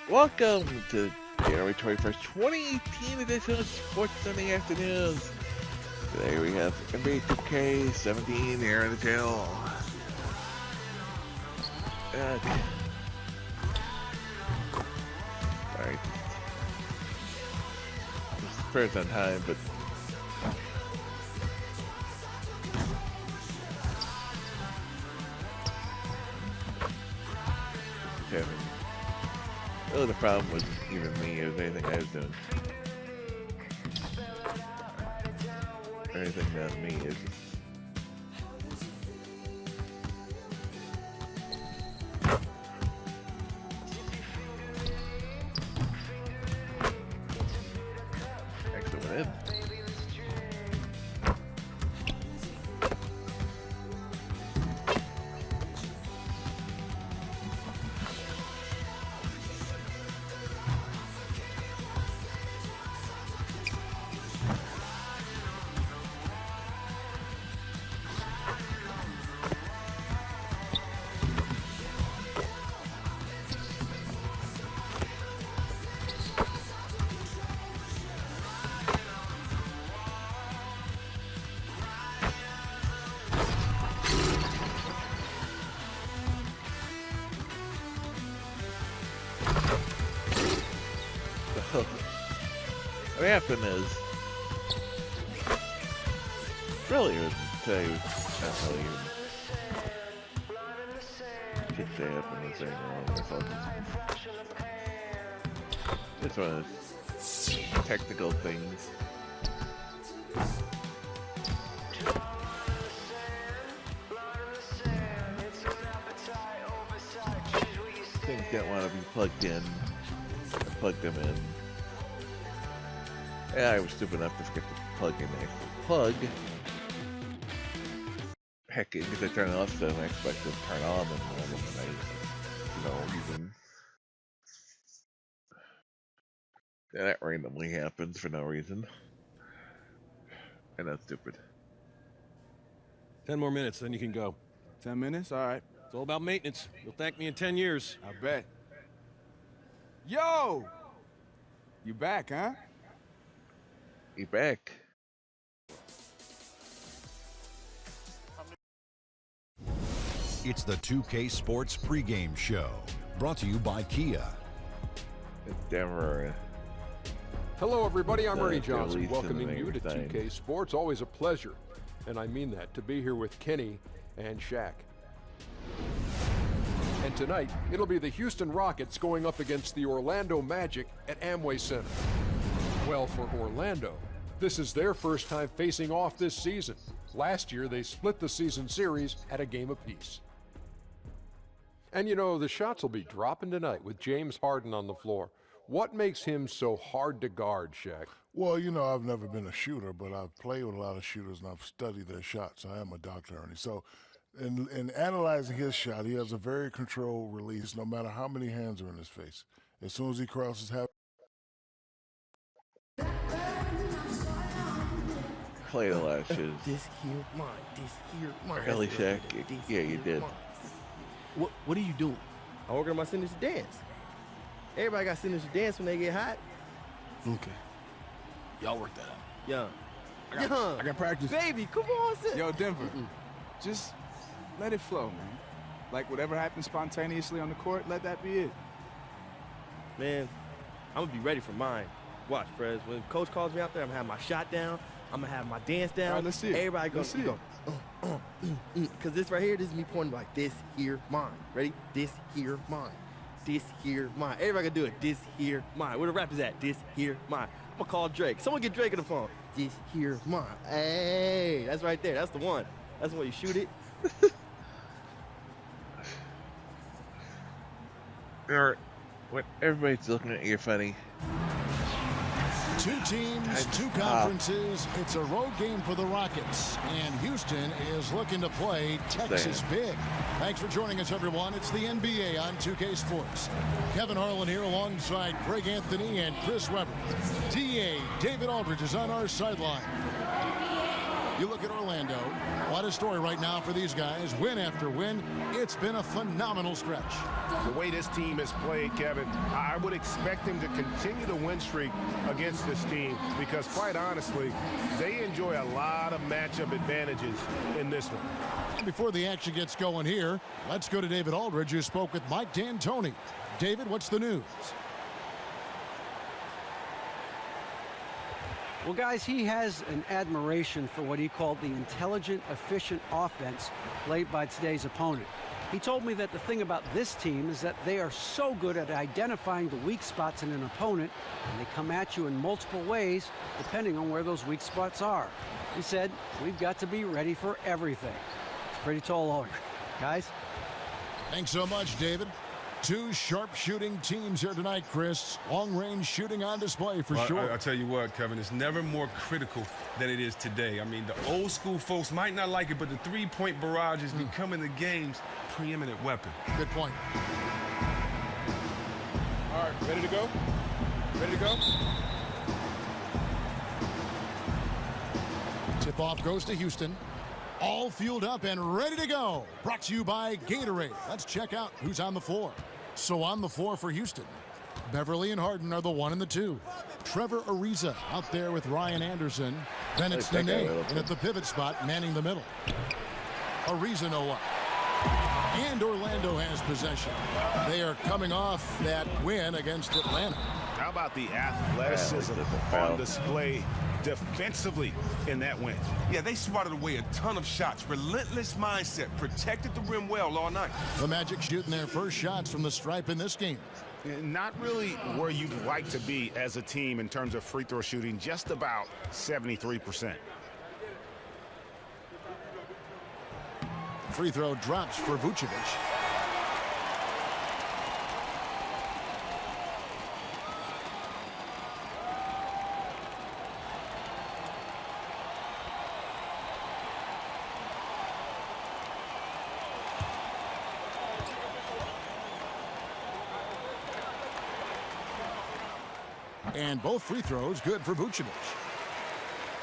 Welcome to January 21st, 2018 edition of Sports Sunday Afternoons. Today we have NBA 2K17 here in the channel. Alright. This is first on time, but really the problem was even me, it was anything I was doing. Anything not me, it's just... Excellent win. What happened is, really, tell you, not tell you, should say up and say wrong. It's one of those technical things. Things don't want to be plugged in. I plugged them in. Yeah, I was stupid enough to forget to plug in the actual plug. Heck, because I turn it off, so I expect to turn on and reason. Yeah, that randomly happens for no reason. And that's stupid. 10 more minutes, then you can go. 10 minutes? All right. It's all about maintenance. You'll thank me in 10 years. I bet. Yo! You back, huh? You back. It's the 2K Sports pregame show, brought to you by Kia. It's Denver. Hello, everybody. I'm Ernie Johnson, released welcoming in the you to magazine. 2K Sports. Always a pleasure, and I mean that, to be here with Kenny and Shaq. And tonight, it'll be the Houston Rockets going up against the Orlando Magic at Amway Center. Well, for Orlando, this is their first time facing off this season. Last year, they split the season series at a game apiece. And you know, the shots will be dropping tonight with James Harden on the floor. What makes him so hard to guard, Shaq? Well, you know, I've never been a shooter, but I've played with a lot of shooters and I've studied their shots. I am a doctor, Ernie. So in analyzing his shot, he has a very controlled release no matter how many hands are in his face. As soon as he crosses half. Played a lot of shit. This here, mine. This here, mine. Really, Shaq? Yeah, you did. What are you doing? I'm working on my signature dance. Everybody got signature dance when they get hot. Okay. Y'all work that out. Young. I got practice. Baby, come on, sit. Yo, Denver, just let it flow, man. Like, whatever happens spontaneously on the court, let that be it. Man, I'm going to be ready for mine. Watch, Prez. When coach calls me out there, I'm going to have my shot down. I'm going to have my dance down. All right, let's see it. Everybody Let's see it. Because this right here, this is me pointing like this here, mine. Ready? This here, mine. This here, mine. Everybody can do it. This here, mine. Where the rap is at? This here, mine. I'm going to call Drake. Someone get Drake on the phone. This here, mine. Hey, that's right there. That's the one. That's the one you shoot it. When everybody's looking at you funny. Two teams, two conferences. It's a road game for the Rockets, and Houston is looking to play Texas big. Thanks for joining us, everyone. It's the NBA on 2K Sports. Kevin Harlan here alongside Greg Anthony and Chris Webber. DA David Aldridge is on our sideline. You look at Orlando. What a story right now for these guys. Win after win. It's been a phenomenal stretch. The way this team has played, Kevin, I would expect them to continue the win streak against this team because, quite honestly, they enjoy a lot of matchup advantages in this one. Before the action gets going here, let's go to David Aldridge, who spoke with Mike D'Antoni. David, what's the news? Well, guys, he has an admiration for what he called the intelligent, efficient offense played by today's opponent. He told me that the thing about this team is that they are so good at identifying the weak spots in an opponent, and they come at you in multiple ways depending on where those weak spots are. He said, we've got to be ready for everything. It's pretty tall order. Guys? Thanks so much, David. Two sharp-shooting teams here tonight, Chris. Long-range shooting on display for sure. I'll tell you what, Kevin, it's never more critical than it is today. I mean, the old school folks might not like it, but the three-point barrage is becoming the game's preeminent weapon. Good point. All right, ready to go? Ready to go? Tip-off goes to Houston. All fueled up and ready to go. Brought to you by Gatorade. Let's check out who's on the floor. So on the floor for Houston, Beverly and Harden are the 1 and the 2. Trevor Ariza out there with Ryan Anderson. Then it's Nene in at the pivot spot, manning the middle. Ariza no up. And Orlando has possession. They are coming off that win against Atlanta. How about the athleticism on display defensively in that win? Yeah, they swatted away a ton of shots. Relentless mindset. Protected the rim well all night. The Magic shooting their first shots from the stripe in this game. Not really where you'd like to be as a team in terms of free throw shooting, just about 73%. Free throw drops for Vucevic. And both free throws good for Vucevic.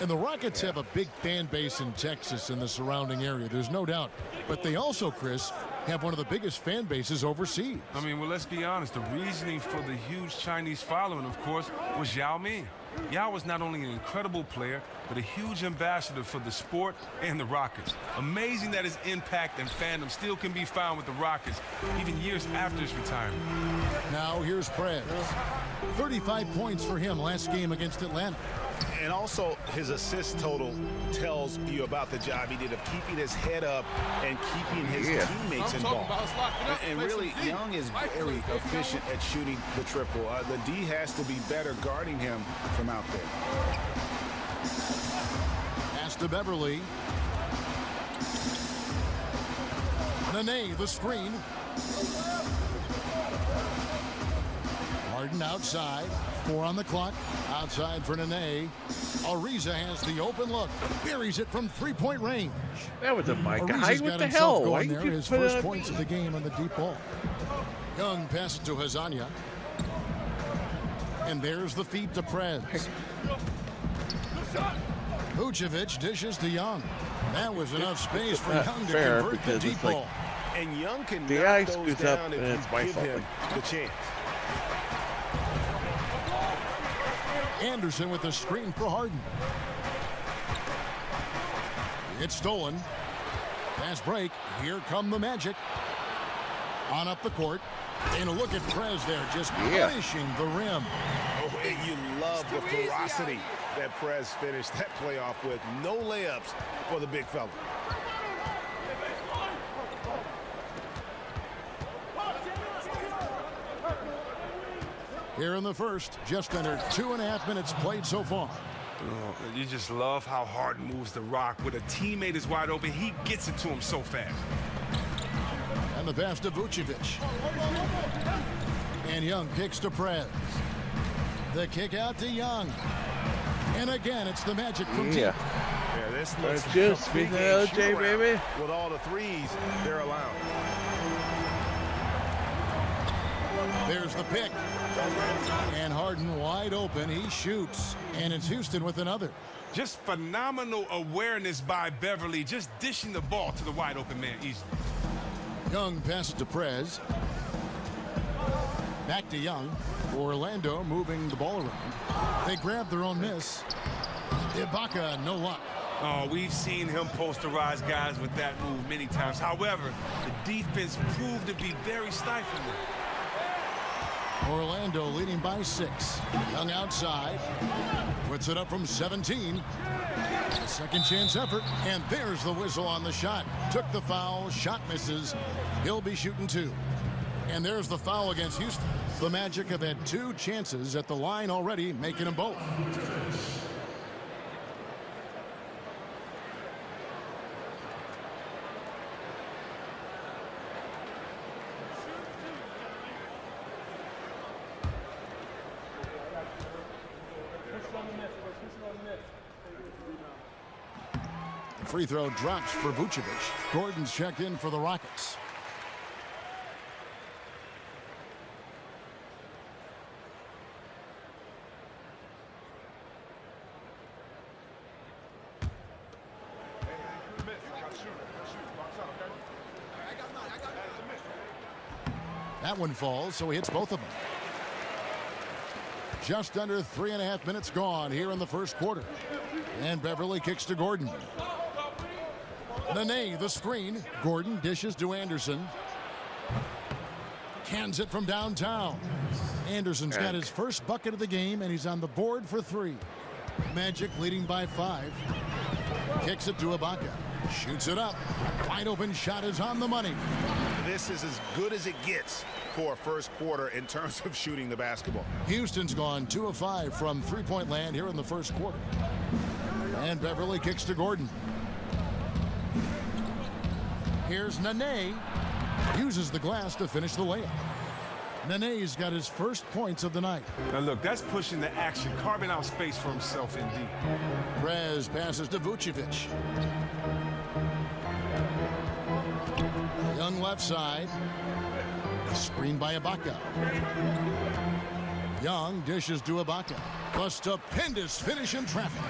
And the Rockets have a big fan base in Texas and the surrounding area. There's no doubt. But they also, Chris, have one of the biggest fan bases overseas. I mean, well, let's be honest. The reasoning for the huge Chinese following, of course, was Yao Ming. Yao was not only an incredible player, but a huge ambassador for the sport and the Rockets. Amazing that his impact and fandom still can be found with the Rockets, even years after his retirement. Now here's Prez. 35 points for him last game against Atlanta. And also his assist total tells you about the job he did of keeping his head up and keeping his teammates involved. And really, Young is very efficient at shooting the triple. The D has to be better guarding him from out there. Pass to Beverly. Nene, the screen. Harden outside. 4 on the clock. Outside for Nene. Ariza has the open look. Buries it from three-point range. That was a Mike. Ariza's What got the himself hell? going there. His first points of the game on the deep ball. Young passes to Hazania. And there's the feed to Prez. Vucevic dishes to Young. That was enough space for Young to convert the deep ball. And Young can the knock eye those scoots down up if and you it's my give fault. him the chance. Anderson with the screen for Harden. It's stolen. Fast break. Here come the Magic. On up the court. And a look at Prez there, just punishing the rim. Oh, and you love the ferocity that Prez finished that playoff with. No layups for the big fella. Here in the first, just under 2.5 minutes played so far. Oh, you just love how Harden moves the rock. When a teammate is wide open, he gets it to him so fast. And the pass to Vucevic. And Young kicks to Prez. The kick out to Young. And again, it's the Magic from deep. Yeah, this looks just be the LJ, baby. With all the threes they're allowing. There's the pick. And Harden wide open. He shoots. And it's Houston with another. Just phenomenal awareness by Beverly, just dishing the ball to the wide open man easily. Young passes to Prez. Back to Young. Orlando moving the ball around. They grab their own miss. Ibaka, no luck. Oh, we've seen him posterize guys with that move many times. However, the defense proved to be very stifling. Orlando leading by 6. Young outside. Puts it up from 17. Second chance effort. And there's the whistle on the shot. Took the foul. Shot misses. He'll be shooting 2. And there's the foul against Houston. The Magic have had 2 chances at the line already, making them both. The free throw drops for Vucevic. Gordon's checked in for the Rockets. That one falls, so he hits both of them. Just under 3.5 minutes gone here in the first quarter. And Beverly kicks to Gordon. Nene, the screen. Gordon dishes to Anderson. Cans it from downtown. Anderson's got his first bucket of the game, and he's on the board for 3. Magic leading by 5. Kicks it to Ibaka. Shoots it up. Wide open shot is on the money. This is as good as it gets for a first quarter in terms of shooting the basketball. Houston's gone 2 of 5 from three-point land here in the first quarter. And Beverly kicks to Gordon. Here's Nene. Uses the glass to finish the layup. Nene's got his first points of the night. Now look, that's pushing the action, carving out space for himself indeed. Prez passes to Vucevic. Young left side. Screen by Ibaka. Young dishes to Ibaka. A stupendous finish in traffic.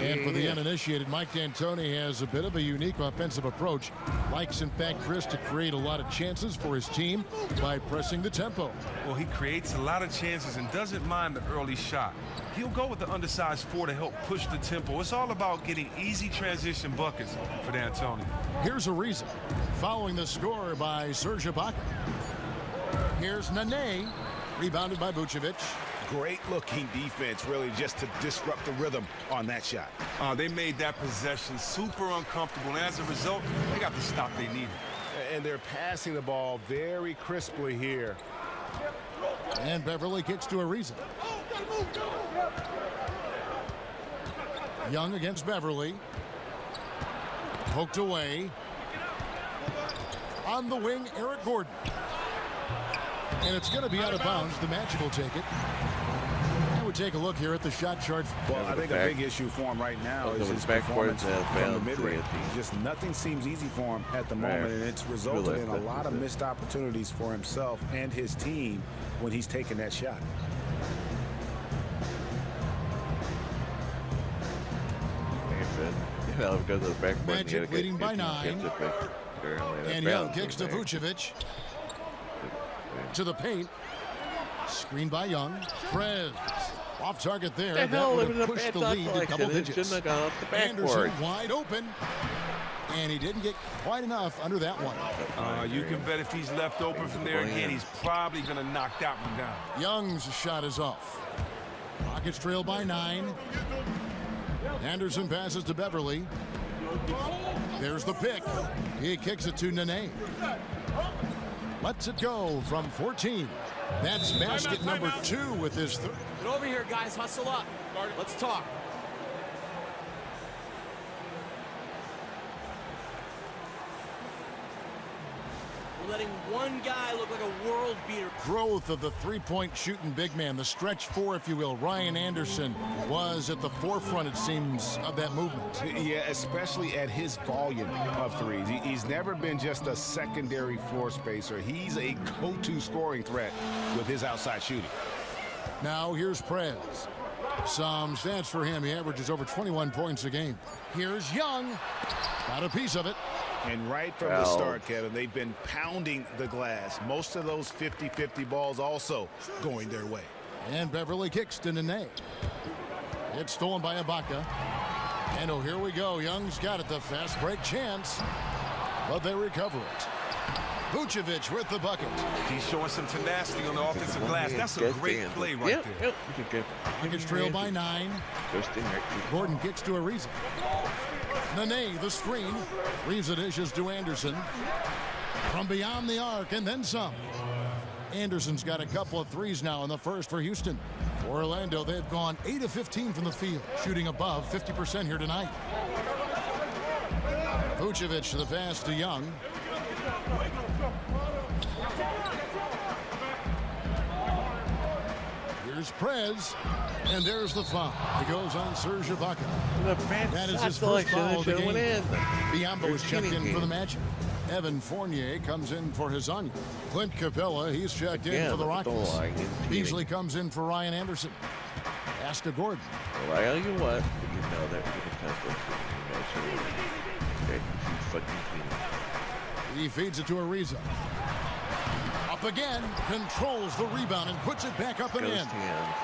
And for the uninitiated, Mike D'Antoni has a bit of a unique offensive approach. Likes, in fact, Chris, to create a lot of chances for his team by pressing the tempo. Well, he creates a lot of chances and doesn't mind the early shot. He'll go with the undersized 4 to help push the tempo. It's all about getting easy transition buckets for D'Antoni. Here's a reason. Following the score by Serge Ibaka. Here's Nene. Rebounded by Vucevic. Great looking defense, really, just to disrupt the rhythm on that shot. They made that possession super uncomfortable, and as a result, they got the stop they needed. And they're passing the ball very crisply here. And Beverly kicks to Ariza. Young against Beverly. Poked away. On the wing, Eric Gordon. And it's going to be out of bounds. The Magic will take it. And we take a look here at the shot chart. Well, I think a big issue for him right now is his performance from the mid-range. Just nothing seems easy for him at the moment, and it's resulted in a lot of missed opportunities for himself and his team when he's taking that shot. Go to the backboard. Magic leading by 9. And Young kicks to Vucevic. To the paint. Screen by Young. Prez. Off target there. That would have pushed the lead to double digits. Anderson wide open. And he didn't get quite enough under that one. You can bet if he's left open from there again, he's probably going to knock that one down. Young's shot is off. Rockets trail by 9. Anderson passes to Beverly. There's the pick. He kicks it to Nene. Lets it go from 14. That's basket number 2 with his third. Get over here, guys. Hustle up. Let's talk. We're letting one guy look like a world beater. Growth of the three-point shooting big man, the stretch four, if you will. Ryan Anderson was at the forefront, it seems, of that movement. Yeah, especially at his volume of threes. He's never been just a secondary floor spacer. He's a go-to scoring threat with his outside shooting. Now here's Prez. Some stats for him. He averages over 21 points a game. Here's Young. Got a piece of it. And right from the start, Kevin, they've been pounding the glass. Most of those 50-50 balls also going their way. And Beverly kicks to Nene. It's stolen by Ibaka. And oh, here we go. Young's got it. The fast break chance. But they recover it. Vucevic with the bucket. He's showing some tenacity on the offensive glass. That's a great play right there. Nuggets trail by 9. Gordon kicks to Ariza. Nene, the screen. Ariza dishes to Anderson. From beyond the arc and then some. Anderson's got a couple of threes now in the first for Houston. For Orlando, they've gone 8 of 15 from the field, shooting above 50% here tonight. Vucevic to the pass to Young. Here's Prez, and there's the foul. It goes on Serge Ibaka. That is his first foul of the game. Biyombo is checked in for the Magic. Evan Fournier comes in for Hezonja. Clint Capella, he's checked in for the Rockets. Beasley comes in for Ryan Anderson. Pass to Gordon. Well, I tell you what, you know that we can test it. He feeds it to Ariza. Up again, controls the rebound and puts it back up and in.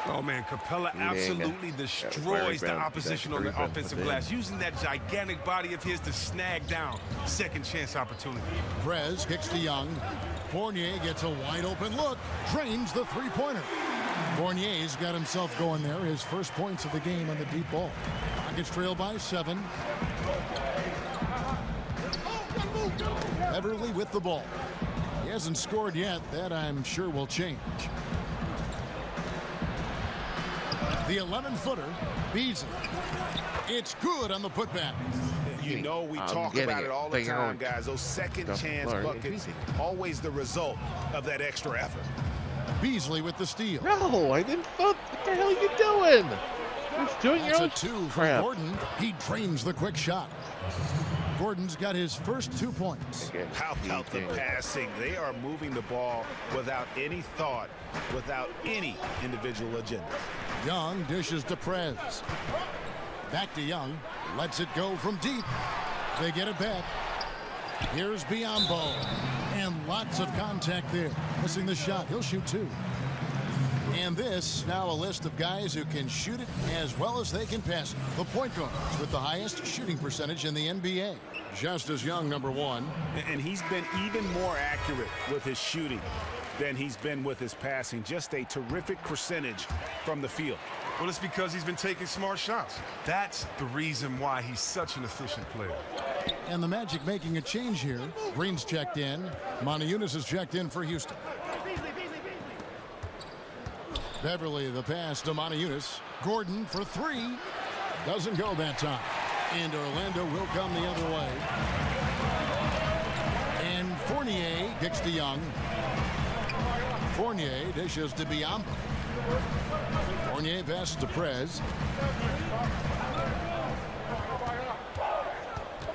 Oh man, Capella absolutely destroys the opposition on the offensive glass, using that gigantic body of his to snag down second chance opportunity. Prez kicks to Young. Fournier gets a wide open look, drains the three-pointer. Fournier's got himself going there, his first points of the game on the deep ball. Rockets trail by 7. Beverly with the ball. He hasn't scored yet. That, I'm sure, will change. The 11-footer, Beasley. It's good on the putback. You know we talk about it all the time, guys. Those second-chance buckets, always the result of that extra effort. Beasley with the steal. No, I didn't. What the hell are you doing? He's doing your own That's a 2 from Gordon. He drains the quick shot. Gordon's got his first 2 points. How about the passing? They are moving the ball without any thought, without any individual agenda. Young dishes to Prez. Back to Young. Lets it go from deep. They get it back. Here's Biyombo. And lots of contact there. Missing the shot. He'll shoot 2. And this, now a list of guys who can shoot it as well as they can pass it. The point guards with the highest shooting percentage in the NBA. Justice Young, number 1. And he's been even more accurate with his shooting than he's been with his passing. Just a terrific percentage from the field. Well, it's because he's been taking smart shots. That's the reason why he's such an efficient player. And the Magic making a change here. Green's checked in. Moniunas is checked in for Houston. Beverly, the pass to Moniunas. Gordon for 3. Doesn't go that time. And Orlando will come the other way. And Fournier kicks to Young. Fournier dishes to Biyombo. Fournier passes to Prez.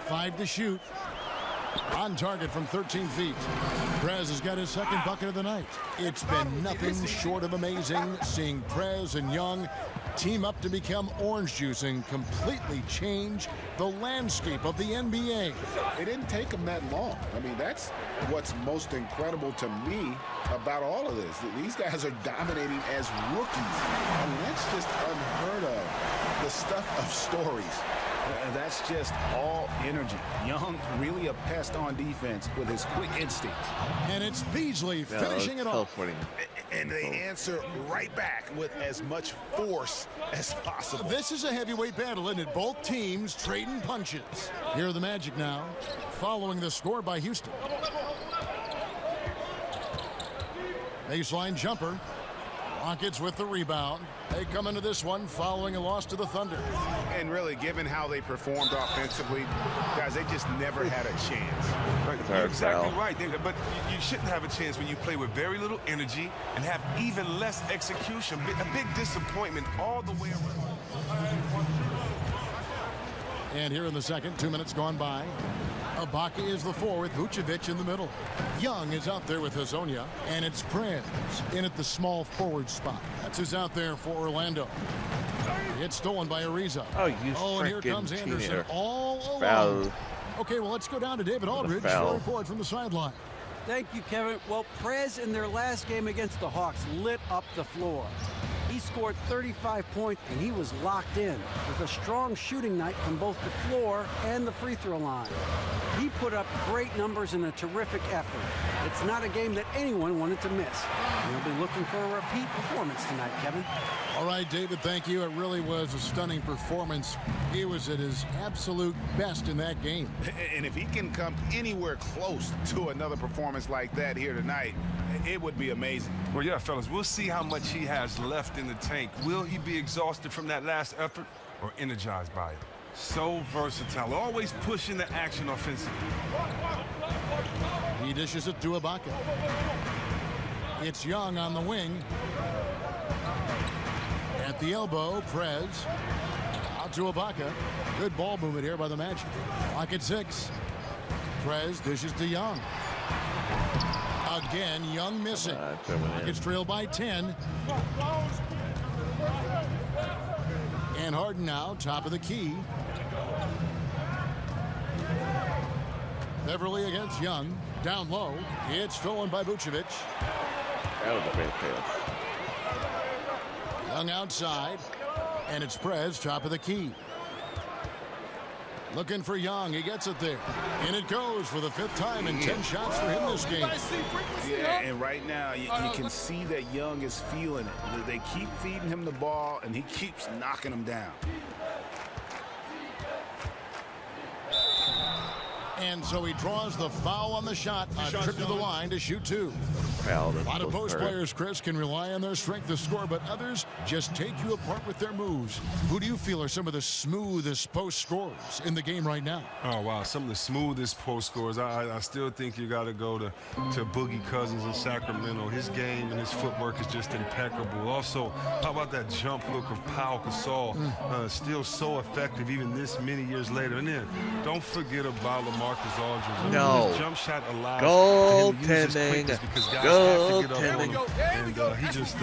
5 to shoot. On target from 13 feet. Prez has got his second bucket of the night. It's been nothing short of amazing seeing Prez and Young team up to become orange juice and completely change the landscape of the NBA. It didn't take them that long. I mean, that's what's most incredible to me about all of this. These guys are dominating as rookies. I mean, that's just unheard of. The stuff of stories. That's just all energy. Young, really a pest on defense with his quick instinct. And it's Beasley finishing it off. And they answer right back with as much force as possible. This is a heavyweight battle, isn't it? Both teams trading punches. Here are the Magic now, following the score by Houston. Baseline jumper. Rockets with the rebound. They come into this one following a loss to the Thunder. And really, given how they performed offensively, guys, they just never had a chance. Right, you're exactly right. But you shouldn't have a chance when you play with very little energy and have even less execution. A big disappointment all the way around. And here in the second, 2 minutes gone by. Ibaka is the 4 with Vucevic in the middle. Young is out there with Hazonia, and it's Prez in at the small forward spot. That's who's out there for Orlando. It's stolen by Ariza. Oh, and here comes Anderson teenager. all alone. Foul. Okay, well, let's go down to David Aldridge for a report from the sideline. Thank you, Kevin. Well, Prez in their last game against the Hawks lit up the floor. He scored 35 points, and he was locked in with a strong shooting night from both the floor and the free throw line. He put up great numbers in a terrific effort. It's not a game that anyone wanted to miss. And he'll be looking for a repeat performance tonight, Kevin. All right, David, thank you. It really was a stunning performance. He was at his absolute best in that game. And if he can come anywhere close to another performance like that here tonight, it would be amazing. Well, yeah, fellas, we'll see how much he has left in the tank. Will he be exhausted from that last effort or energized by it? So versatile, always pushing the action offensively. He dishes it to Ibaka. It's Young on the wing. At the elbow, Prez. Out to Ibaka. Good ball movement here by the Magic. Clock at 6. Prez dishes to Young. Again, Young missing. Rockets trail by 10. And Harden now, top of the key. Beverly against Young. Down low. It's stolen by Vucevic. That was a great pass. Young outside. And it's Prez, top of the key. Looking for Young. He gets it there. And it goes for the 5th time in 10 shots for him this game. Yeah, and right now you can see that Young is feeling it. They keep feeding him the ball, and he keeps knocking them down. And so he draws the foul on the shot. A trip to the line to shoot 2. A lot of post players, Chris, can rely on their strength to score, but others just take you apart with their moves. Who do you feel are some of the smoothest post scorers in the game right now? Oh, wow. Some of the smoothest post scorers. I still think you got to go to Boogie Cousins in Sacramento. His game and his footwork is just impeccable. Also, how about that jump look of Pau Gasol? Still so effective even this many years later. And then don't forget about LaMarcus Aldridge. No. His jump shot allows him to use his quickness because guys have to get up on him. And he just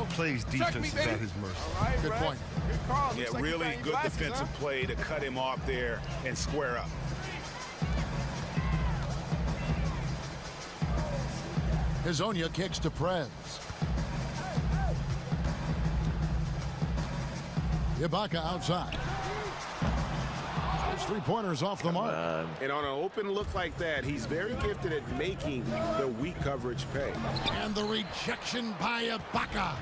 plays defenses at his mercy. Good point. Yeah, really good defensive play to cut him off there and square up. Hazonia kicks to Prez. Ibaka outside. His 3-pointers off the mark. And on an open look like that, he's very gifted at making the weak coverage pay. And the rejection by Ibaka.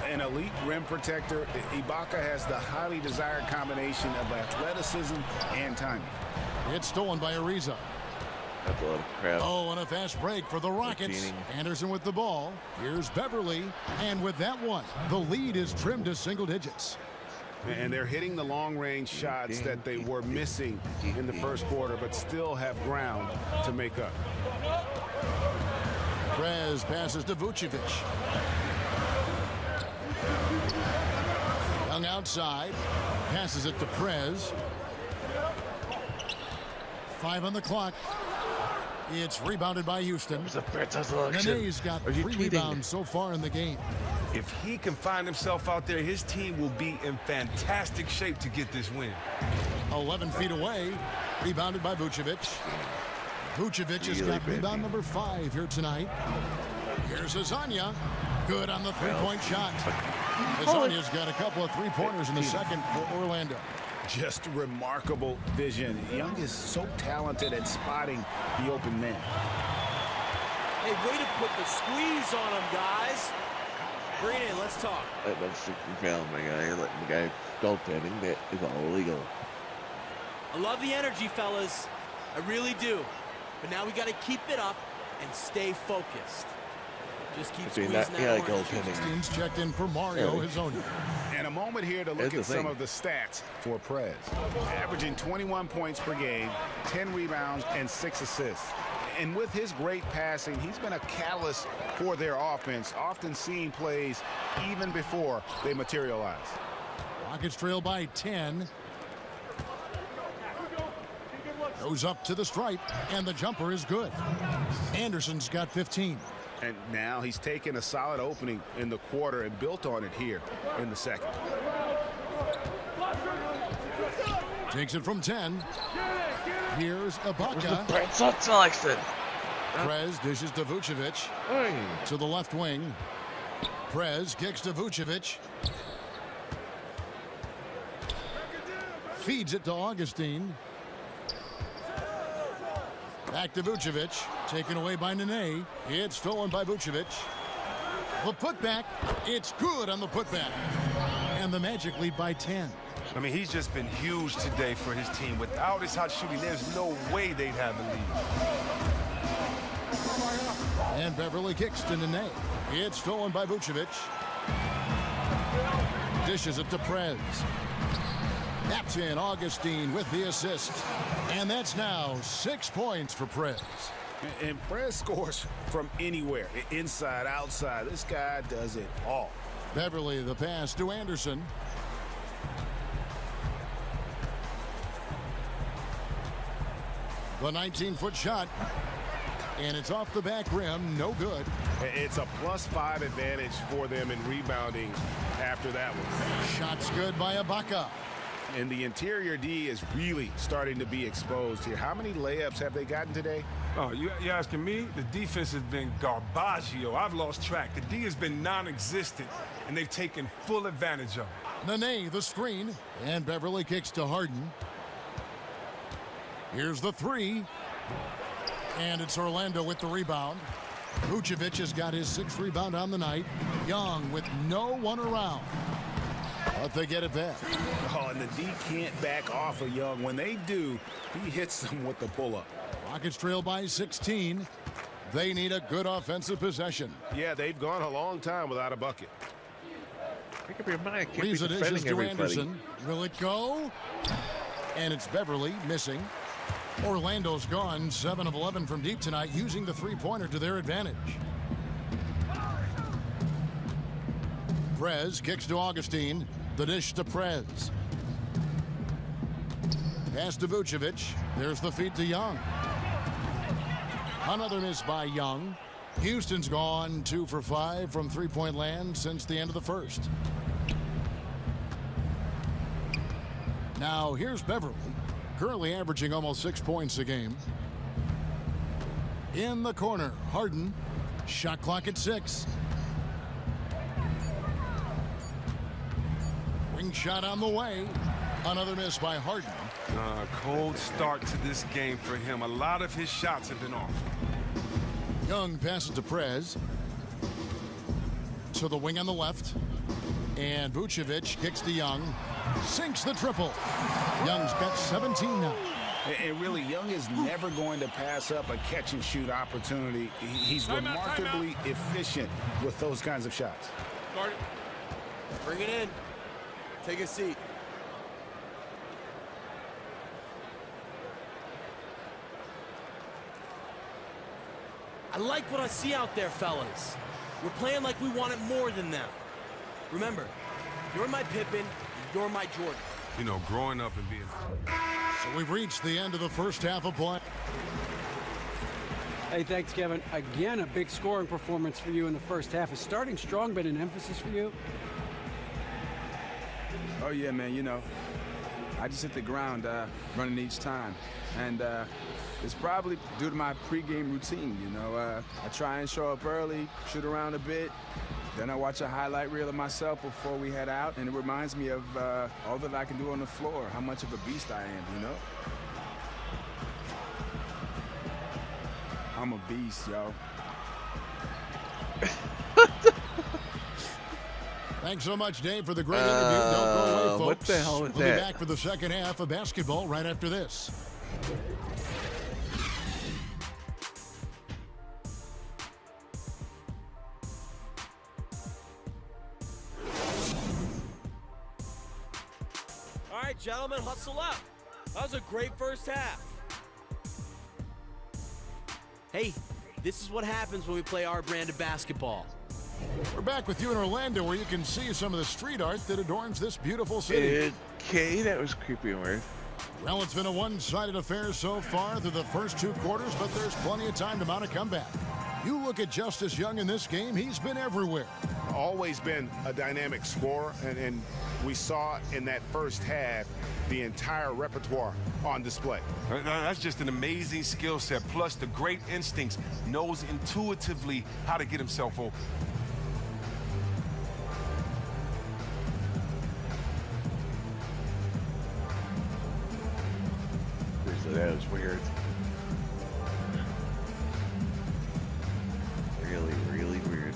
An elite rim protector, Ibaka has the highly desired combination of athleticism and timing. It's stolen by Ariza. That's a lot of crap. Oh, and a fast break for the Rockets. Anderson with the ball. Here's Beverly. And with that one, the lead is trimmed to single digits. And they're hitting the long-range shots that they were missing in the first quarter, but still have ground to make up. Prez passes to Vucevic. Young outside. Passes it to Prez. 5 on the clock. It's rebounded by Houston. Nene's got 3 rebounds so far in the game. If he can find himself out there, his team will be in fantastic shape to get this win. 11 feet away. Rebounded by Vucevic. Vucevic has got rebound number 5 here tonight. Here's Hazonia. Good on the 3-point shot. Hazonia's got a couple of 3-pointers in the second for Orlando. Just remarkable vision. Young is so talented at spotting the open man. Hey, way to put the squeeze on him, guys. Bring it in, let's talk. That's 60 pound, my guy. Letting the guy goaltending, that is illegal. I love the energy, fellas. I really do. But now we got to keep it up and stay focused. Just keep Between squeezing that, that yeah, orange. goaltending. Teams checked in for Mario Hezonja. And a moment here to look Here's at the some thing. of the stats for Prez. Averaging 21 points per game, 10 rebounds, and 6 assists. And with his great passing, he's been a catalyst for their offense, often seeing plays even before they materialize. Rockets trail by 10. Goes up to the stripe, and the jumper is good. Anderson's got 15. And now he's taken a solid opening in the quarter and built on it here in the second. Takes it from 10. Here's Ibaka. Prez dishes to Vucevic. To the left wing. Prez kicks to Vucevic. Feeds it to Augustine. Back to Vucevic. Taken away by Nene. It's stolen by Vucevic. The putback. It's good on the putback. And the Magic lead by 10. I mean, he's just been huge today for his team. Without his hot shooting, there's no way they'd have the lead. And Beverly kicks to Nene. It's stolen by Vucevic. Dishes it to Prez. That's in. Augustine with the assist. And that's now 6 points for Prez. And Prez scores from anywhere, inside, outside. This guy does it all. Beverly the pass to Anderson. The 19-foot shot. And it's off the back rim. No good. It's a +5 advantage for them in rebounding after that one. Shot's good by Ibaka. And the interior D is really starting to be exposed here. How many layups have they gotten today? Oh, you asking me? The defense has been garbaggio. I've lost track. The D has been non-existent, and they've taken full advantage of it. Nene the screen. And Beverly kicks to Harden. Here's the three. And it's Orlando with the rebound. Vucevic has got his 6th rebound on the night. Young with no one around. But they get it back. Oh, and the D can't back off of Young. When they do, he hits them with the pull-up. Rockets trail by 16. They need a good offensive possession. Yeah, they've gone a long time without a bucket. Make up your mind. Can't Leaves be it dishes defending to everybody. Anderson. Will it go? And it's Beverly missing. Orlando's gone 7 of 11 from deep tonight, using the three-pointer to their advantage. Prez kicks to Augustine. The dish to Prez. Pass to Vucevic. There's the feed to Young. Another miss by Young. Houston's gone 2 for 5 from three-point land since the end of the first. Now here's Beverly, currently averaging almost 6 points a game. In the corner, Harden. Shot clock at 6. Wing shot on the way. Another miss by Harden. Cold start to this game for him. A lot of his shots have been off. Young passes to Prez. To the wing on the left. And Vucevic kicks to Young. Sinks the triple. Young's got 17 now. And really, Young is never going to pass up a catch-and-shoot opportunity. He's remarkably efficient with those kinds of shots. Guard it. Bring it in. Take a seat. I like what I see out there, fellas. We're playing like we want it more than them. Remember, you're my Pippen, you're my Jordan. You know, growing up and being... So we've reached the end of the first half of play. Hey, thanks, Kevin. Again, a big scoring performance for you in the first half. Is starting strong been an emphasis for you? Oh, yeah, man, you know, I just hit the ground running each time. And it's probably due to my pregame routine, you know. I try and show up early, shoot around a bit. Then I watch a highlight reel of myself before we head out, and it reminds me of all that I can do on the floor, how much of a beast I am, you know? I'm a beast, yo. Thanks so much, Dave, for the great interview. Don't go away, folks. What the hell is we'll that? be back for the second half of basketball right after this. gentlemen, hustle up. That was a great first half. Hey, this is what happens when we play our brand of basketball. We're back with you in Orlando, where you can see some of the street art that adorns this beautiful city. Okay, that was creepy and weird. Well, it's been a one-sided affair so far through the first 2 quarters, but there's plenty of time to mount a comeback. You look at Justice Young in this game, he's been everywhere. Always been a dynamic scorer, and we saw in that first half the entire repertoire on display. That's just an amazing skill set, plus the great instincts, knows intuitively how to get himself open. That was weird. Really, really weird.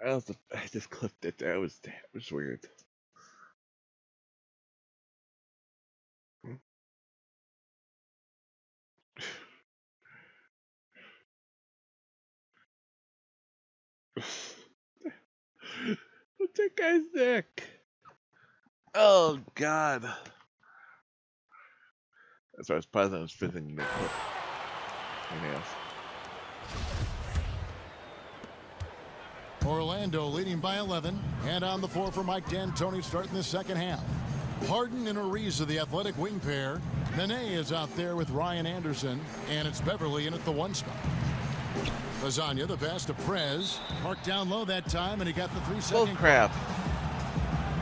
I just clipped it. That was weird. What's that guy's neck? Oh God. That's why I was pausing. I was finishing the clip. Anything else? Orlando leading by 11, and on the floor for Mike D'Antoni starting the second half. Harden and Ariza, the athletic wing pair. Nene is out there with Ryan Anderson, and it's Beverly in at the 1 spot. Lasagna, the pass to Prez. Marked down low that time, and he got the 3-second. Bull crap.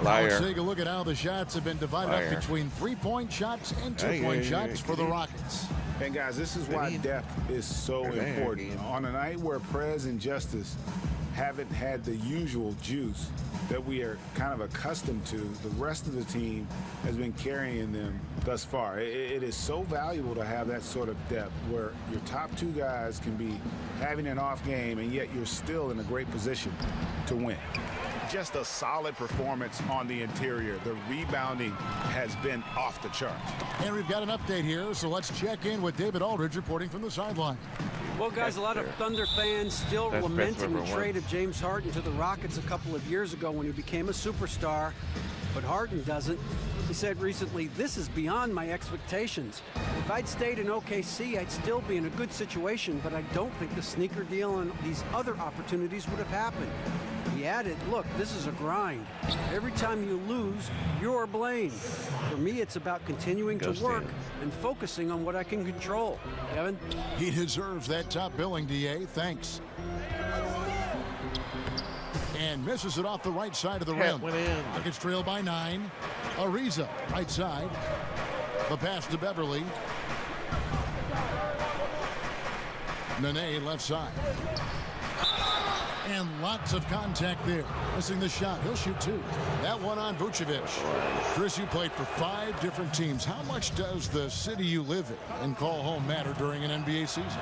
Liar. Let's take a look at how the shots have been divided up between 3-point shots and 2-point shots for the Rockets. And guys, this is why depth is so important. On a night where Prez and Justice haven't had the usual juice that we are kind of accustomed to, the rest of the team has been carrying them thus far. It is so valuable to have that sort of depth where your top 2 guys can be having an off game and yet you're still in a great position to win. Just a solid performance on the interior. The rebounding has been off the chart. And we've got an update here, so let's check in with David Aldridge reporting from the sideline. Well, guys, a lot of Thunder fans still lamenting the trade of James Harden to the Rockets a couple of years ago when he became a superstar. But Harden doesn't. He said recently, "This is beyond my expectations. If I'd stayed in OKC, I'd still be in a good situation, but I don't think the sneaker deal and these other opportunities would have happened." He added, "Look, this is a grind. Every time you lose, you're blamed. For me, it's about continuing to work and focusing on what I can control." Kevin? He deserves that top billing, DA. Thanks. And misses it off the right side of the rim. Nuggets trail by 9. Ariza, right side. The pass to Beverly. Nene, left side. And lots of contact there. Missing the shot. He'll shoot 2. That one on Vucevic. Chris, you played for 5 different teams. How much does the city you live in and call home matter during an NBA season?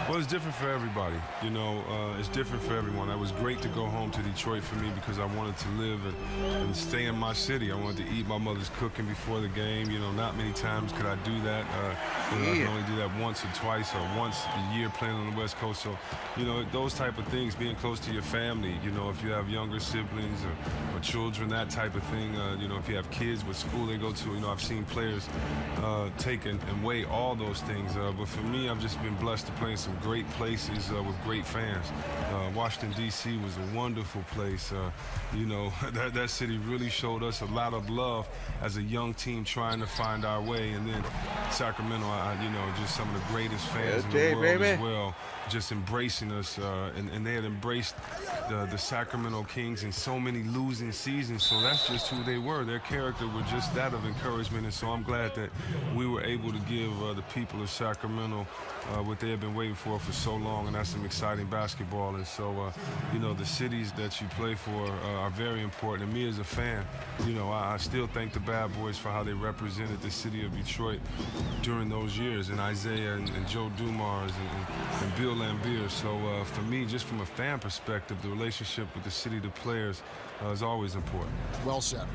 Well, it's different for everybody. You know, it's different for everyone. It was great to go home to Detroit for me because I wanted to live and stay in my city. I wanted to eat my mother's cooking before the game. You know, not many times could I do that. I can only do that once or twice or once a year playing on the West Coast. So, you know, those type of things, being close to your family. You know, if you have younger siblings or children, that type of thing. You know, if you have kids, what school they go to. You know, I've seen players take and weigh all those things. But for me, I've just been blessed to play in some great places with great fans. Washington, D.C. was a wonderful place. You know, that city really showed us a lot of love as a young team trying to find our way. And then Sacramento, you know, just some of the greatest fans in the world as well, just embracing us. And they had embraced the Sacramento Kings in so many losing seasons. So that's just who they were. Their character was just that of encouragement. And so I'm glad that we were able to give the people of Sacramento what they have been waiting for so long, and that's some exciting basketball. And so, you know, the cities that you play for are very important. And me as a fan, you know, I still thank the Bad Boys for how they represented the city of Detroit during those years, and Isaiah and Joe Dumars and Bill Laimbeer. So for me, just from a fan perspective, the relationship with the city, the players, is always important. Well said.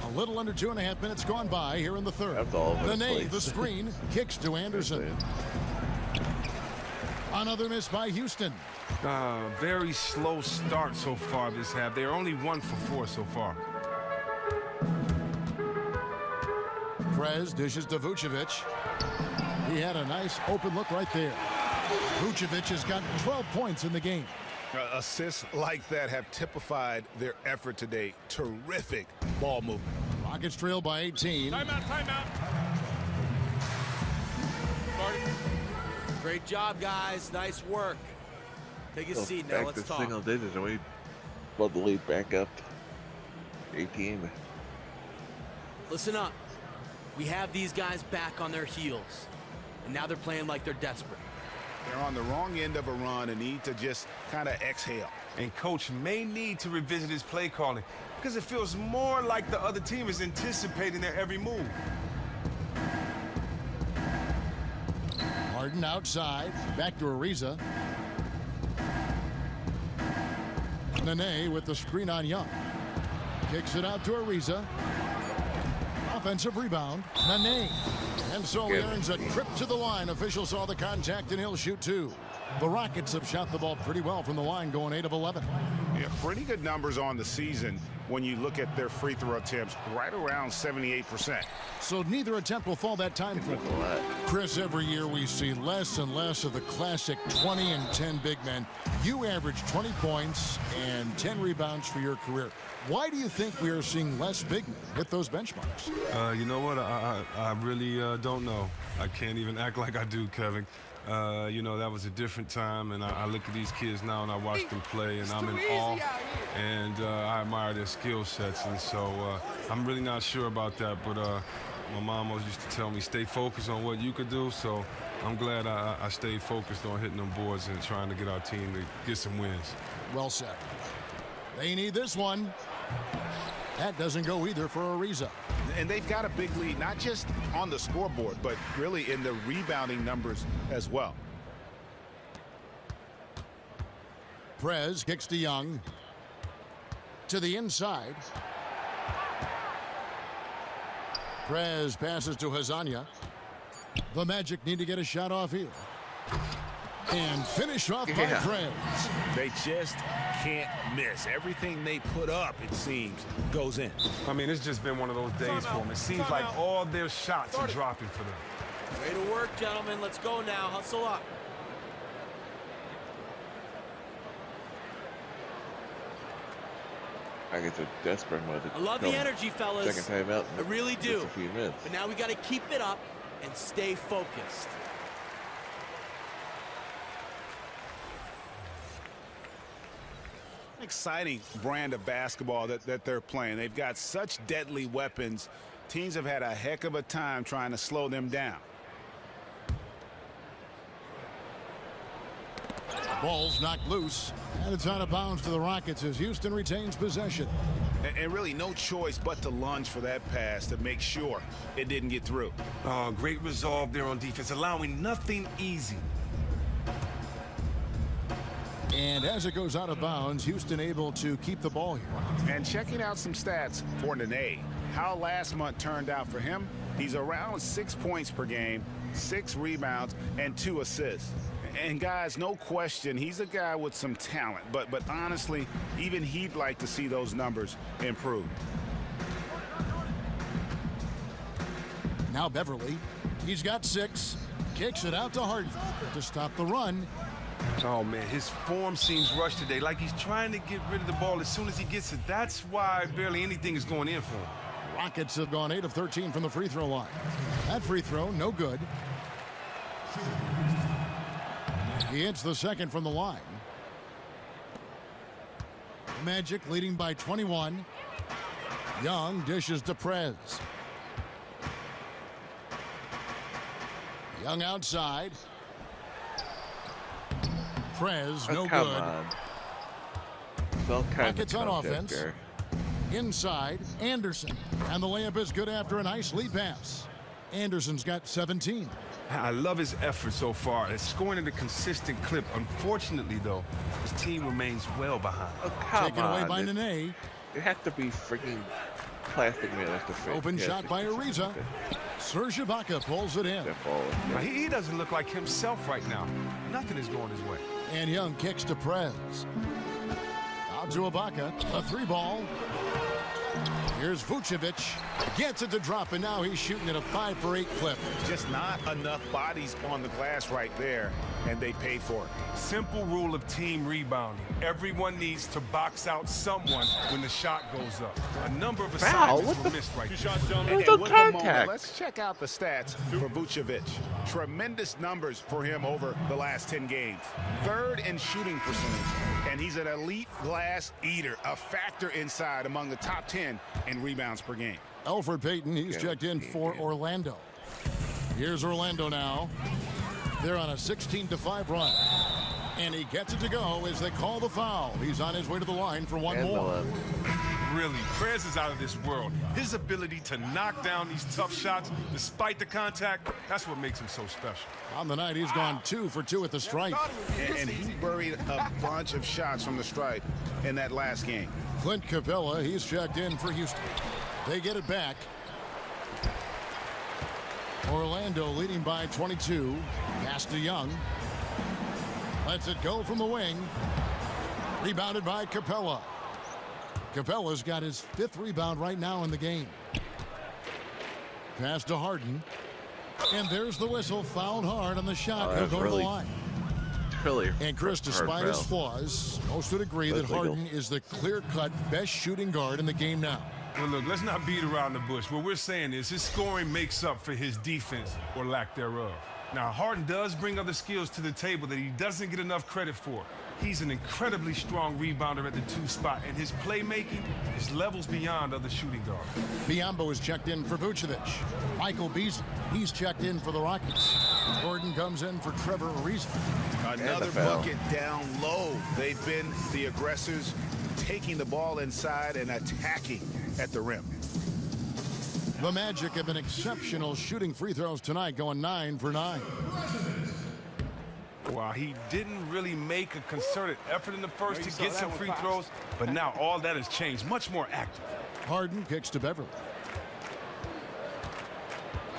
A little under 2.5 minutes gone by here in the third. That's all over the screen kicks to Anderson. Another miss by Houston. Very slow start so far this half. They're only 1 for 4 so far. Prez dishes to Vucevic. He had a nice open look right there. Vucevic has got 12 points in the game. Assists like that have typified their effort today. Terrific ball movement. Rockets trail by 18. Timeout. Great job, guys. Nice work. Take a seat now. Let's talk. Single digits, and we pulled the lead back up to 18. Listen up. We have these guys back on their heels, and now they're playing like they're desperate. They're on the wrong end of a run and need to just kind of exhale. And coach may need to revisit his play calling because it feels more like the other team is anticipating their every move. Harden outside, back to Ariza. Nene with the screen on Young. Kicks it out to Ariza. Offensive rebound, Nene. And so he earns a trip to the line. Officials saw the contact and he'll shoot 2. The Rockets have shot the ball pretty well from the line, going 8 of 11. Yeah, pretty good numbers on the season when you look at their free throw attempts, right around 78%. So neither attempt will fall that time for them. Chris, every year we see less and less of the classic 20 and 10 big men. You average 20 points and 10 rebounds for your career. Why do you think we are seeing less big men hit those benchmarks? You know what? I really don't know. I can't even act like I do, Kevin. You know, that was a different time, and I look at these kids now and I watch them play, and I'm in awe, and I admire their skill sets. And so I'm really not sure about that, but my mom always used to tell me, stay focused on what you could do. So I'm glad I stayed focused on hitting them boards and trying to get our team to get some wins. Well said. They need this one. That doesn't go either for Ariza. And they've got a big lead, not just on the scoreboard, but really in the rebounding numbers as well. Prez kicks to Young. To the inside. Prez passes to Hazanya. The Magic need to get a shot off here. And finish off by Prez. They just can't miss. Everything they put up, it seems, goes in. I mean, it's just been one of those days for them. It seems like all their shots are dropping for them. Way to work, gentlemen. Let's go now. Hustle up. I get to desperate mode. I love the energy, fellas. Second time out. I really do. A few minutes. But now we got to keep it up and stay focused. Exciting brand of basketball that they're playing. They've got such deadly weapons. Teams have had a heck of a time trying to slow them down. Ball's knocked loose, and it's out of bounds to the Rockets as Houston retains possession. And really no choice but to lunge for that pass to make sure it didn't get through. Great resolve there on defense, allowing nothing easy. And as it goes out of bounds, Houston able to keep the ball here. And checking out some stats for Nene. How last month turned out for him, he's around 6 points per game, 6 rebounds, and 2 assists. And guys, no question, he's a guy with some talent, but honestly, even he'd like to see those numbers improve. Now Beverly, he's got 6, kicks it out to Harden to stop the run. Oh, man, his form seems rushed today, like he's trying to get rid of the ball as soon as he gets it. That's why barely anything is going in for him. Rockets have gone 8 of 13 from the free throw line. That free throw, no good. He hits the second from the line. Magic leading by 21. Young dishes to Prez. Young outside. Prez, no come good. on. Well, kind Rockets of on concept offense. there. Inside, Anderson. And the layup is good after a nice lead pass. Anderson's got 17. I love his effort so far. It's scoring at a consistent clip. Unfortunately, though, his team remains well behind. Oh, come Taken away on. by Nene. It has to be freaking plastic man to fit. Open Yeah, shot by Ariza. Serge Ibaka pulls it in. Now, he doesn't look like himself right now. Nothing is going his way. And Young kicks to Prez. Out to Ibaka. A 3-ball. Here's Vucevic. Gets it to drop, and now he's shooting at a 5 for 8 clip. Just not enough bodies on the glass right there, and they paid for it. Simple rule of team rebounding. Everyone needs to box out someone when the shot goes up. A number of assignments were missed right there. And with the moment, let's check out the stats for Vucevic. Tremendous numbers for him over the last 10 games. 3rd in shooting percentage, and he's an elite glass eater, a factor inside among the top 10 in rebounds per game. Elfrid Payton, he's checked in for Orlando. Here's Orlando now. They're on a 16-5 run. And he gets it to go as they call the foul. He's on his way to the line for one more. Really, Prez is out of this world. His ability to knock down these tough shots despite the contact, that's what makes him so special. On the night, he's gone 2 for 2 at the stripe. And he buried a bunch of shots from the stripe in that last game. Clint Capella, he's checked in for Houston. They get it back. Orlando leading by 22. Pass to Young. Lets it go from the wing. Rebounded by Capella. Capella's got his 5th rebound right now in the game. Pass to Harden. And there's the whistle. Fouled hard on the shot. He'll go to the line. And Chris, despite his flaws, most would agree that Harden is the clear-cut best shooting guard in the game now. Well, look, let's not beat around the bush. What we're saying is his scoring makes up for his defense or lack thereof. Now, Harden does bring other skills to the table that he doesn't get enough credit for. He's an incredibly strong rebounder at the 2 spot, and his playmaking is levels beyond other shooting guards. Biombo is checked in for Vucevic. Michael Beasley, he's checked in for the Rockets. Gordon comes in for Trevor Ariza. Another bucket down low. They've been the aggressors, taking the ball inside and attacking at the rim. The Magic have been exceptional shooting free throws tonight, going 9 for 9. Wow, he didn't really make a concerted effort in the first to get some free throws, but now all that has changed. Much more active. Harden kicks to Beverly.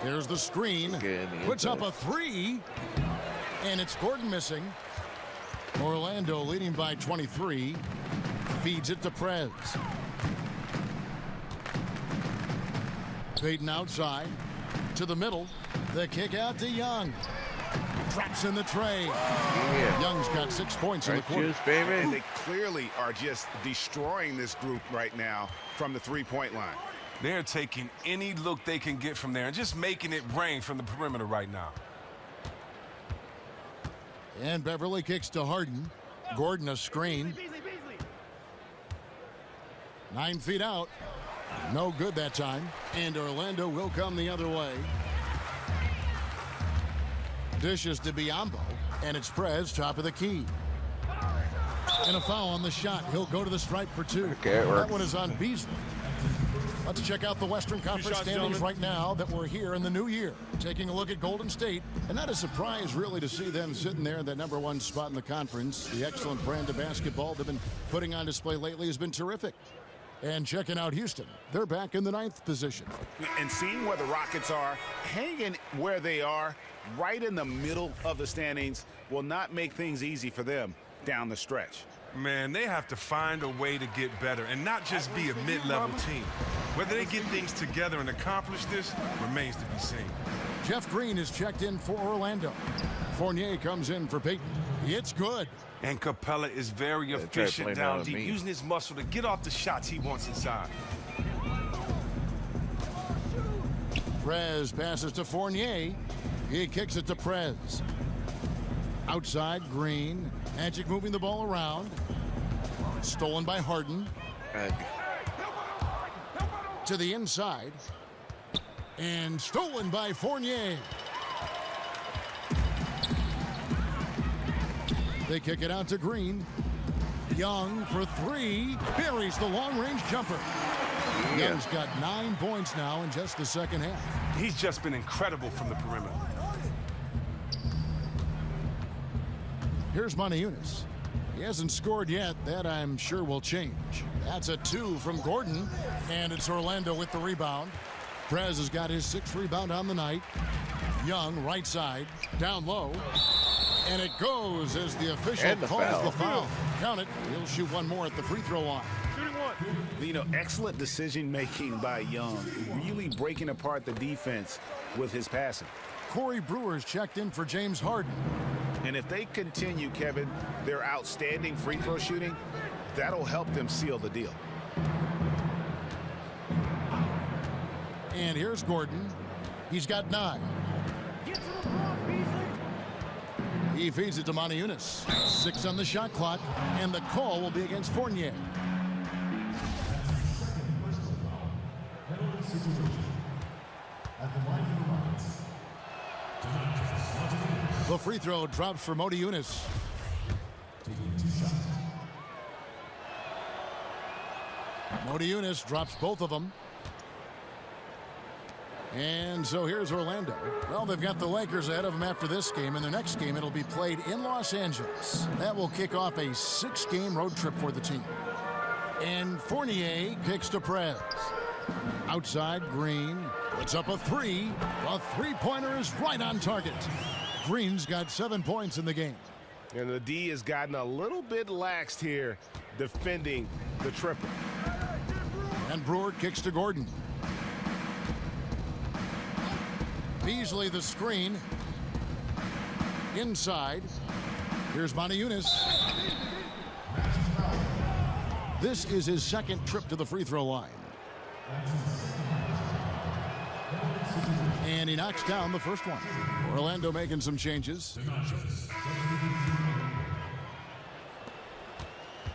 There's the screen. Puts up a 3. And it's Gordon missing. Orlando leading by 23. Feeds it to Prez. Payton outside. To the middle. The kick out to Young. Traps in the tray. Yeah. Young's got 6 points in the quarter. And they clearly are just destroying this group right now from the 3-point line. They're taking any look they can get from there and just making it rain from the perimeter right now. And Beverly kicks to Harden. Gordon a screen. 9 feet out. No good that time. And Orlando will come the other way. Dishes to Biombo. And it's Prez, top of the key. And a foul on the shot. He'll go to the stripe for 2. That one is on Beasley. Let's check out the Western Conference standings right now that we're here in the new year. Taking a look at Golden State, and not a surprise really to see them sitting there in that #1 spot in the conference. The excellent brand of basketball they've been putting on display lately has been terrific. And checking out Houston, they're back in the 9th position. And seeing where the Rockets are, hanging where they are, right in the middle of the standings, will not make things easy for them down the stretch. Man, they have to find a way to get better and not just be a mid-level team. Whether they get things together and accomplish this remains to be seen. Jeff Green is checked in for Orlando. Fournier comes in for Peyton. It's good. And Capella is very efficient down deep, using his muscle to get off the shots he wants inside. Prez passes to Fournier. He kicks it to Prez. Outside, Green. Magic moving the ball around. Stolen by Harden. To the inside. And stolen by Fournier. They kick it out to Green. Young for three. Buries the long-range jumper. Yeah. Young's got 9 points now in just the second half. He's just been incredible from the perimeter. Here's Moniunas. He hasn't scored yet. That, I'm sure, will change. That's a 2 from Gordon. And it's Orlando with the rebound. Prez has got his 6th rebound on the night. Young, right side, down low. And it goes as the official calls the foul. Count it. He'll shoot one more at the free throw line. You know, excellent decision-making by Young, really breaking apart the defense with his passing. Corey Brewer's checked in for James Harden. And if they continue, Kevin, their outstanding free throw shooting, that'll help them seal the deal. And here's Gordon. He's got 9. He feeds it to Moniunas. 6 on the shot clock, and the call will be against Fournier. The free throw drops for Moniunas. Moniunas drops both of them. And so here's Orlando. Well, they've got the Lakers ahead of them after this game. In their next game, it'll be played in Los Angeles. That will kick off a 6-game road trip for the team. And Fournier kicks to Prez. Outside, Green puts up a 3. A three-pointer is right on target. Green's got 7 points in the game. And the D has gotten a little bit laxed here defending the triple. And Brewer kicks to Gordon. Beasley the screen. Inside. Here's Moniunas. This is his 2nd trip to the free throw line. And he knocks down the first one. Orlando making some changes.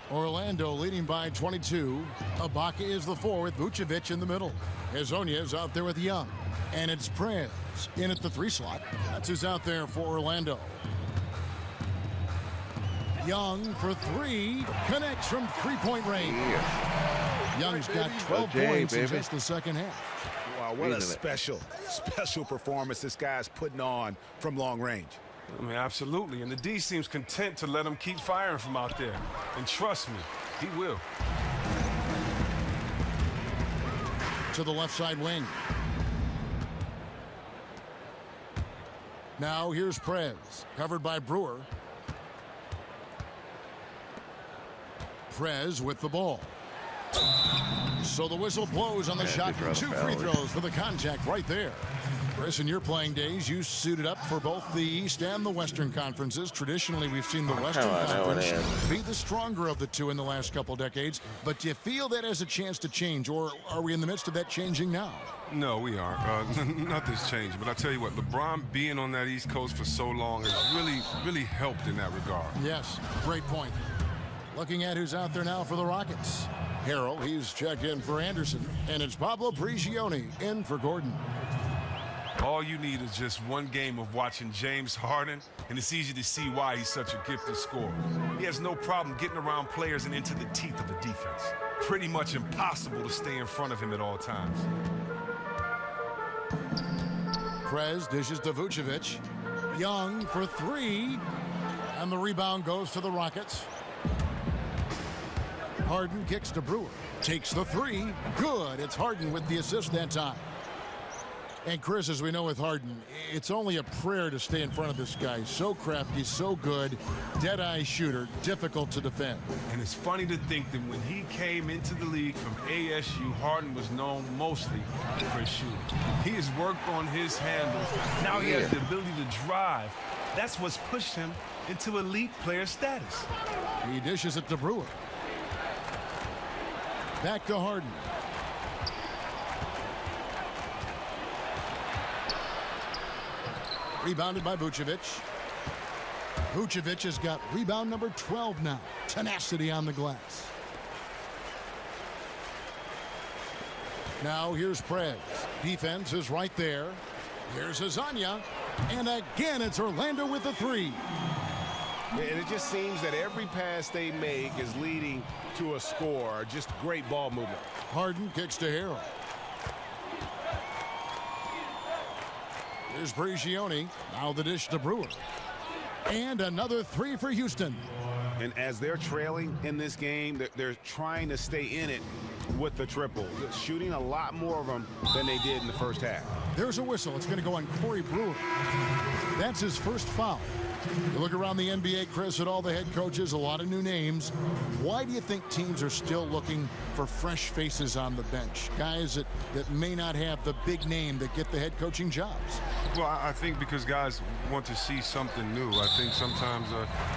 Orlando leading by 22. Ibaka is the 4 with Vucevic in the middle. Hezonja is out there with Young. And it's Prez in at the 3 slot. That's who's out there for Orlando. Young for 3. Connects from 3-point range. Young's got 12 points in just the second half. Wow, what a special performance this guy's putting on from long range. I mean, absolutely. And the D seems content to let him keep firing from out there. And trust me, he will. To the left side wing. Now here's Prez, covered by Brewer. Prez with the ball. So the whistle blows on the shot. 2 free throws for the contact right there. Chris, in your playing days, you suited up for both the East and the Western Conferences. Traditionally, we've seen the Western Conference be the stronger of the two in the last couple decades. But do you feel that has a chance to change, or are we in the midst of that changing now? No, we aren't. Nothing's changed. But I tell you what, LeBron being on that East Coast for so long has really helped in that regard. Yes, great point. Looking at who's out there now for the Rockets. Harrell, he's checked in for Anderson. And it's Pablo Prigioni in for Gordon. All you need is just one game of watching James Harden, and it's easy to see why he's such a gifted scorer. He has no problem getting around players and into the teeth of a defense. Pretty much impossible to stay in front of him at all times. Prez dishes to Vucevic. Young for 3. And the rebound goes to the Rockets. Harden kicks to Brewer. Takes the three. Good. It's Harden with the assist that time. And Chris, as we know with Harden, it's only a prayer to stay in front of this guy. So crafty, so good, dead-eye shooter, difficult to defend. And it's funny to think that when he came into the league from ASU, Harden was known mostly for his shooting. He has worked on his handles. Now he has the ability to drive. That's what's pushed him into elite player status. He dishes it to Brewer. Back to Harden. Rebounded by Vucevic. Vucevic has got rebound number 12 now. Tenacity on the glass. Now here's Prez. Defense is right there. Here's Hezonja. And again, it's Orlando with the three. And it just seems that every pass they make is leading to a score. Just great ball movement. Harden kicks to Harrell. Here's Prigioni. Now the dish to Brewer. And another three for Houston. And as they're trailing in this game, they're trying to stay in it with the triple. They're shooting a lot more of them than they did in the first half. There's a whistle. It's going to go on Corey Brewer. That's his first foul. You look around the NBA, Chris, at all the head coaches, a lot of new names. Why do you think teams are still looking for fresh faces on the bench? Guys that may not have the big name that get the head coaching jobs. Well, I think because guys want to see something new. I think sometimes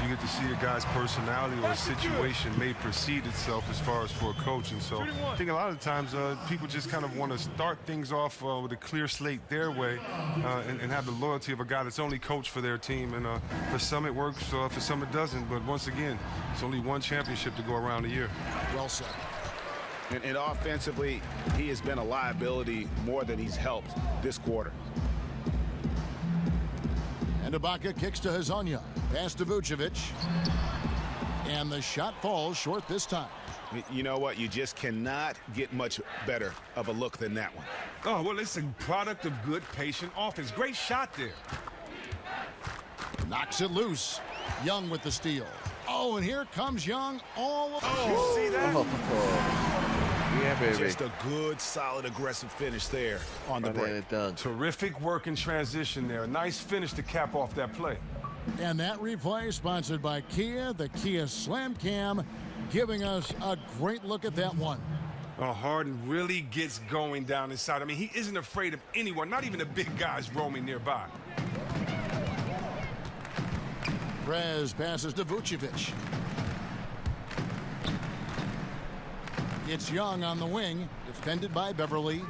you get to see a guy's personality or a situation may precede itself as far as for a coach. And so I think a lot of times people just kind of want to start things off with a clear slate their way and have the loyalty of a guy that's only coached for their team. And for some it works, for some it doesn't. But once again, it's only one championship to go around a year. Well said. And offensively, he has been a liability more than he's helped this quarter. And Ibaka kicks to Hezonja. Pass to Vucevic. And the shot falls short this time. You know what? You just cannot get much better of a look than that one. Oh, well, it's a product of good, patient offense. Great shot there. Knocks it loose. Young with the steal. Oh, and here comes Young all see that? Yeah, baby. Just a good, solid, aggressive finish there on the break. Terrific work in transition there. A nice finish to cap off that play. And that replay sponsored by Kia, the Kia Slam Cam, giving us a great look at that one. Harden really gets going down inside. I mean, he isn't afraid of anyone, not even the big guys roaming nearby. Prez passes to Vucevic. It's Young on the wing, defended by Beverly.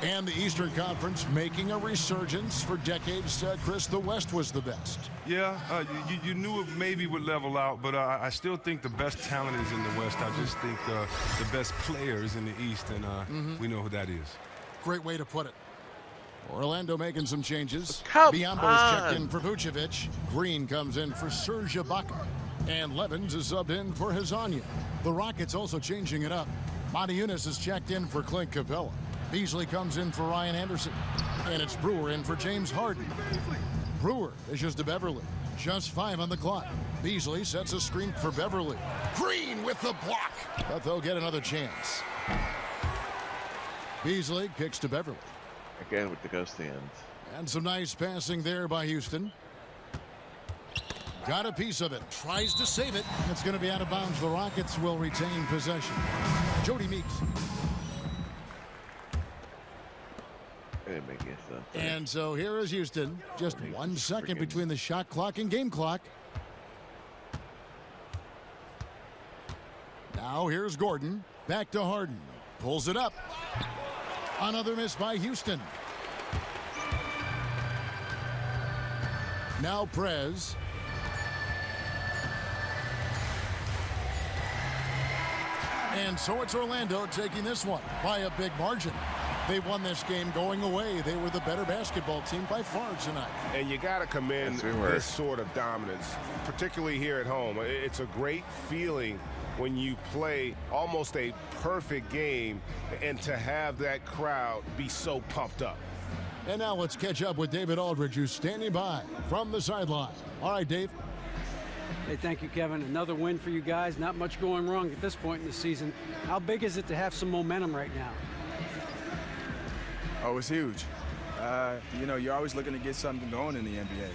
And the Eastern Conference making a resurgence. For decades, Chris, the West was the best. Yeah, you knew it maybe would level out, but I still think the best talent is in the West. I just think the best player is in the East, and we know who that is. Great way to put it. Orlando making some changes. Biombo's checked in for Vucevic. Green comes in for Serge Ibaka. And Levins is subbed in for Hezonja. The Rockets also changing it up. Matajunas is checked in for Clint Capella. Beasley comes in for Ryan Anderson. And it's Brewer in for James Harden. Brewer dishes to Beverly. Just 5 on the clock. Beasley sets a screen for Beverly. Green with the block. But they'll get another chance. Beasley kicks to Beverly. Again with the ghost hands. And some nice passing there by Houston. Got a piece of it. Tries to save it. And it's going to be out of bounds. The Rockets will retain possession. Jody Meeks. And so here is Houston. Just 1 second between the shot clock and game clock. Now here's Gordon. Back to Harden. Pulls it up. Another miss by Houston. Now Prez. And so it's Orlando taking this one by a big margin. They won this game going away. They were the better basketball team by far tonight. And you got to commend this sort of dominance, particularly here at home. It's a great feeling when you play almost a perfect game and to have that crowd be so pumped up. And now let's catch up with David Aldridge, who's standing by from the sideline. All right, Dave. Hey, thank you, Kevin. Another win for you guys. Not much going wrong at this point in the season. How big is it to have some momentum right now? Oh, it's huge. You know, you're always looking to get something going in the NBA.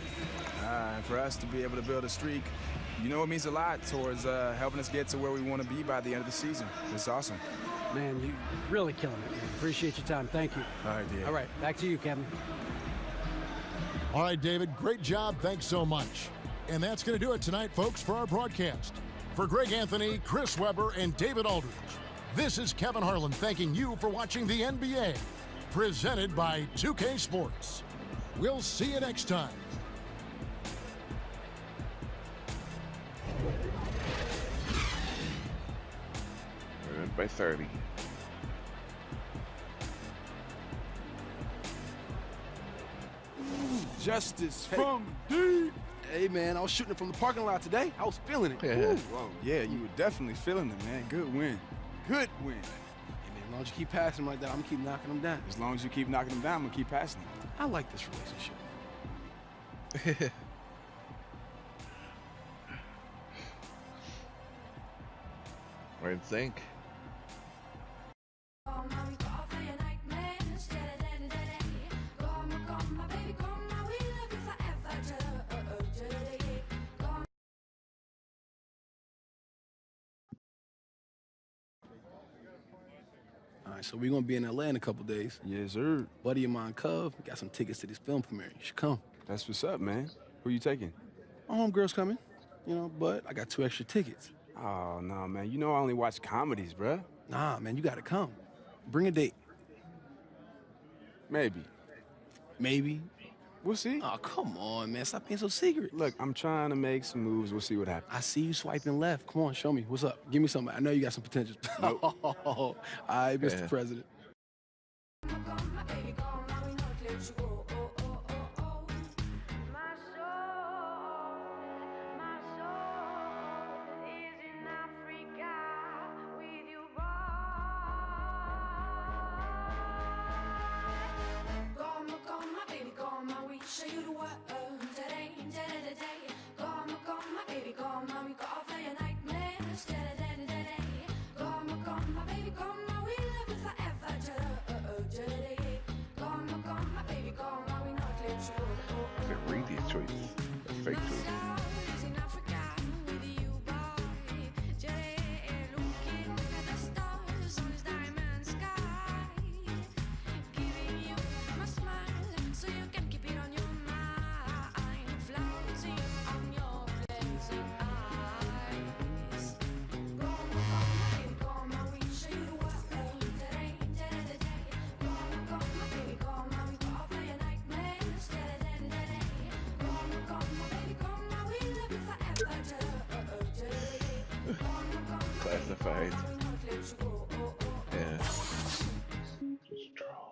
And for us to be able to build a streak, you know, it means a lot towards helping us get to where we want to be by the end of the season. It's awesome. Man, you really killing it, man. Appreciate your time. Thank you. All right, Diego. All right, back to you, Kevin. All right, David, great job. Thanks so much. And that's going to do it tonight, folks, for our broadcast. For Greg Anthony, Chris Webber, and David Aldridge, this is Kevin Harlan thanking you for watching the NBA, presented by 2K Sports. We'll see you next time. We're in by 30. Justice from deep. Hey, man, I was shooting it from the parking lot today. I was feeling it. Yeah. Ooh, whoa, yeah, you were definitely feeling it, man. Good win. Good win. Hey, man, as long as you keep passing them like that, I'm going to keep knocking them down. As long as you keep knocking them down, I'm going to keep passing them. I like this relationship. We're in sync. All right, so we're going to be in L.A. in a couple days. Yes, sir. Buddy of mine, Cove, got some tickets to this film premiere. You should come. That's what's up, man. Who you taking? My homegirl's coming, you know, but I got 2 extra tickets. Oh, no, man. You know I only watch comedies, bruh. Nah, man, you got to come. Bring a date. Maybe. Maybe. We'll see. Oh, come on, man. Stop being so secret. Look, I'm trying to make some moves. We'll see what happens. I see you swiping left. Come on, show me. What's up? Give me something. I know you got some potential. Nope. All right, Mr. Yeah. President. Show you the world today, today. Come, my baby, come, we got all for your nightmares today. Come, my baby, come, we love you forever today. Come, my baby, come, we not let you go. I can read these choices. They're fake choices. Classified. Yeah. Just draw.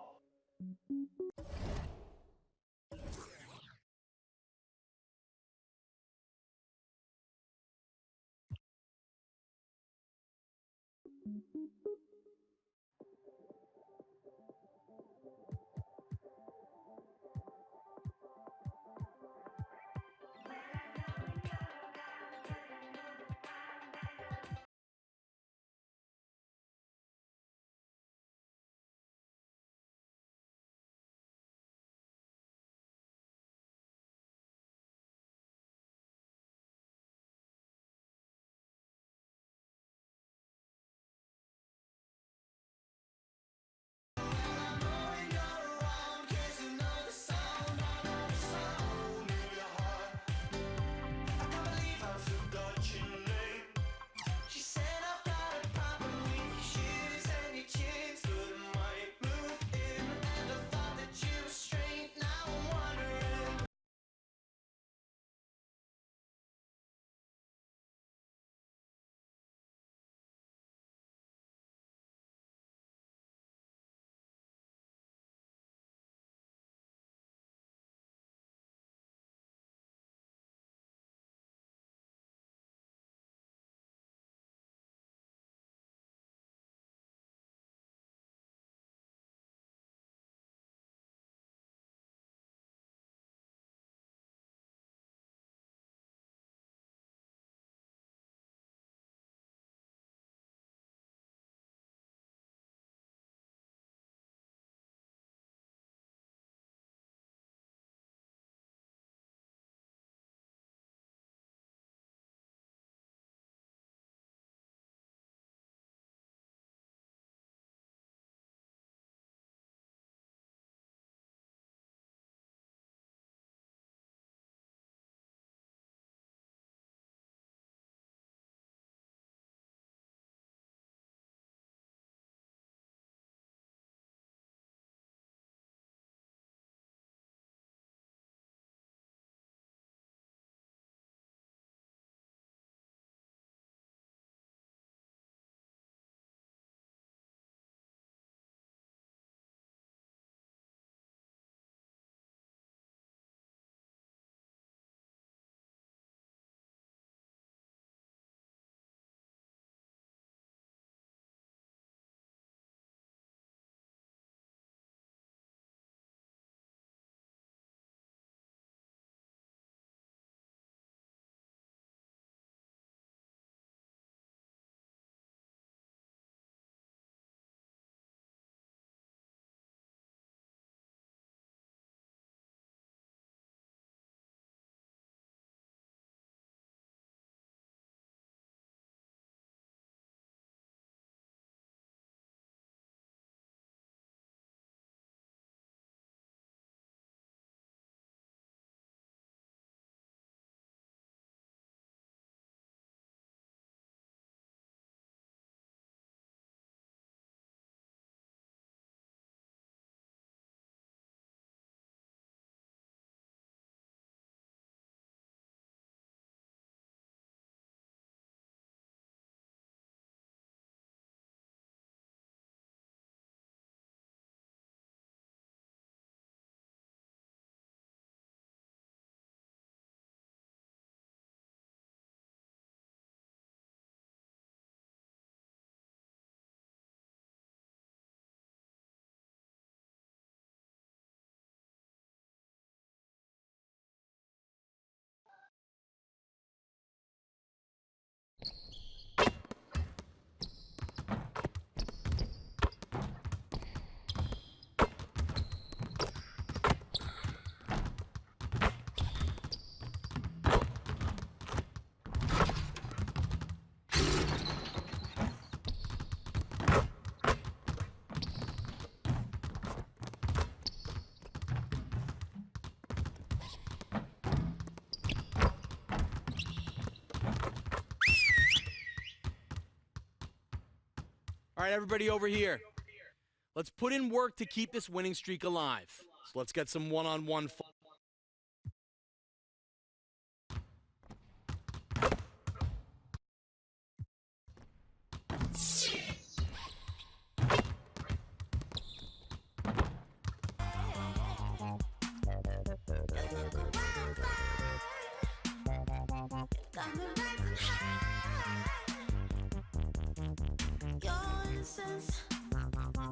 All right, everybody over here. Let's put in work to keep this winning streak alive. So let's get some one-on-one fun.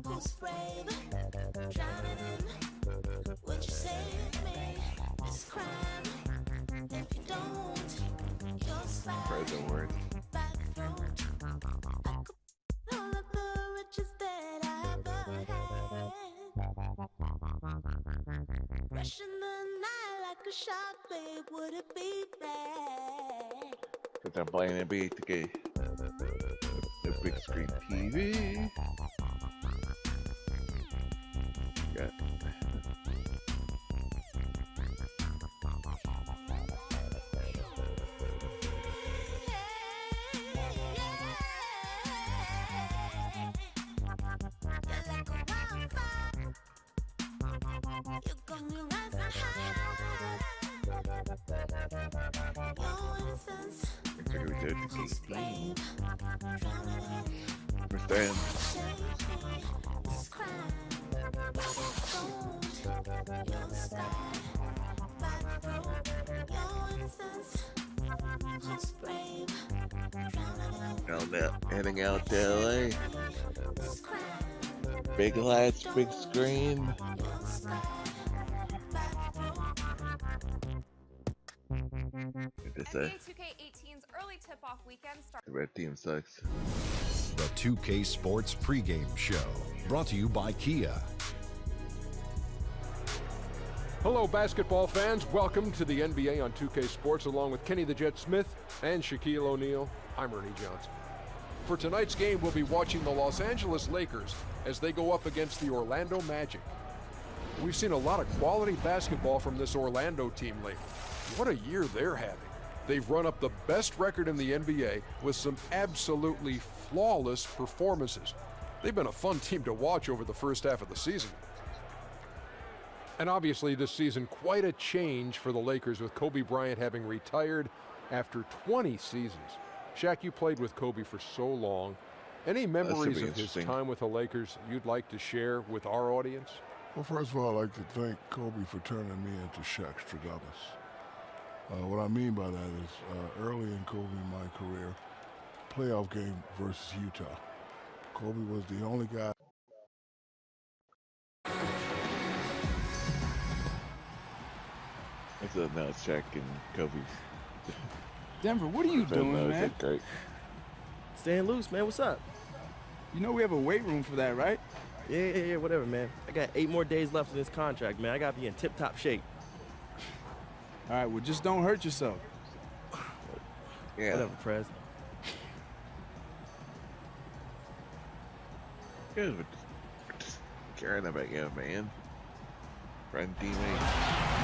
Who's brave? Drowning in. Would you save me? This crime. If you don't, you'll slide. Present word. Back road. I could all of the riches that I ever had. Rushing the night like a shark, babe. Would it be bad? Because I'm playing NBA 2K. The big screen TV. Got understand. Heading out to LA. Big lights, big screen. NBA 2K18's early tip-off weekend starts. The red team sucks. The 2K Sports pregame show, brought to you by Kia. Hello, basketball fans. Welcome to the NBA on 2K Sports, along with Kenny the Jet Smith and Shaquille O'Neal. I'm Ernie Johnson. For tonight's game, we'll be watching the Los Angeles Lakers as they go up against the Orlando Magic. We've seen a lot of quality basketball from this Orlando team lately. What a year they're having. They've run up the best record in the NBA with some absolutely flawless performances. They've been a fun team to watch over the first half of the season. And obviously this season, quite a change for the Lakers with Kobe Bryant having retired after 20 seasons. Shaq, you played with Kobe for so long. Any memories of his time with the Lakers you'd like to share with our audience? Well, first of all, I'd like to thank Kobe for turning me into Shaq Stradamus. What I mean by that is early in Kobe my career, playoff game versus Utah. Kobe was the only guy. Now it's Shaq and Kobe. Denver, what are you doing, man? Great. Staying loose, man. What's up? You know we have a weight room for that, right? Yeah, whatever, man. I got 8 more days left in this contract, man. I gotta be in tip-top shape. All right, well, just don't hurt yourself. Yeah. Whatever, Prez. Good, but just caring about you, man. Friend, teammate.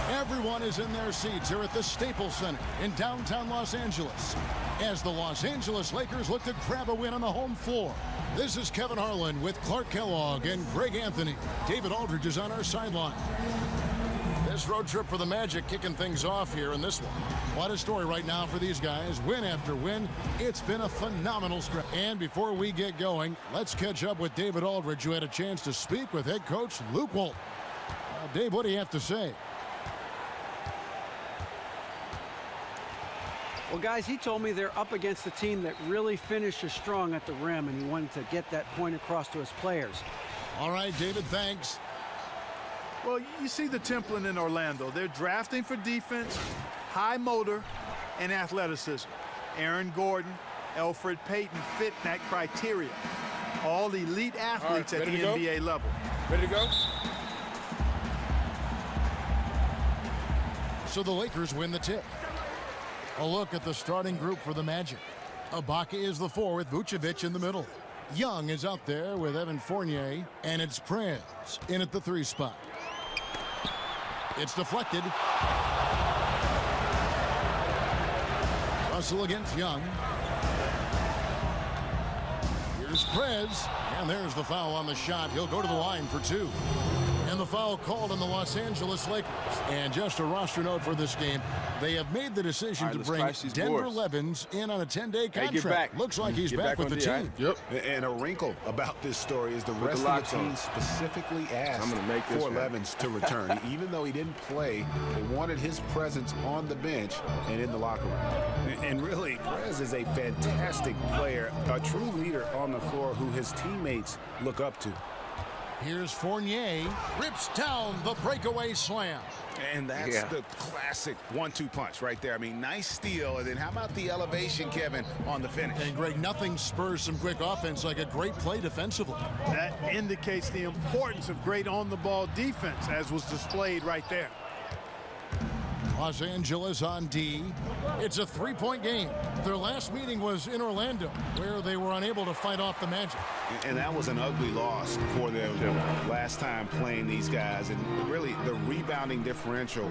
Everyone is in their seats here at the Staples Center in downtown Los Angeles as the Los Angeles Lakers look to grab a win on the home floor. This is Kevin Harlan with Clark Kellogg and Greg Anthony. David Aldridge is on our sideline. This road trip for the Magic kicking things off here in this one. What a story right now for these guys. Win after win. It's been a phenomenal stretch. And before we get going, let's catch up with David Aldridge, who had a chance to speak with head coach Luke Walton. Dave, what do you have to say? Well, guys, he told me they're up against a team that really finishes strong at the rim, and he wanted to get that point across to his players. All right, David, thanks. Well, you see the template in Orlando. They're drafting for defense, high motor, and athleticism. Aaron Gordon, Elfrid Payton fit that criteria. All elite athletes at the NBA level. Ready to go? So the Lakers win the tip. A look at the starting group for the Magic. Ibaka is the 4 with Vucevic in the middle. Young is out there with Evan Fournier, and it's Prez in at the 3 spot. It's deflected. Russell against Young. Here's Prez, and there's the foul on the shot. He'll go to the line for 2. And the foul called on the Los Angeles Lakers. And just a roster note for this game, they have made the decision to bring Denver Levins in on a 10-day contract. Looks like he's back with the team. Yep. And a wrinkle about this story is the rest of the team specifically asked for Levins to return. Even though he didn't play, they wanted his presence on the bench and in the locker room. And really, Prez is a fantastic player, a true leader on the floor who his teammates look up to. Here's Fournier, rips down the breakaway slam. And that's the classic 1-2 punch right there. I mean, nice steal, and then how about the elevation, Kevin, on the finish? And Greg, nothing spurs some quick offense like a great play defensively. That indicates the importance of great on-the-ball defense, as was displayed right there. Los Angeles on D. It's a 3-point game. Their last meeting was in Orlando, where they were unable to fight off the Magic. And that was an ugly loss for them last time playing these guys. And really, the rebounding differential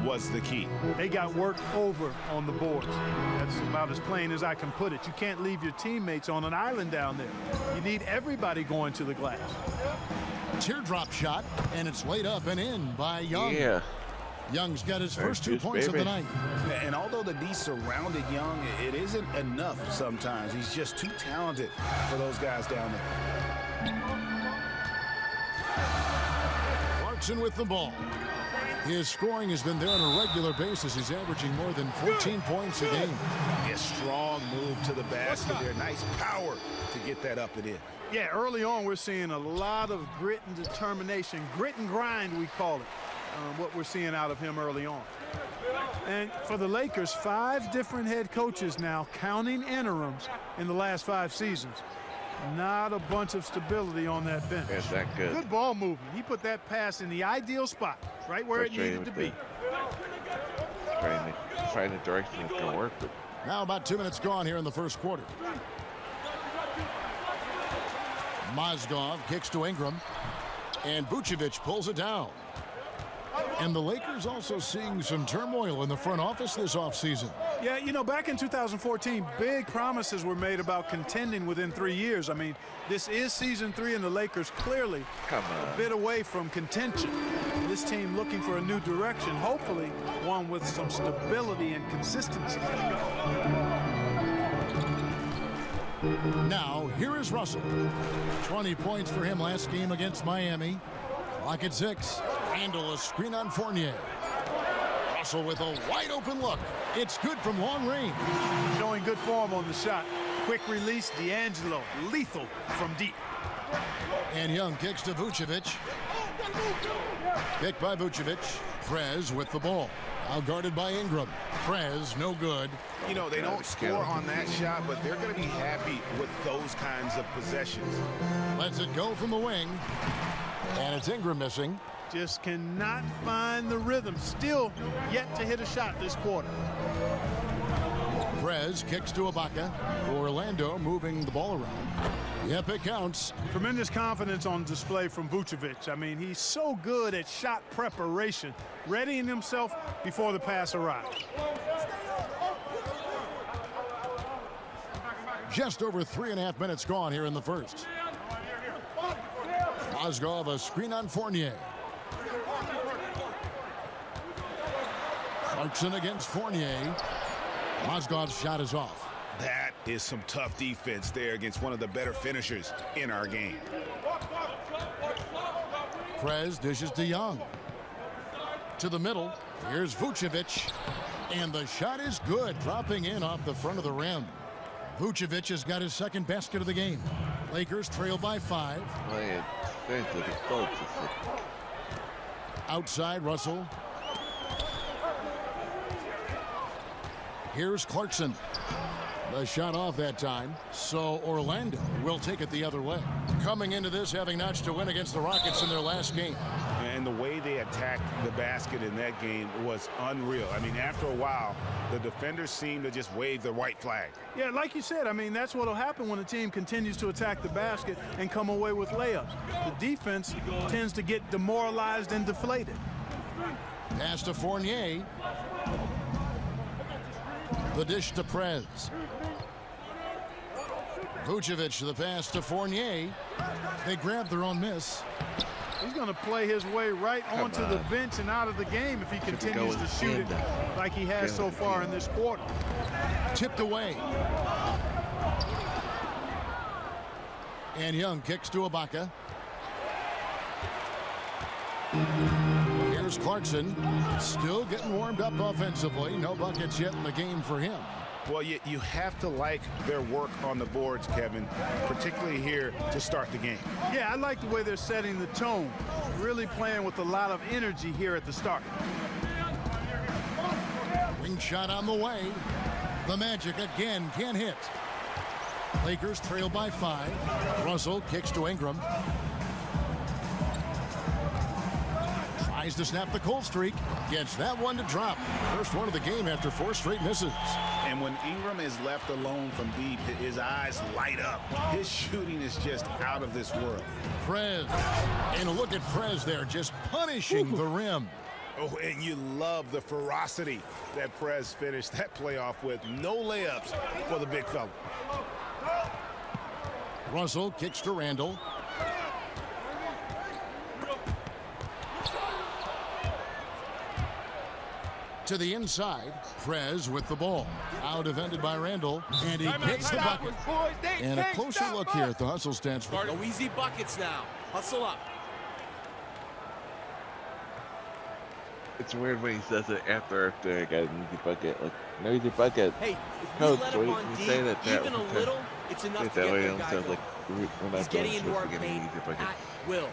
was the key. They got worked over on the boards. That's about as plain as I can put it. You can't leave your teammates on an island down there. You need everybody going to the glass. Teardrop shot, and it's laid up and in by Young. Yeah. Young's got his first 2 points of the night. And although the D surrounded Young, it isn't enough sometimes. He's just too talented for those guys down there. Clarkson with the ball. His scoring has been there on a regular basis. He's averaging more than 14 points a game. A strong move to the basket there. Nice power to get that up and in. Yeah, early on we're seeing a lot of grit and determination. Grit and grind, we call it. What we're seeing out of him early on. And for the Lakers, 5 different head coaches now, counting interims in the last 5 seasons. Not a bunch of stability on that bench. Is that good? Good ball movement. He put that pass in the ideal spot, right where it needed to be. Trying the direction it's going to work. But now about 2 minutes gone here in the first quarter. Mozgov kicks to Ingram, and Vucevic pulls it down. And the Lakers also seeing some turmoil in the front office this offseason. Yeah, you know, back in 2014, big promises were made about contending within 3 years. I mean, this is season 3, and the Lakers clearly a bit away from contention. This team looking for a new direction, hopefully one with some stability and consistency. Now, here is Russell. 20 points for him last game against Miami. Clock at 6. Handle a screen on Fournier. Russell with a wide open look. It's good from long range. Showing good form on the shot. Quick release, D'Angelo, lethal from deep. And Young kicks to Vucevic. Picked by Vucevic. Prez with the ball. Out guarded by Ingram. Prez, no good. You know, they don't score on that shot, but they're going to be happy with those kinds of possessions. Lets it go from the wing. And it's Ingram missing. Just cannot find the rhythm. Still yet to hit a shot this quarter. Prez kicks to Ibaka. Orlando moving the ball around. Yep, it counts. Tremendous confidence on display from Vucevic. I mean, he's so good at shot preparation, readying himself before the pass arrives. Just over 3.5 minutes gone here in the first. Mozgov a screen on Fournier. Clarkson against Fournier. Mozgov's shot is off. That is some tough defense there against one of the better finishers in our game. Prez dishes to Young. To the middle. Here's Vucevic. And the shot is good, dropping in off the front of the rim. Vucevic has got his second basket of the game. Lakers trail by 5. Outside, Russell. Here's Clarkson. The shot off that time, so Orlando will take it the other way. Coming into this, having notched a win against the Rockets in their last game. And the way they attacked the basket in that game was unreal. I mean, after a while, the defenders seemed to just wave the white flag. Yeah, like you said, I mean, that's what will happen when a team continues to attack the basket and come away with layups. The defense tends to get demoralized and deflated. Pass to Fournier. The dish to Prez. Vucevic the pass to Fournier. They grab their own miss. He's going to play his way right onto the bench and out of the game if he continues to shoot it like he has so far in this quarter. Tipped away. And Young kicks to Ibaka. Here's Clarkson, still getting warmed up offensively. No buckets yet in the game for him. Well, you have to like their work on the boards, Kevin, particularly here to start the game. Yeah, I like the way they're setting the tone. Really playing with a lot of energy here at the start. Ring shot on the way. The Magic again can't hit. Lakers trail by 5. Russell kicks to Ingram. Tries to snap the cold streak. Gets that one to drop. First one of the game after 4 straight misses. And when Ingram is left alone from deep, his eyes light up. His shooting is just out of this world. Prez. And look at Prez there, just punishing the rim. Oh, and you love the ferocity that Prez finished that playoff with. No layups for the big fella. Russell kicks to Randall. To the inside, Prez with the ball. Out defended by Randall, and he gets the bucket. And a closer look here at the hustle stats. No easy buckets now. Hustle up. It's weird when he says it after I got an easy bucket. Like, no easy bucket. Hey, if we Coach, let him on deep, even a little, it's enough to get their guy going. He's getting into our paint at will.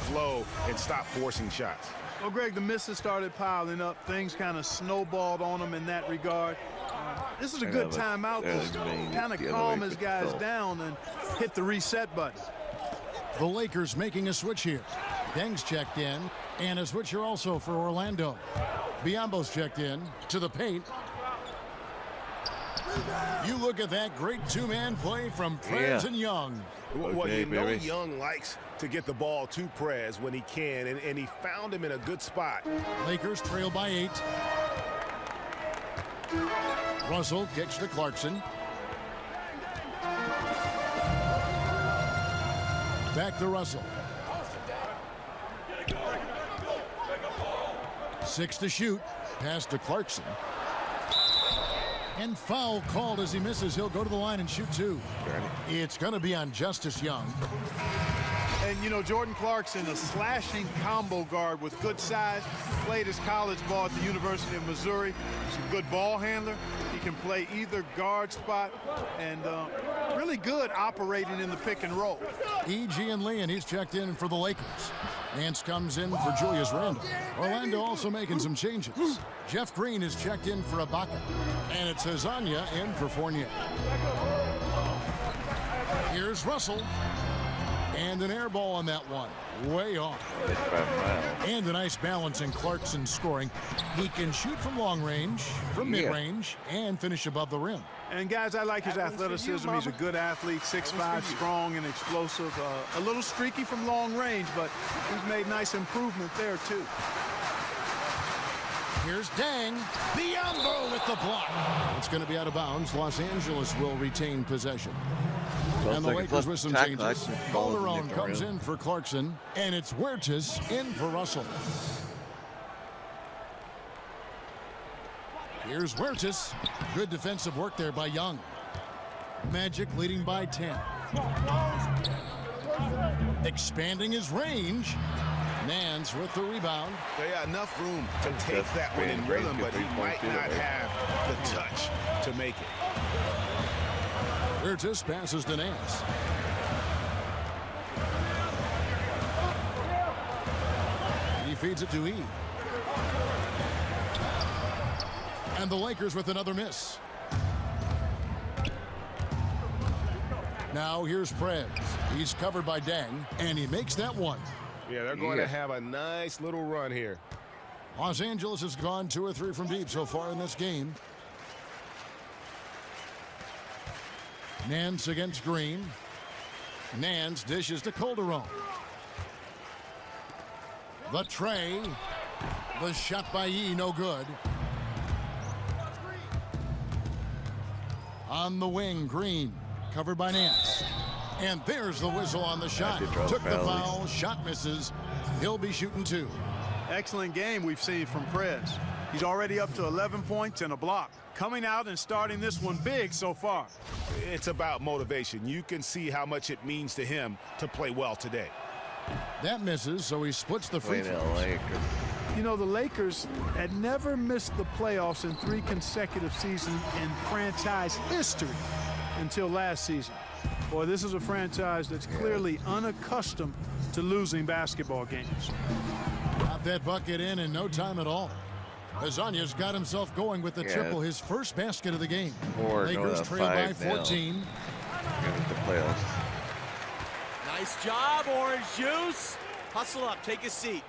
Flow and stop forcing shots. Well, Greg, the misses started piling up. Things kind of snowballed on him in that regard. This is a good timeout to kind of calm his guys down and hit the reset button. The Lakers making a switch here. Deng's checked in, and a switch here also for Orlando. Biyombo's checked in to the paint. You look at that great two-man play from Prez and Young. Well, you know Young likes to get the ball to Prez when he can, and he found him in a good spot. Lakers trail by 8. Russell kicks to Clarkson. Back to Russell. 6 to shoot. Pass to Clarkson. And foul called as he misses. He'll go to the line and shoot 2. It's going to be on Justice Young. And, you know, Jordan Clarkson, a slashing combo guard with good size, played his college ball at the University of Missouri. He's a good ball handler. He can play either guard spot and really good operating in the pick and roll. E.G. and Lee, and he's checked in for the Lakers. Nance comes in for Julius Randle. Orlando also making some changes. Jeff Green is checked in for Ibaka. And it's Hezonja in for Fournier. Here's Russell. And an air ball on that one. Way off. And a nice balance in Clarkson's scoring. He can shoot from long range, from mid-range, and finish above the rim. And, guys, I like his athleticism. He's a good athlete, 6'5", strong and explosive. A little streaky from long range, but he's made nice improvement there, too. Here's Deng. Biyombo with the block. It's going to be out of bounds. Los Angeles will retain possession. And the Lakers with some changes. Calderon comes in for Clarkson, and it's Huertas in for Russell. Here's Huertas. Good defensive work there by Young. Magic leading by 10. Expanding his range. Nance with the rebound. They got enough room to take that one in rhythm, but he might not have the touch to make it. Huertas passes to Nance. He feeds it to E. And the Lakers with another miss. Now here's Prez. He's covered by Deng, and he makes that one. Yeah, they're going to have a nice little run here. Los Angeles has gone 2 or 3 from deep so far in this game. Nance against Green. Nance dishes to Calderon. The tray. The shot by Yee, no good. On the wing, Green, covered by Nance. And there's the whistle on the shot. Took the foul, shot misses. He'll be shooting 2. Excellent game we've seen from Prez. He's already up to 11 points and a block. Coming out and starting this one big so far. It's about motivation. You can see how much it means to him to play well today. That misses, so he splits the free throws. You know, the Lakers had never missed the playoffs in 3 consecutive seasons in franchise history until last season. Boy, this is a franchise that's clearly unaccustomed to losing basketball games. Got that bucket in no time at all. Hazanya's got himself going with the triple, his first basket of the game. Lakers trail by 14. The playoffs. Nice job, Orange Juice. Hustle up, take a seat.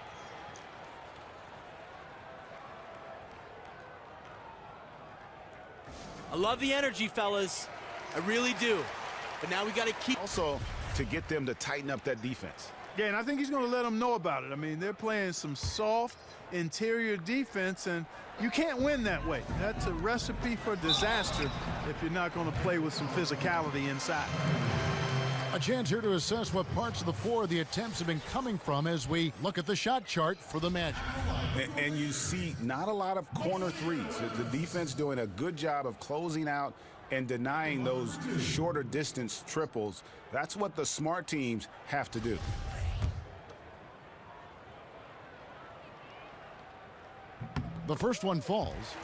I love the energy, fellas. I really do. But now we got to keep... Also, to get them to tighten up that defense. Yeah, and I think he's going to let them know about it. I mean, they're playing some soft interior defense, and you can't win that way. That's a recipe for disaster if you're not going to play with some physicality inside. A chance here to assess what parts of the floor the attempts have been coming from as we look at the shot chart for the Magic. And you see not a lot of corner threes. The defense doing a good job of closing out and denying those shorter distance triples. That's what the smart teams have to do. The first one falls.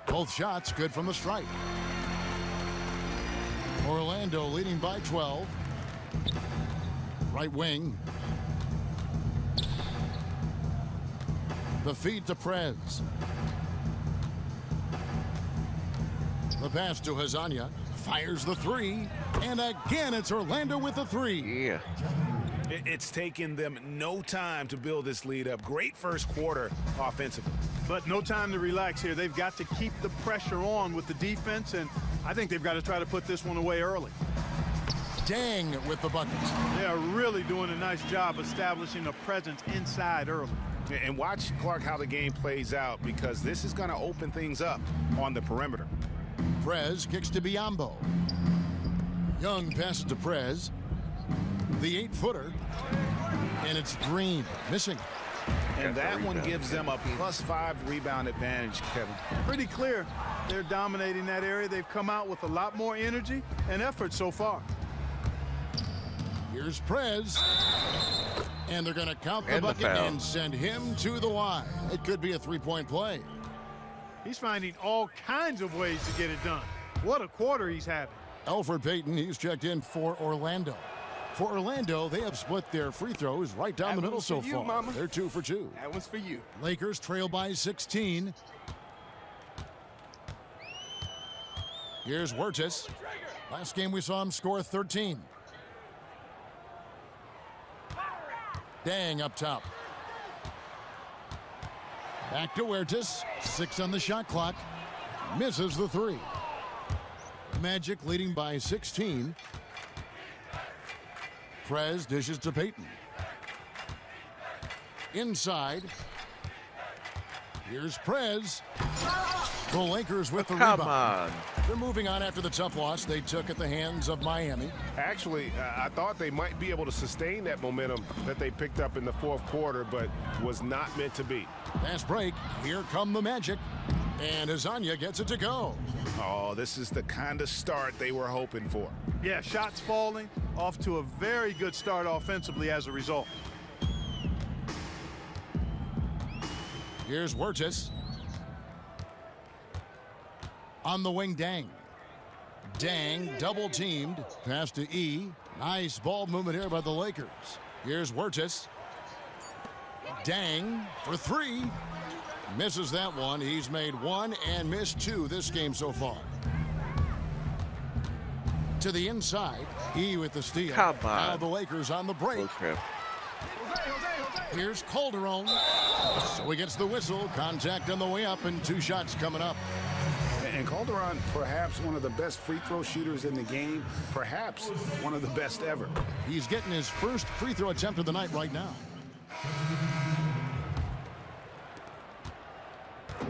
Both shots good from the stripe. Orlando leading by 12. Right wing. The feed to Prez. The pass to Hazanya. Fires the 3. And again, it's Orlando with the 3. Yeah. It's taken them no time to build this lead up. Great first quarter offensively. But no time to relax here. They've got to keep the pressure on with the defense, and I think they've got to try to put this one away early. Dang with the buckets. They are really doing a nice job establishing a presence inside early. And watch, Clark, how the game plays out, because this is going to open things up on the perimeter. Prez kicks to Biyombo. Young passes to Prez. The 8-footer. And it's Green missing. And that one gives them a +5 rebound advantage, Kevin. Pretty clear. They're dominating that area. They've come out with a lot more energy and effort so far. Here's Prez. And they're going to count the bucket and send him to the line. It could be a 3-point play. He's finding all kinds of ways to get it done. What a quarter he's having. Elfrid Payton, he's checked in for Orlando. For Orlando, they have split their free throws right down the middle so far. Mama. They're 2 for 2. That one's for you. Lakers trail by 16. Here's Huertas. Last game we saw him score 13. Dang up top. Back to Huertas. 6 on the shot clock. Misses the 3. Magic leading by 16. Prez dishes to Payton. Inside. Here's Prez. The Lakers with the rebound. Come on. They're moving on after the tough loss they took at the hands of Miami. Actually, I thought they might be able to sustain that momentum that they picked up in the fourth quarter, but was not meant to be. Fast break. Here come the Magic. And Hazanya gets it to go. Oh, this is the kind of start they were hoping for. Yeah, shots falling. Off to a very good start offensively as a result. Here's Huertas. On the wing, Dang. Dang double teamed. Pass to E. Nice ball movement here by the Lakers. Here's Huertas. Dang for 3. Misses that one. He's made 1 and missed 2 this game so far. To the inside. E with the steal. Come on. Now the Lakers on the break. Here's Calderon. So he gets the whistle. Contact on the way up and 2 shots coming up. And Calderon, perhaps one of the best free throw shooters in the game, perhaps one of the best ever. He's getting his first free throw attempt of the night right now.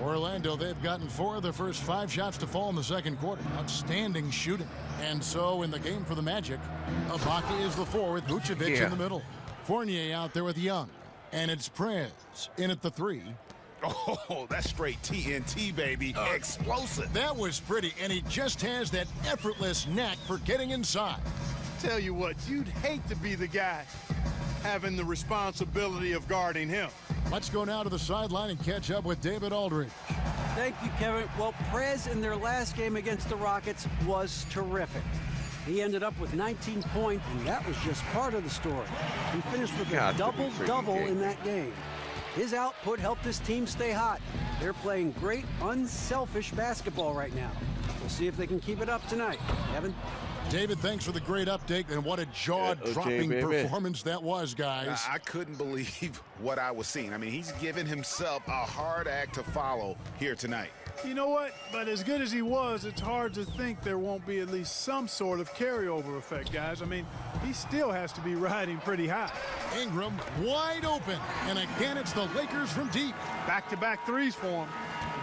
Orlando, they've gotten 4 of their first 5 shots to fall in the second quarter. Outstanding shooting. And so in the game for the Magic, Ibaka is the 4 with Vucevic in the middle. Fournier out there with Young. And it's Prez in at the 3. Oh, that's straight TNT, baby. Explosive. That was pretty, and he just has that effortless knack for getting inside. Tell you what, you'd hate to be the guy having the responsibility of guarding him. Let's go now to the sideline and catch up with David Aldridge. Thank you, Kevin. Well, Prez in their last game against the Rockets was terrific. He ended up with 19 points, and that was just part of the story. He finished with a double-double in that game. His output helped his team stay hot. They're playing great, unselfish basketball right now. We'll see if they can keep it up tonight. Kevin? David, thanks for the great update, and what a jaw-dropping performance that was, guys. I couldn't believe what I was seeing. I mean, he's given himself a hard act to follow here tonight. You know what? But as good as he was, it's hard to think there won't be at least some sort of carryover effect, guys. I mean, he still has to be riding pretty high. Ingram wide open, and again it's the Lakers from deep. Back-to-back threes for him.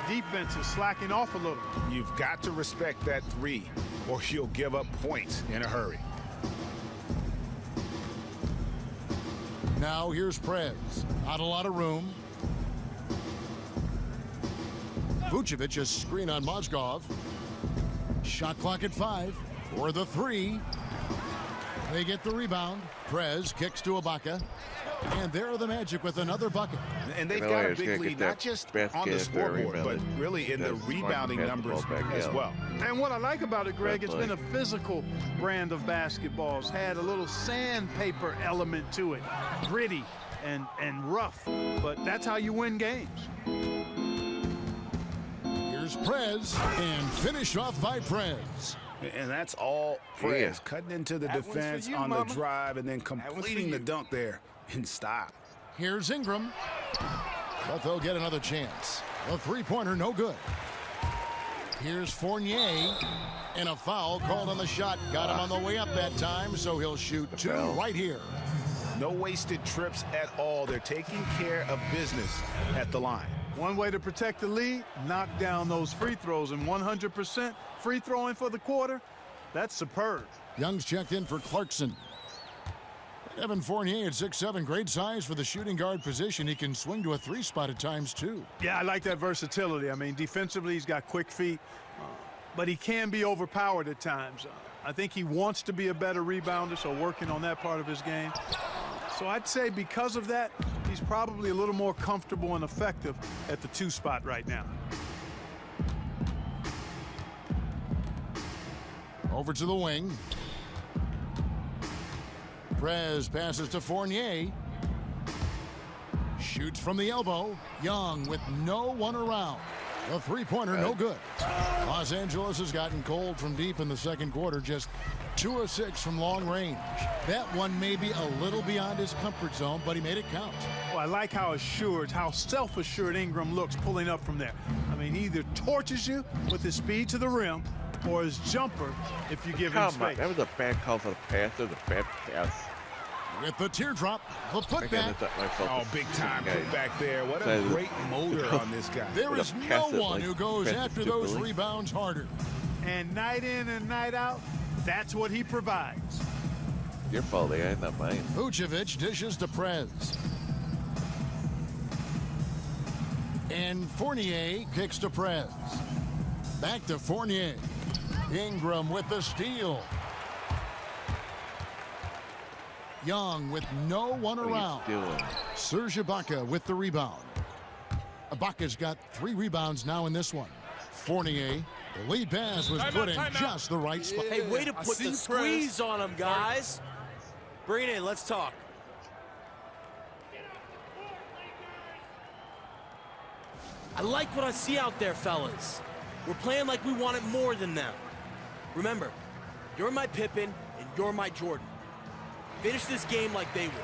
The defense is slacking off a little. You've got to respect that 3, or you'll give up points in a hurry. Now here's Prez. Not a lot of room. Vucevic a screen on Mozgov. Shot clock at 5 for the 3. They get the rebound. Prez kicks to Ibaka. And there are the Magic with another bucket. And they've got a big lead, not just on the scoreboard, but really in the rebounding numbers as well. And what I like about it, Greg, it's been a physical brand of basketball. It's had a little sandpaper element to it. Gritty and rough, but that's how you win games. Here's Prez, and finish off by Prez. And that's all Prez, cutting into the defense on the drive and then completing the dunk there in style. Here's Ingram, but they'll get another chance. A three-pointer, no good. Here's Fournier, and a foul called on the shot. Got him on the way up that time, so he'll shoot 2 right here. No wasted trips at all. They're taking care of business at the line. One way to protect the lead, knock down those free throws, and 100% free throwing for the quarter, that's superb. Young's checked in for Clarkson. Evan Fournier at 6'7", great size for the shooting guard position. He can swing to a 3 spot at times, too. Yeah, I like that versatility. I mean, defensively, he's got quick feet, but he can be overpowered at times. I think he wants to be a better rebounder, so working on that part of his game. So I'd say because of that, he's probably a little more comfortable and effective at the 2 spot right now. Over to the wing. Prez passes to Fournier. Shoots from the elbow. Young with no one around. A three-pointer, no good. Los Angeles has gotten cold from deep in the second quarter. Just 2 of 6 from long range. That one may be a little beyond his comfort zone, but he made it count. Well, I like how self-assured Ingram looks pulling up from there. I mean, he either torches you with his speed to the rim or his jumper if you give him space. That was a bad call for the pass. That was a bad pass. With the teardrop, the putback. Oh, big time putback there. What a great motor on this guy. There is no one who goes after those rebounds harder. And night in and night out, that's what he provides. Your fault, there, not mine. Vucevic dishes to Prez. And Fournier kicks to Prez. Back to Fournier. Ingram with the steal. Young with no one around. Serge Ibaka with the rebound. Ibaka's got 3 rebounds now in this one. Fournier, the lead pass was put in just the right spot. Hey, way to put the squeeze on him, guys. Bring it in, let's talk. I like what I see out there, fellas. We're playing like we want it more than them. Remember, you're my Pippen and you're my Jordan. Finish this game like they would.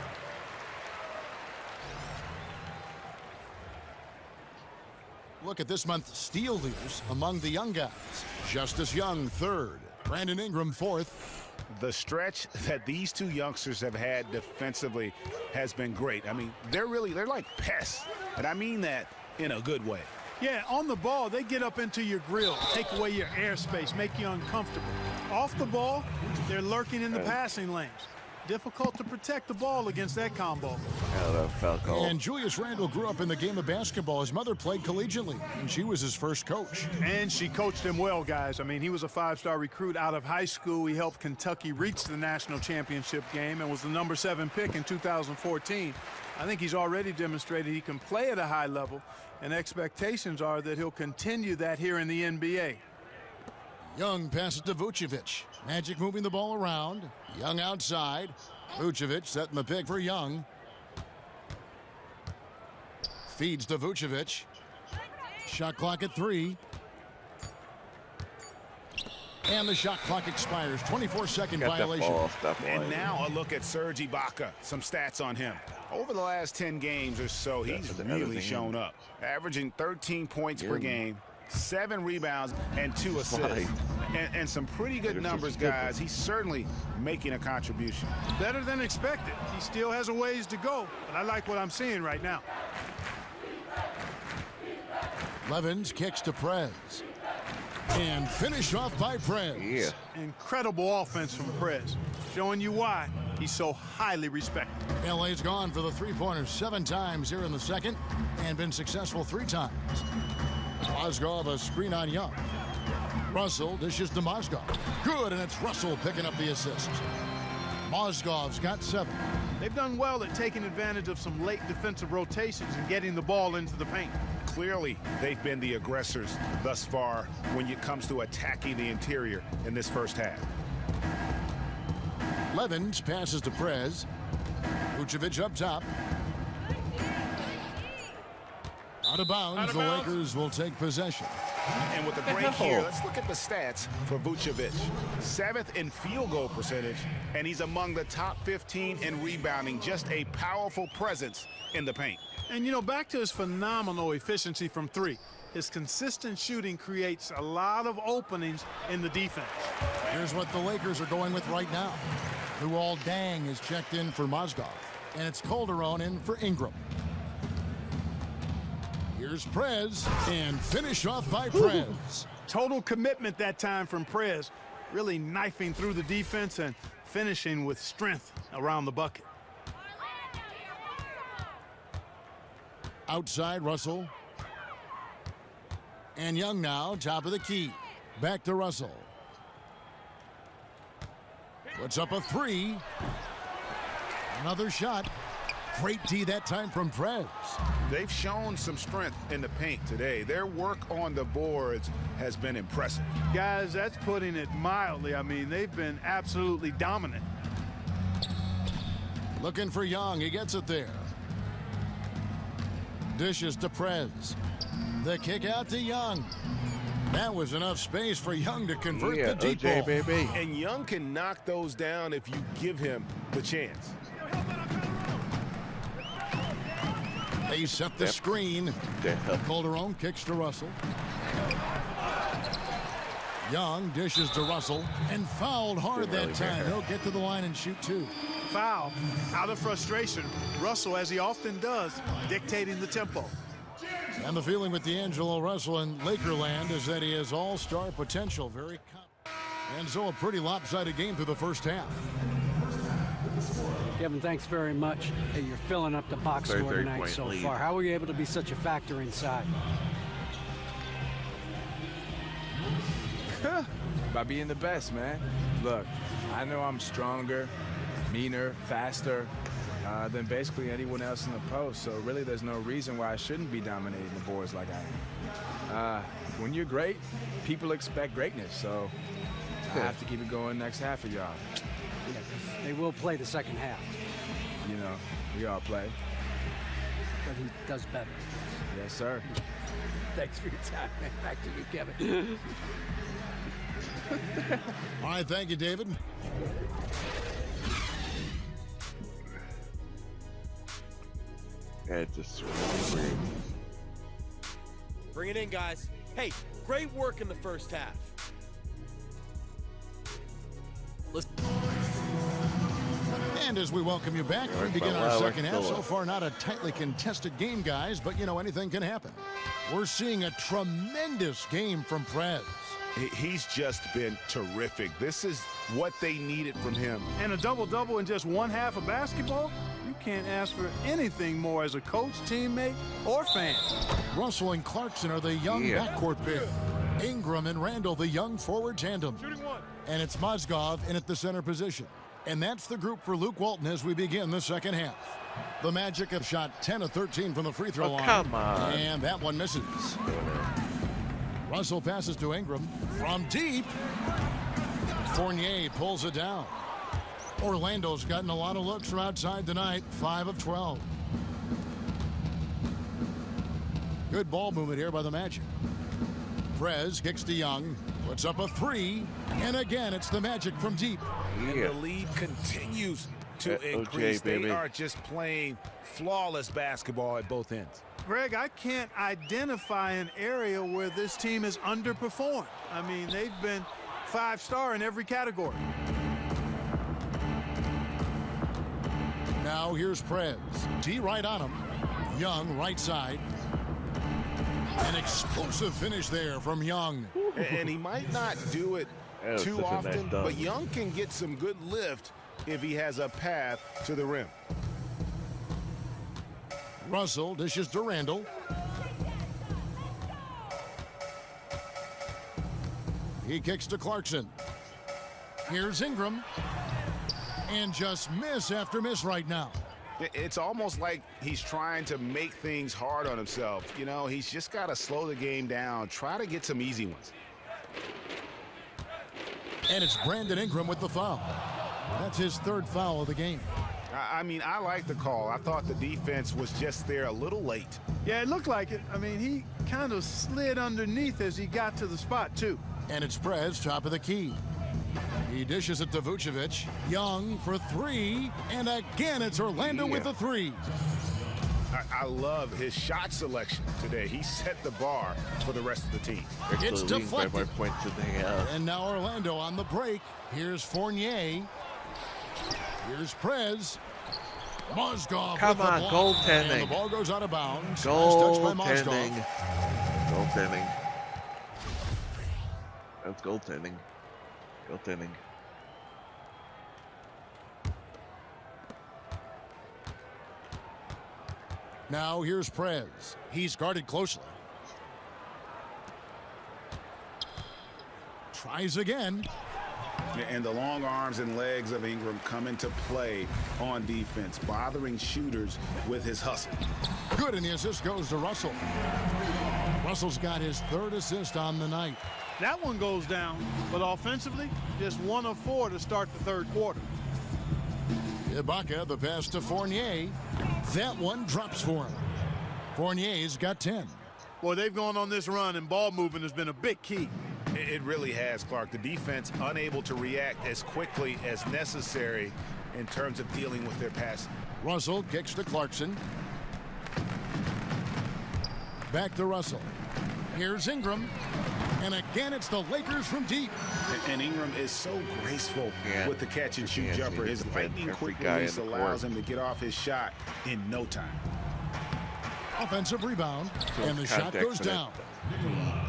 Look at this month's steal leaders among the young guys. Justice Young, 3rd. Brandon Ingram, 4th. The stretch that these 2 youngsters have had defensively has been great. I mean, they're like pests, and I mean that in a good way. Yeah, on the ball, they get up into your grill, take away your airspace, make you uncomfortable. Off the ball, they're lurking in the passing lanes. Difficult to protect the ball against that combo. And Julius Randle grew up in the game of basketball. His mother played collegiately, and she was his first coach. And she coached him well, guys. I mean, he was a 5-star recruit out of high school. He helped Kentucky reach the national championship game and was the number 7 pick in 2014. I think he's already demonstrated he can play at a high level, and expectations are that he'll continue that here in the NBA. Young passes to Vucevic. Magic moving the ball around. Young outside. Vucevic setting the pick for Young. Feeds to Vucevic. Shot clock at 3. And the shot clock expires. 24-second violation. And now a look at Serge Ibaka. Some stats on him. Over the last 10 games or so, he's really shown up. Averaging 13 points per game, 7 rebounds, and 2 assists. And some pretty good numbers, guys. He's certainly making a contribution. Better than expected. He still has a ways to go, but I like what I'm seeing right now. Levens kicks to Prez. And finished off by Prez. Yeah. Incredible offense from Prez. Showing you why he's so highly respected. LA's gone for the three-pointers 7 times here in the second and been successful 3 times. Mozgov a screen on Young. Russell dishes to Mozgov. Good, and it's Russell picking up the assist. Mozgov's got 7. They've done well at taking advantage of some late defensive rotations and getting the ball into the paint. Clearly, they've been the aggressors thus far when it comes to attacking the interior in this first half. Levens passes to Prez. Vucevic up top. Out of bounds, the Lakers will take possession. And with the break here, let's look at the stats for Vucevic. 7th in field goal percentage, and he's among the top 15 in rebounding. Just a powerful presence in the paint. And, you know, back to his phenomenal efficiency from 3. His consistent shooting creates a lot of openings in the defense. Here's what the Lakers are going with right now. Luol Deng is checked in for Mozgov, and it's Calderon in for Ingram. Here's Prez, and finish off by Prez. Total commitment that time from Prez, really knifing through the defense and finishing with strength around the bucket. Outside, Russell. And Young now, top of the key. Back to Russell. Puts up a 3. Another shot. Great D that time from Prez. They've shown some strength in the paint today. Their work on the boards has been impressive. Guys, that's putting it mildly. I mean, they've been absolutely dominant. Looking for Young. He gets it there. Dishes to Prez. The kick out to Young. That was enough space for Young to convert the deep ball. Baby. And Young can knock those down if you give him the chance. They set the screen. Calderon kicks to Russell. Young dishes to Russell and fouled hard that time. He'll get to the line and shoot 2. Foul. Out of frustration, Russell, as he often does, dictating the tempo. And the feeling with D'Angelo Russell in Lakerland is that he has all-star potential. Very and so a pretty lopsided game through the first half. Kevin, thanks very much. Hey, you're filling up the box score tonight so far. How were you able to be such a factor inside? By being the best, man. Look, I know I'm stronger, meaner, faster than basically anyone else in the post, so really there's no reason why I shouldn't be dominating the boards like I am. When you're great, people expect greatness, so I have to keep it going next half of y'all. Yeah, they will play the second half. You know, we all play. But he does better. Yes, sir. Thanks for your time, man. Back to you, Kevin. All right, thank you, David. Yeah, just really weird. Bring it in, guys. Hey, great work in the first half. And as we welcome you back, we begin our second half. So far, not a tightly contested game, guys, but, you know, anything can happen. We're seeing a tremendous game from Prez. He's just been terrific. This is what they needed from him. And a double-double in just one half of basketball? You can't ask for anything more as a coach, teammate, or fan. Russell and Clarkson are the young backcourt pair. Ingram and Randall, the young forward tandem. And it's Mozgov in at the center position. And that's the group for Luke Walton as we begin the second half. The Magic have shot 10 of 13 from the free throw line. Come on. And that one misses. Russell passes to Ingram from deep. Fournier pulls it down. Orlando's gotten a lot of looks from outside tonight, 5 of 12. Good ball movement here by the Magic. Prez kicks to Young, puts up a 3, and again it's the Magic from deep. And the lead continues to increase. They are just playing flawless basketball at both ends. Greg, I can't identify an area where this team has underperformed. I mean, they've been 5-star in every category. Now here's Prez. D right on him. Young right side. An explosive finish there from Young. And he might not do it too often, but Young can get some good lift if he has a path to the rim. Russell dishes to Randall. He kicks to Clarkson. Here's Ingram. And just miss after miss right now. It's almost like he's trying to make things hard on himself. You know, he's just got to slow the game down, try to get some easy ones. And it's Brandon Ingram with the foul. That's his third foul of the game. I mean, I like the call. I thought the defense was just there a little late. Yeah, it looked like it. I mean, he kind of slid underneath as he got to the spot, too. And it's Prez, top of the key. He dishes it to Vucevic. Young for 3. And again, it's Orlando with the 3. I love his shot selection today. He set the bar for the rest of the team. It's deflected. Points in the half. And now Orlando on the break. Here's Fournier. Here's Prez. Mozgov. Come on, goaltending. And the ball goes out of bounds. Goaltending. Nice touch by Mozgov. Goaltending. That's goaltending. Goaltending. Now here's Prez. He's guarded closely. Tries again. And the long arms and legs of Ingram come into play on defense, bothering shooters with his hustle. Good, and the assist goes to Russell. Russell's got his third assist on the night. That one goes down, but offensively, just 1 of 4 to start the third quarter. Ibaka, the pass to Fournier. That one drops for him. Fournier's got 10. Boy, they've gone on this run, and ball movement has been a big key. It really has, Clark. The defense unable to react as quickly as necessary in terms of dealing with their passing. Russell kicks to Clarkson. Back to Russell. Here's Ingram. And again, it's the Lakers from deep. And Ingram is so graceful with the catch-and-shoot jumper. His lightning-quick release allows him to get off his shot in no time. Offensive rebound, and the shot goes down.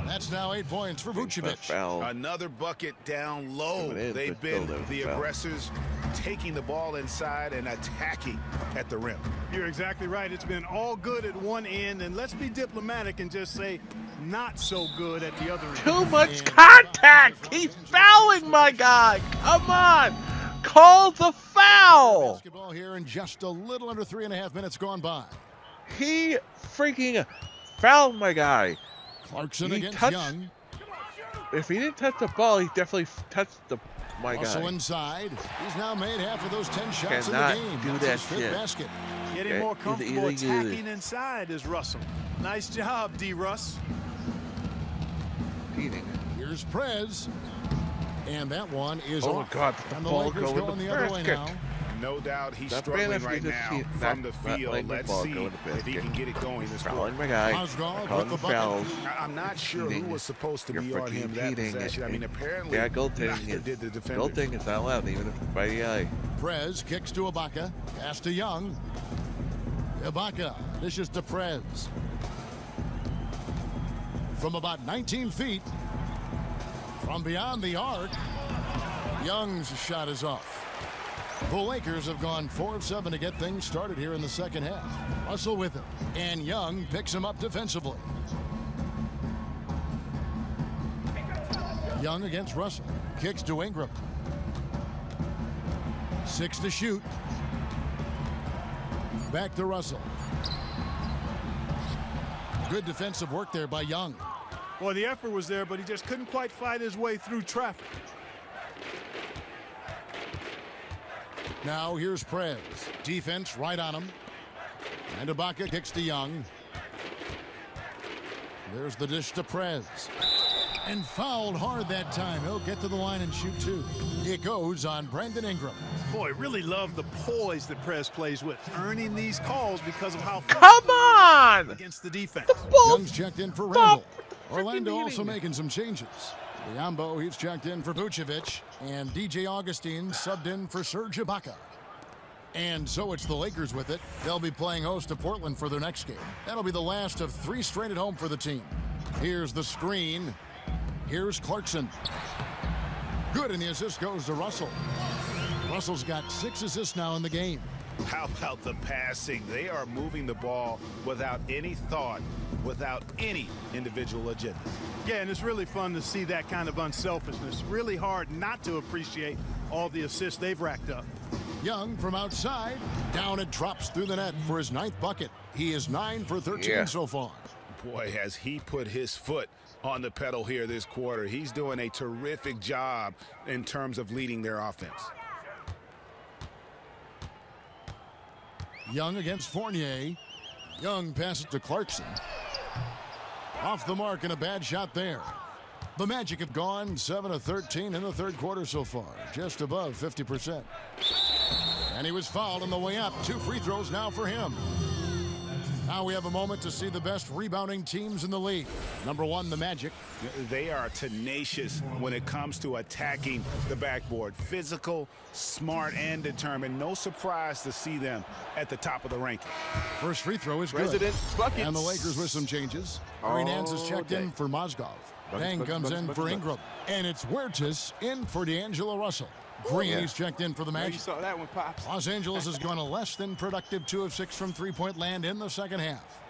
That's now 8 points for Vucevic. Another bucket down low. They've been the aggressors taking the ball inside and attacking at the rim. You're exactly right. It's been all good at one end, and let's be diplomatic and just say not so good at the other end. Too much contact. He's fouling my guy. Come on. Call the foul. Basketball here in just a little under 3.5 minutes gone by. He freaking fouled my guy. Clarkson he against touched, Young. If he didn't touch the ball, he definitely touched my Russell guy. inside. He's now made half of those 10 shots Cannot in the game. do That's that his fifth shit. basket. Getting more comfortable attacking inside is Russell. Nice job, D-Russ. Here's Prez. And that one is Oh, off. God, the And the ball Lakers going going the the other way basket. now. No doubt he's Not struggling bad right if he now just from the not field. letting the Let's ball see go in the if he basket. can get it going this Fouling quarter. my guy. Mozgov Calling with the fouls. I'm not sure who Cheating. was supposed to You're be on freaking him that cheating. possession. I mean, apparently Yeah, goaltending neither did the defender. Goaltending is not allowed, even if by the eye. Prez kicks to Ibaka. Pass to Young. Ibaka dishes to Prez. from about 19 feet. From beyond the arc, Young's shot is off. The Lakers have gone 4 of 7 to get things started here in the second half. Russell with him, and Young picks him up defensively. Young against Russell. Kicks to Ingram. 6 to shoot. Back to Russell. Good defensive work there by Young. Well, the effort was there, but he just couldn't quite fight his way through traffic. Now here's Prez. Defense right on him. And Ibaka kicks to Young. There's the dish to Prez. And fouled hard that time. He'll get to the line and shoot 2. It goes on Brandon Ingram. Boy, really love the poise that Prez plays with, earning these calls because of how Come on! against the defense. Young's checked in for Randall. Orlando also making some changes. Biyombo, he's checked in for Vucevic. And DJ Augustine subbed in for Serge Ibaka. And so it's the Lakers with it. They'll be playing host to Portland for their next game. That'll be the last of 3 straight at home for the team. Here's the screen. Here's Clarkson. Good, and the assist goes to Russell. Russell's got 6 assists now in the game. How about the passing? They are moving the ball without any thought, without any individual agenda. Yeah, and it's really fun to see that kind of unselfishness. Really hard not to appreciate all the assists they've racked up. Young from outside. Down it drops through the net for his 9th bucket. He is 9 for 13 so far. Boy, has he put his foot on the pedal here this quarter. He's doing a terrific job in terms of leading their offense. Young against Fournier. Young passes to Clarkson. Off the mark and a bad shot there. The Magic have gone 7 of 13 in the third quarter so far, just above 50%. And he was fouled on the way up. 2 free throws now for him. Now we have a moment to see the best rebounding teams in the league. Number 1, the Magic. They are tenacious when it comes to attacking the backboard. Physical, smart, and determined. No surprise to see them at the top of the ranking. First free throw is good. Resident buckets. And the Lakers with some changes. Hernandez is checked in for Mozgov. Dang comes in for Ingram. And it's Huertas in for D'Angelo Russell. Green's checked in for the Magic. You saw that one, Pops. Los Angeles has gone a less than productive 2 of 6 from three-point land in the second half.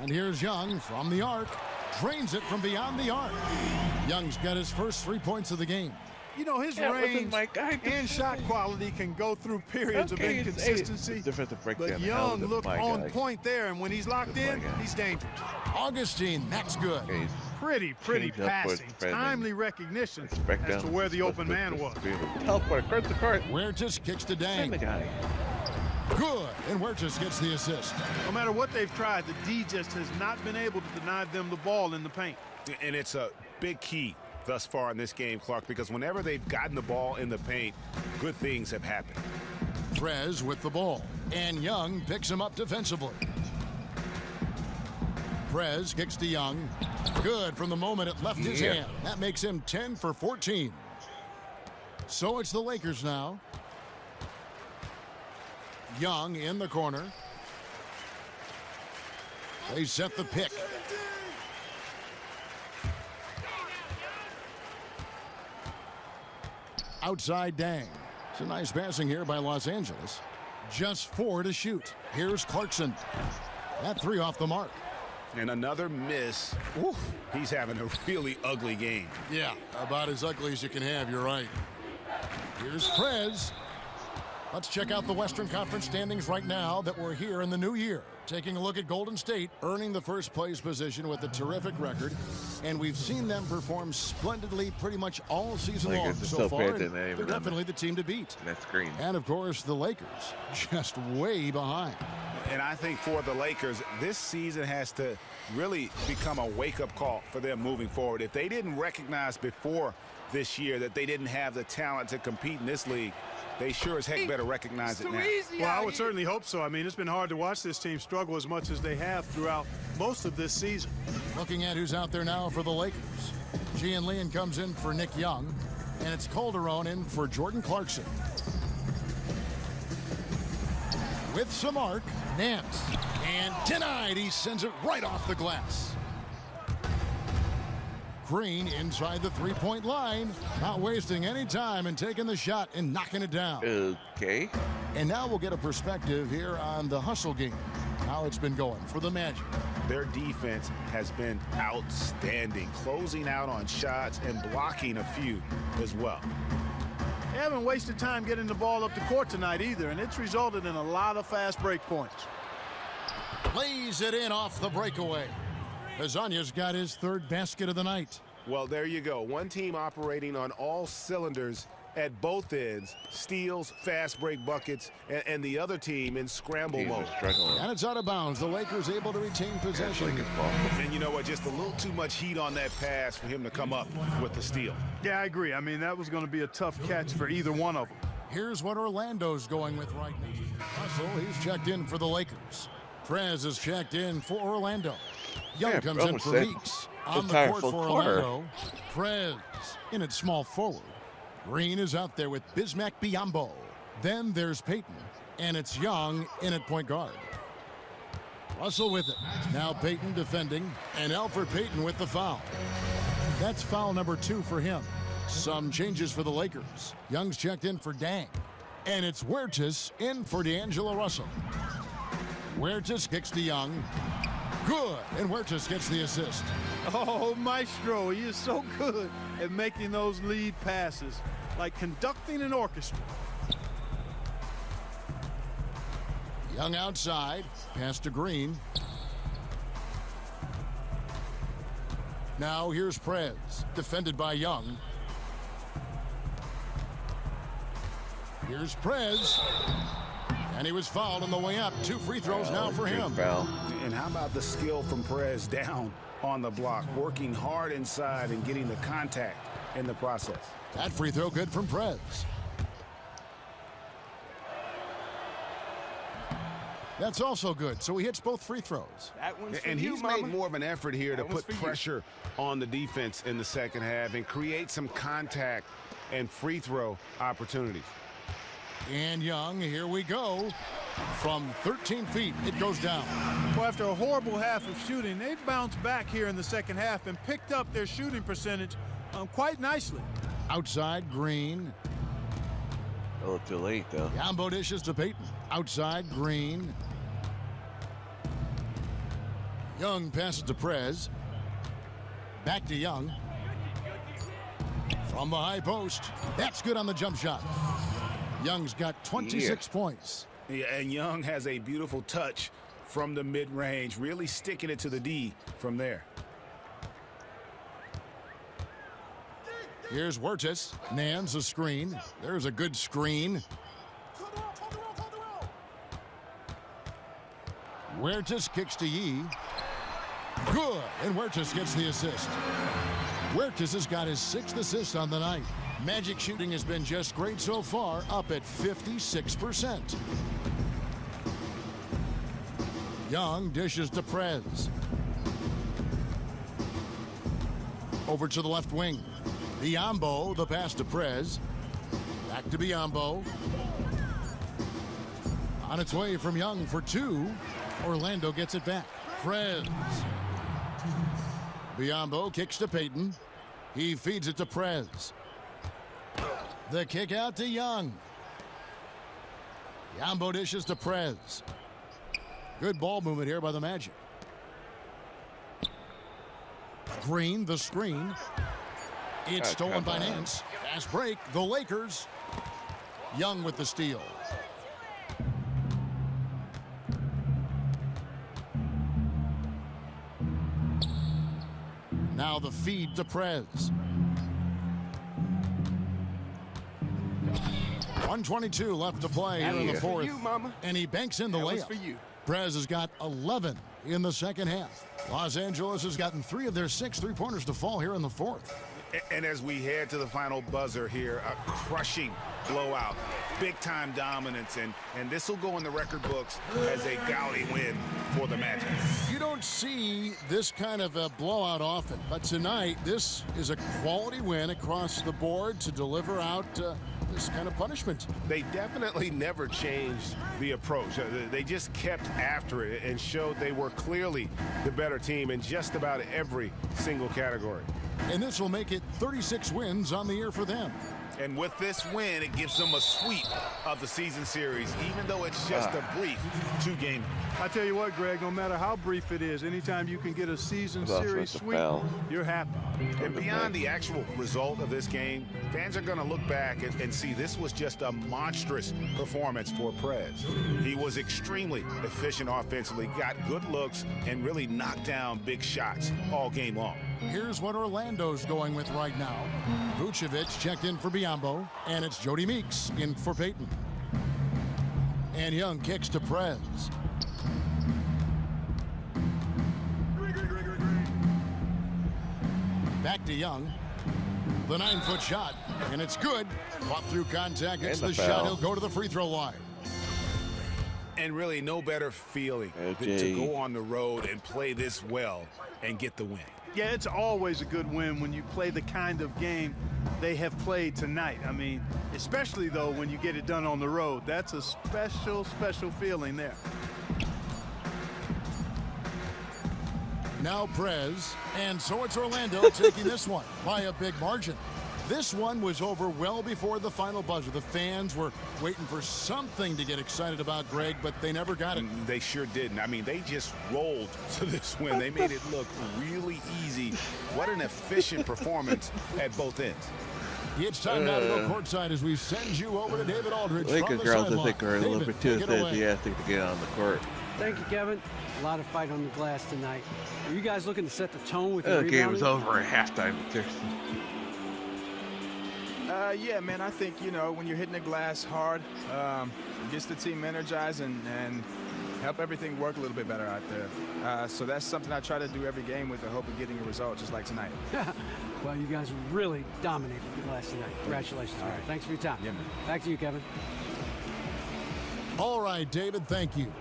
And here's Young from the arc. Drains it from beyond the arc. Young's got his first 3 points of the game. You know, his range and shot quality can go through periods of inconsistency. But Young looked on point there, and when he's locked in, he's dangerous. Augustine, that's good. Pretty passing. Timely recognition as to where the open man was. Teleport across the court. Huertas kicks to Dang. The guy. Good, and Huertas gets the assist. No matter what they've tried, the D just has not been able to deny them the ball in the paint. And it's a big key thus far in this game, Clark, because whenever they've gotten the ball in the paint, good things have happened. Prez with the ball, and Young picks him up defensively. Prez kicks to Young. Good from the moment it left his hand. That makes him 10 for 14. So it's the Lakers now. Young in the corner. They set the pick. Outside Dang. It's a nice passing here by Los Angeles. Just 4 to shoot. Here's Clarkson. That 3 off the mark. And another miss. Ooh, he's having a really ugly game. Yeah, about as ugly as you can have, you're right. Here's Prez. Let's check out the Western Conference standings right now that we're here in the new year. Taking a look at Golden State, earning the first place position with a terrific record. And we've seen them perform splendidly pretty much all season long so far. They're definitely the team to beat. That's green. And, of course, the Lakers just way behind. And I think for the Lakers, this season has to really become a wake-up call for them moving forward. If they didn't recognize before this year that they didn't have the talent to compete in this league, they sure as heck better recognize it now. Well, I would certainly hope so. I mean, it's been hard to watch this team struggle as much as they have throughout most of this season. Looking at who's out there now for the Lakers. Gian Leon comes in for Nick Young, and it's Calderon in for Jordan Clarkson. With some arc, Nance, and denied. He sends it right off the glass. Green inside the three-point line. Not wasting any time and taking the shot and knocking it down. Okay. And now we'll get a perspective here on the hustle game. How it's been going for the Magic. Their defense has been outstanding, closing out on shots and blocking a few as well. They haven't wasted time getting the ball up the court tonight either, and it's resulted in a lot of fast break points. Plays it in off the breakaway. Hazanya's got his third basket of the night. Well, there you go. One team operating on all cylinders at both ends, steals, fast break buckets, and the other team in scramble mode. And it's out of bounds. The Lakers able to retain possession. And you know what? Just a little too much heat on that pass for him to come up with the steal. Yeah, I agree. I mean, that was going to be a tough catch for either one of them. Here's what Orlando's going with right now. Russell, he's checked in for the Lakers. Prez is checked in for Orlando. Young comes in for Meeks. On the court for Orlando. Prez in at small forward. Green is out there with Bismack Biyombo. Then there's Payton. And it's Young in at point guard. Russell with it. Now Payton defending. And Elfrid Payton with the foul. That's foul number 2 for him. Some changes for the Lakers. Young's checked in for Dang. And it's Huertas in for D'Angelo Russell. Huertas kicks to Young. Good. And Huertas gets the assist. Oh, Maestro, he is so good at making those lead passes, like conducting an orchestra. Young outside, pass to Green. Now here's Prez, defended by Young. Here's Prez. And he was fouled on the way up. 2 free throws now for him. And how about the skill from Prez down on the block, working hard inside and getting the contact in the process. That free throw good from Prez. That's also good. So he hits both free throws. And he's made more of an effort here to put pressure on the defense in the second half and create some contact and free throw opportunities. And Young, here we go. From 13 feet, it goes down. Well, after a horrible half of shooting, they've bounced back here in the second half and picked up their shooting percentage quite nicely. Outside, Green. A little too late, though. Biyombo dishes to Payton. Outside, Green. Young passes to Prez. Back to Young. From the high post. That's good on the jump shot. Young's got 26 points. Yeah, and Young has a beautiful touch from the mid-range, really sticking it to the D from there. Here's Huertas. Nans a screen. There's a good screen. Huertas kicks to Yee. Good. And Huertas gets the assist. Huertas has got his 6th assist on the night. Magic shooting has been just great so far, up at 56%. Young dishes to Prez. Over to the left wing. Biyombo, the pass to Prez. Back to Biyombo. On its way from Young for 2. Orlando gets it back. Prez. Biyombo kicks to Payton. He feeds it to Prez. The kick out to Young. Biyombo dishes to Prez. Good ball movement here by the Magic. Green, the screen. It's stolen by Nance. Fast break, the Lakers. Young with the steal. Now the feed to Prez. 1:22 left to play here in the fourth. And he banks in the layup. For you. Prez has got 11 in the second half. Los Angeles has gotten 3 of their 6 three-pointers to fall here in the fourth. And as we head to the final buzzer here, a crushing blowout, big-time dominance, and this will go in the record books as a gaudy win for the Magic. You don't see this kind of a blowout often, but tonight this is a quality win across the board to deliver out this kind of punishment. They definitely never changed the approach. They just kept after it and showed they were clearly the better team in just about every single category. And this will make it 36 wins on the year for them. And with this win, it gives them a sweep of the season series, even though it's just a brief 2-game. I tell you what, Greg, no matter how brief it is, anytime you can get a season series sweep, you're happy. And beyond the actual result of this game, fans are going to look back and see this was just a monstrous performance for Prez. He was extremely efficient offensively, got good looks, and really knocked down big shots all game long. Here's what Orlando's going with right now. Vucevic checked in for Biyombo, and it's Jody Meeks in for Payton. And Young kicks to Prez. Back to Young. The 9-foot shot, and it's good. Fought through contact, gets the shot. He'll go to the free throw line. And really no better feeling than to go on the road and play this well and get the win. Yeah, it's always a good win when you play the kind of game they have played tonight. I mean, especially, though, when you get it done on the road. That's a special, special feeling there. Now Prez, and so it's Orlando taking this one by a big margin. This one was over well before the final buzzer. The fans were waiting for something to get excited about, Greg, but they never got it. They sure didn't. I mean, they just rolled to this win. They made it look really easy. What an efficient performance at both ends. It's time now to go courtside as we send you over to David Aldridge. Lakers girls, I think, are a little bit too enthusiastic to get on the court. Thank you, Kevin. A lot of fight on the glass tonight. Are you guys looking to set the tone with your The game was over at halftime. Yeah, man, I think, you know, when you're hitting the glass hard, it gets the team energized and help everything work a little bit better out there. So that's something I try to do every game with the hope of getting a result, just like tonight. Well, you guys really dominated the glass tonight. Congratulations, man. Right. Thanks for your time. Yeah, man. Back to you, Kevin. All right, David, thank you.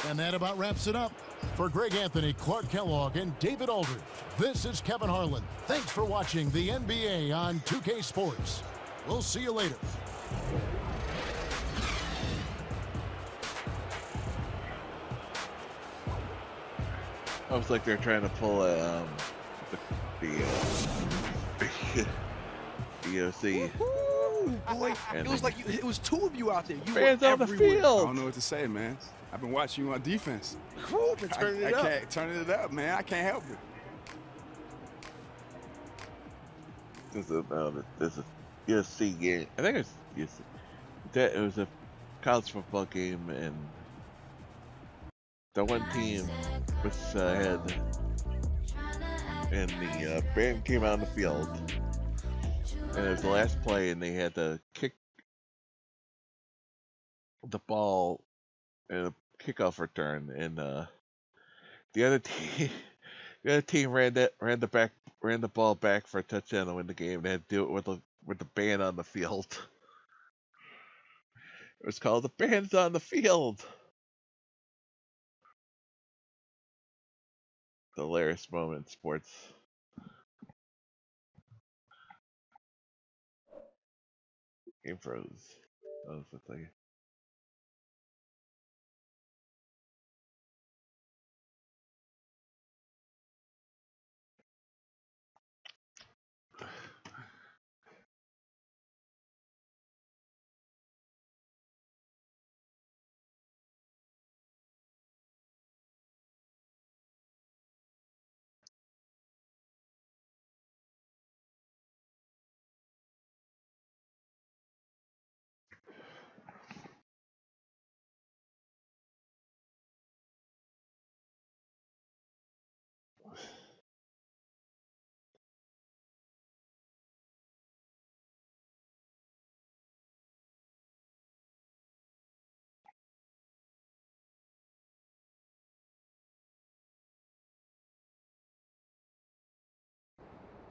And that about wraps it up. For Greg Anthony, Clark Kellogg, and David Aldridge, this is Kevin Harlan. Thanks for watching the NBA on 2K Sports. We'll see you later. Almost like they're trying to pull a the EOC. Boy, it was like it was two of you out there. You fans were on the everywhere. field. I don't know what to say, man. I've been watching you on defense. Been turning it up. I can't turn it up, man. I can't help it. This is USC game. I think it's USC. It was a college football game, and the one team was had, and the band came out on the field, and it was the last play, and they had to kick the ball in a kickoff return, and the other team ran the ball back for a touchdown to win the game. They had to do it with the band on the field. It was called The Band's on the Field. The hilarious moment in sports. Game froze. That was the thing.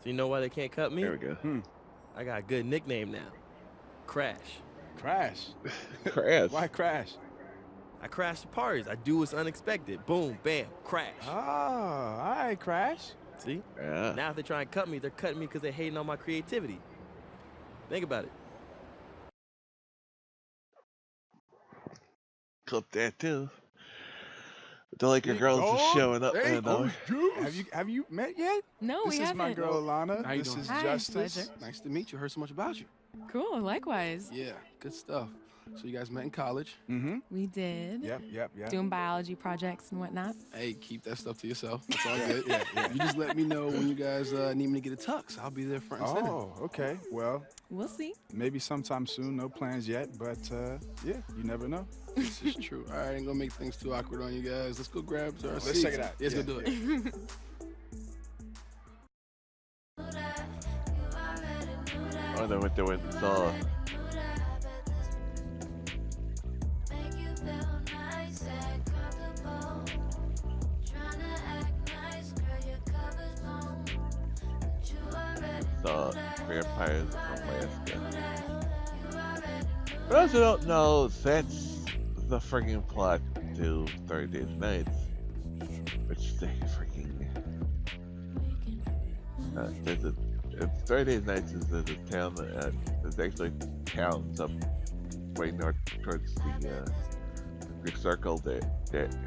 So you know why they can't cut me? There we go. I got a good nickname now. Crash. Crash? Crash? Why Crash? I crash the parties. I do what's unexpected. Boom, bam, crash. Oh, all right, Crash. See? Yeah. Now if they try and cut me, they're cutting me because they're hating on my creativity. Think about it. Clip that too. The Laker girls are showing up. Hey, You know? have you met yet? No, this we is my haven't. girl Alana. How you This doing? is Hi, Justice. pleasure. Nice to meet you. Heard so much about you. Cool, likewise. Yeah, good stuff. So you guys met in college. Mm-hmm. We did. Yep. Doing biology projects and whatnot. Hey, keep that stuff to yourself. That's all good. You just let me know when you guys need me to get a tux. I'll be there front and center. Oh, okay. Well, We'll see. maybe sometime soon. No plans yet, but yeah, you never know. This is true. All right, I ain't gonna make things too awkward on you guys. Let's go grab our Let's seats. check it out. Let's Yeah, go do it. I wonder what they went and saw. Saw Vampires of Alaska. But I also don't know if that's the freaking plot to 30 Days Nights, which they freaking. There's a 30 Days Nights is a town that there's actually towns up way north towards the Greek Circle that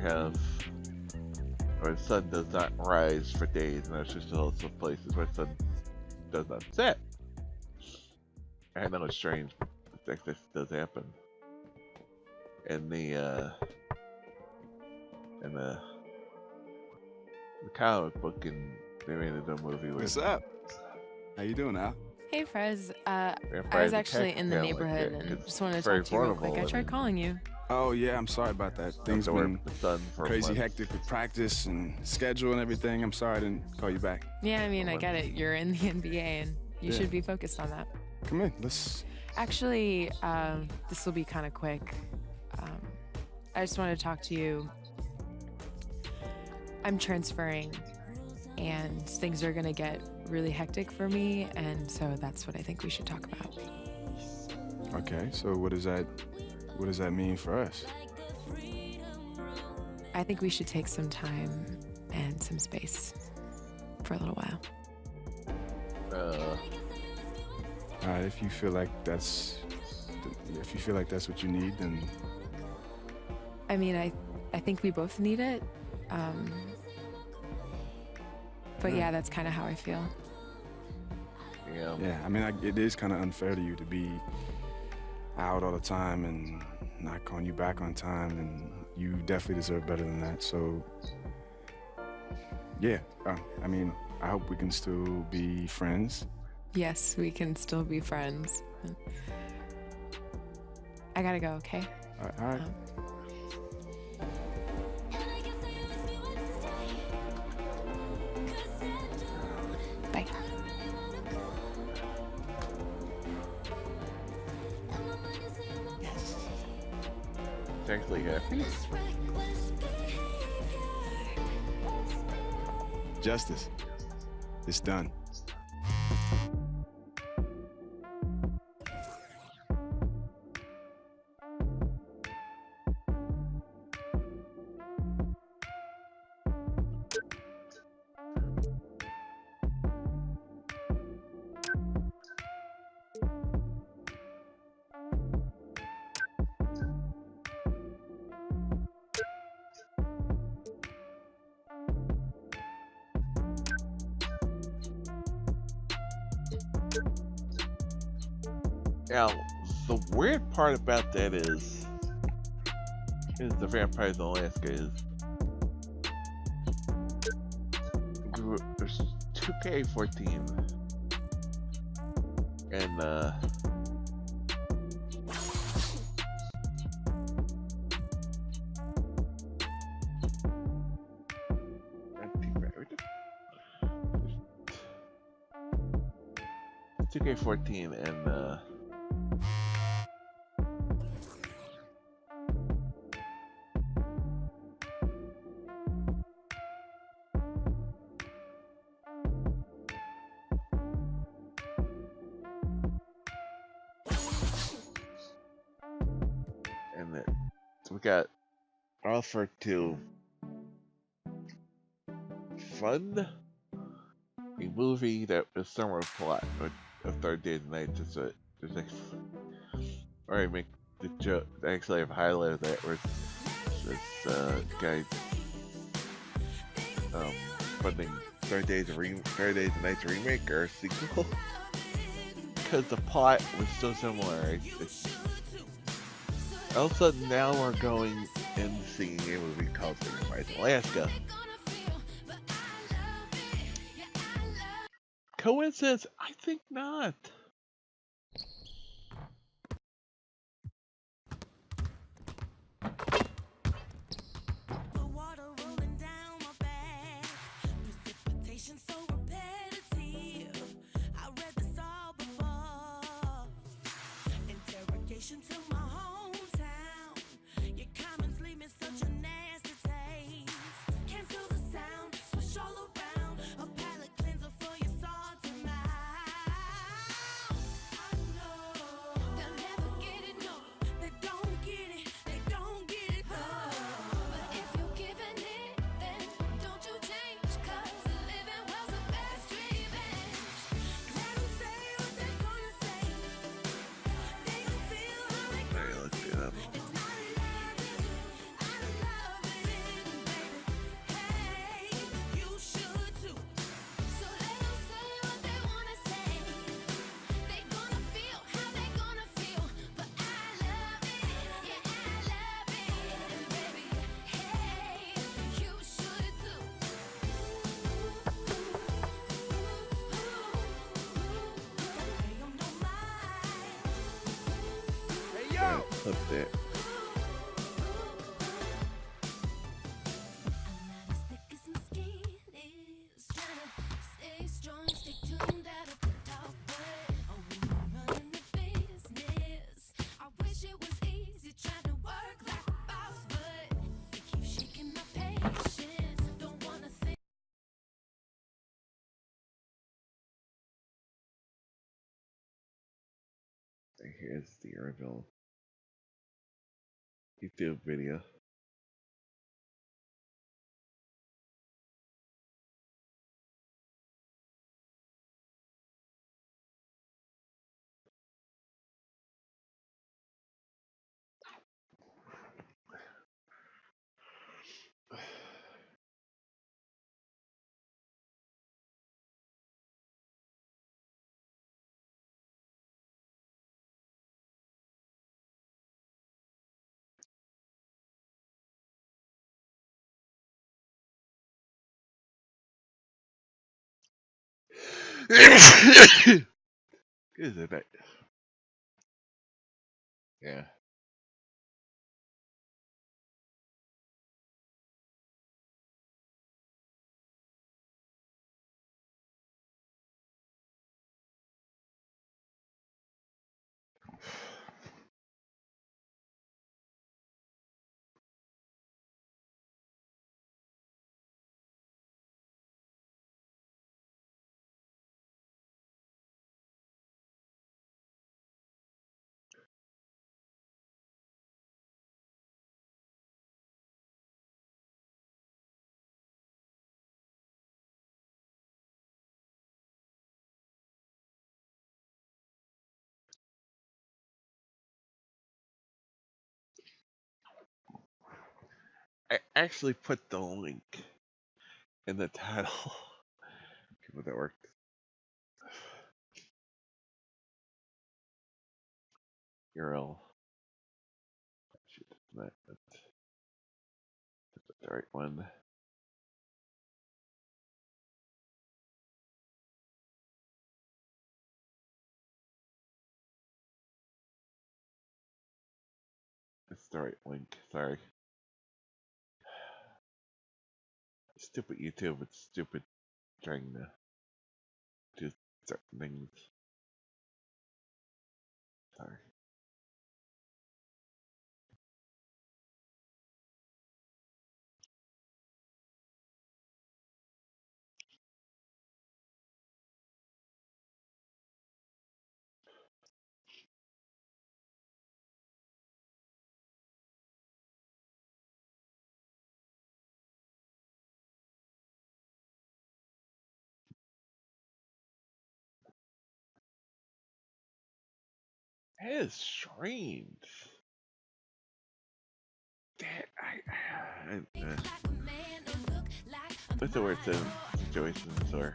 have where the sun does not rise for days, and there's just also places where the sun does not set. I know it's strange, but this does happen. And the comic book, and they made it a movie with. What's up? How you doing, Al? Hey, Frez. I Vampires was actually attack in the family, neighborhood yeah, and it's just wanted to very talk to you real quick. vulnerable I tried and- calling you. Oh yeah, I'm sorry about that. Things to work been with the sun for a crazy month. hectic with practice and schedule and everything. I'm sorry I didn't call you back. Yeah, I mean, I get it. You're in the NBA and you Yeah. should be focused on that. Come in, let's. Actually, this will be kind of quick. I just wanted to talk to you. I'm transferring, and things are going to get really hectic for me, and so that's what I think we should talk about. Okay, so what does that mean for us? I think we should take some time and some space for a little while. All right, if you feel like that's what you need, then I mean, I think we both need it. But yeah, that's kind of how I feel. yeah. I mean, it is kind of unfair to you to be out all the time and not calling you back on time, and you definitely deserve better than that. So yeah, I mean, I hope we can still be friends. Yes, we can still be friends. I gotta go, okay? All right. Bye. It's actually happy. Justice, it's done. Now, the weird part about that is the Vampires in Alaska is there's 2K14 and it's 2K14 and we got offered to fund a movie that was similar plot of 30 Days and Nights. There's like, or I make the joke. Actually, I've highlighted that where this guy funding 30 Days of Night's remake or sequel because the plot was so similar. All of a sudden now we're going and seeing a movie called Saving Private Alaska. Coincidence? I think not. To my hometown, your comments leave me such a nasty taste. Cancel the sound, switch all around. A palate cleanser for your salty mouth. I know they'll never get it, no, they don't get it, they don't get it, no. But if you're giving it, then don't you change, 'cause living well's the best revenge. Let them say what they're gonna say. They gon' feel how they Alright, let's do that. Yo! Clip it. Here's the original YouTube video. Is it? Yeah. I actually put the link in the title. Okay, but that worked. URL. Shoot, that's the right one. It's the right link. Sorry. Stupid YouTube. It's stupid trying to do certain things. Sorry. That is strange. That What's the word situations or?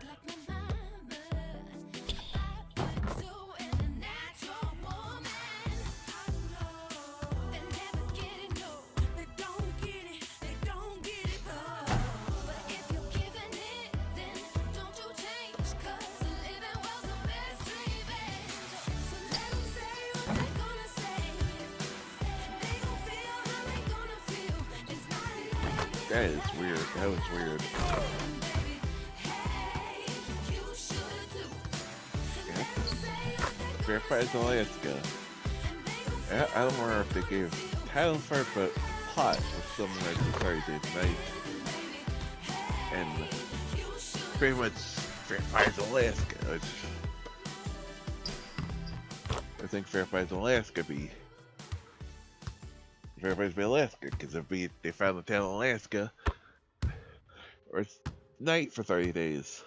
That is weird. That was weird. Yeah. Fair Price Alaska. I don't remember if they gave title for it, but plot was similar to Thursday Night. And pretty much Fair Price Alaska. Which I think Fair Price Alaska be. Fair Price be Alaska, because if they found the town in Alaska, or it's night for 30 days.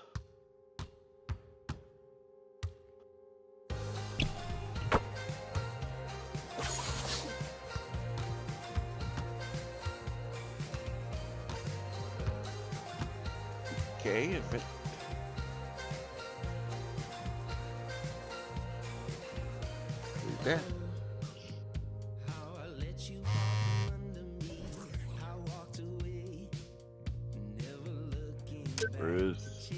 Okay, if it read that. Bruce.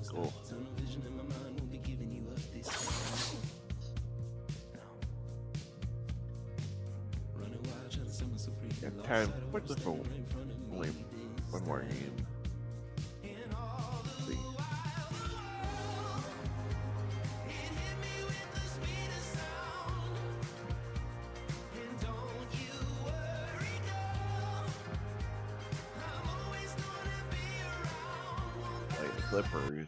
Cool. And time, what's the phone? Only one more game. Let's see. Clippers.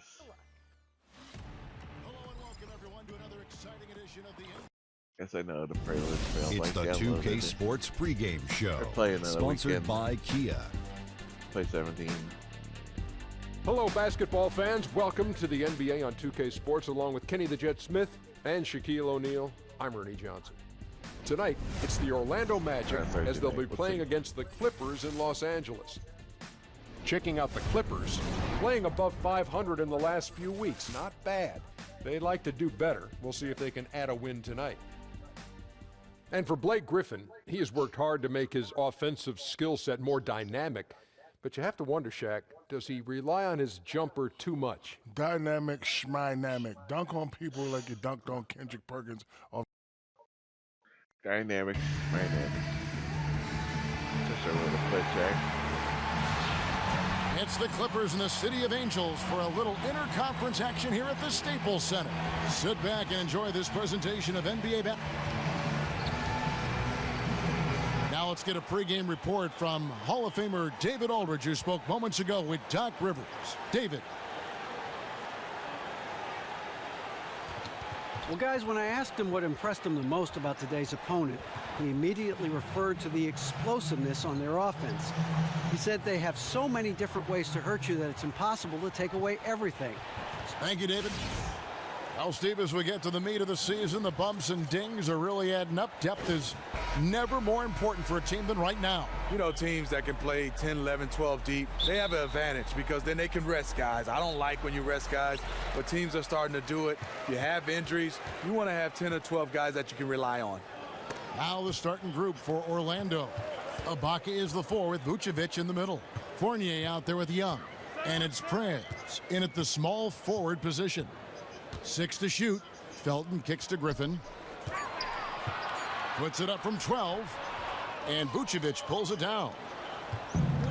Guess I know the playlist failed. It's the 2K Sports pregame show. Sponsored by Kia. Play 17. Hello, basketball fans. Welcome to the NBA on 2K Sports, along with Kenny the Jet Smith and Shaquille O'Neal. I'm Ernie Johnson. Tonight, it's the Orlando Magic as they'll be playing against the Clippers in Los Angeles. Checking out the Clippers, playing above 500 in the last few weeks. Not bad. They'd like to do better. We'll see if they can add a win tonight. And for Blake Griffin, he has worked hard to make his offensive skill set more dynamic. But you have to wonder, Shaq, does he rely on his jumper too much? Dynamic, schmynamic. Dunk on people like you dunked on Kendrick Perkins. Dynamic, schmynamic. Just a little play, Shaq. It's the Clippers in the City of Angels for a little interconference action here at the Staples Center. Sit back and enjoy this presentation of NBA Bet. Now let's get a pregame report from Hall of Famer David Aldridge, who spoke moments ago with Doc Rivers. David. Well, guys, when I asked him what impressed him the most about today's opponent, he immediately referred to the explosiveness on their offense. He said they have so many different ways to hurt you that it's impossible to take away everything. Thank you, David. Well, Steve, as we get to the meat of the season, the bumps and dings are really adding up. Depth is never more important for a team than right now. You know, teams that can play 10, 11, 12 deep, they have an advantage because then they can rest guys. I don't like when you rest guys, but teams are starting to do it. You have injuries. You want to have 10 or 12 guys that you can rely on. Now the starting group for Orlando. Ibaka is the 4 with Vucevic in the middle. Fournier out there with Young. And it's Prez in at the small forward position. 6 to shoot. Felton kicks to Griffin. Puts it up from 12. And Vucevic pulls it down.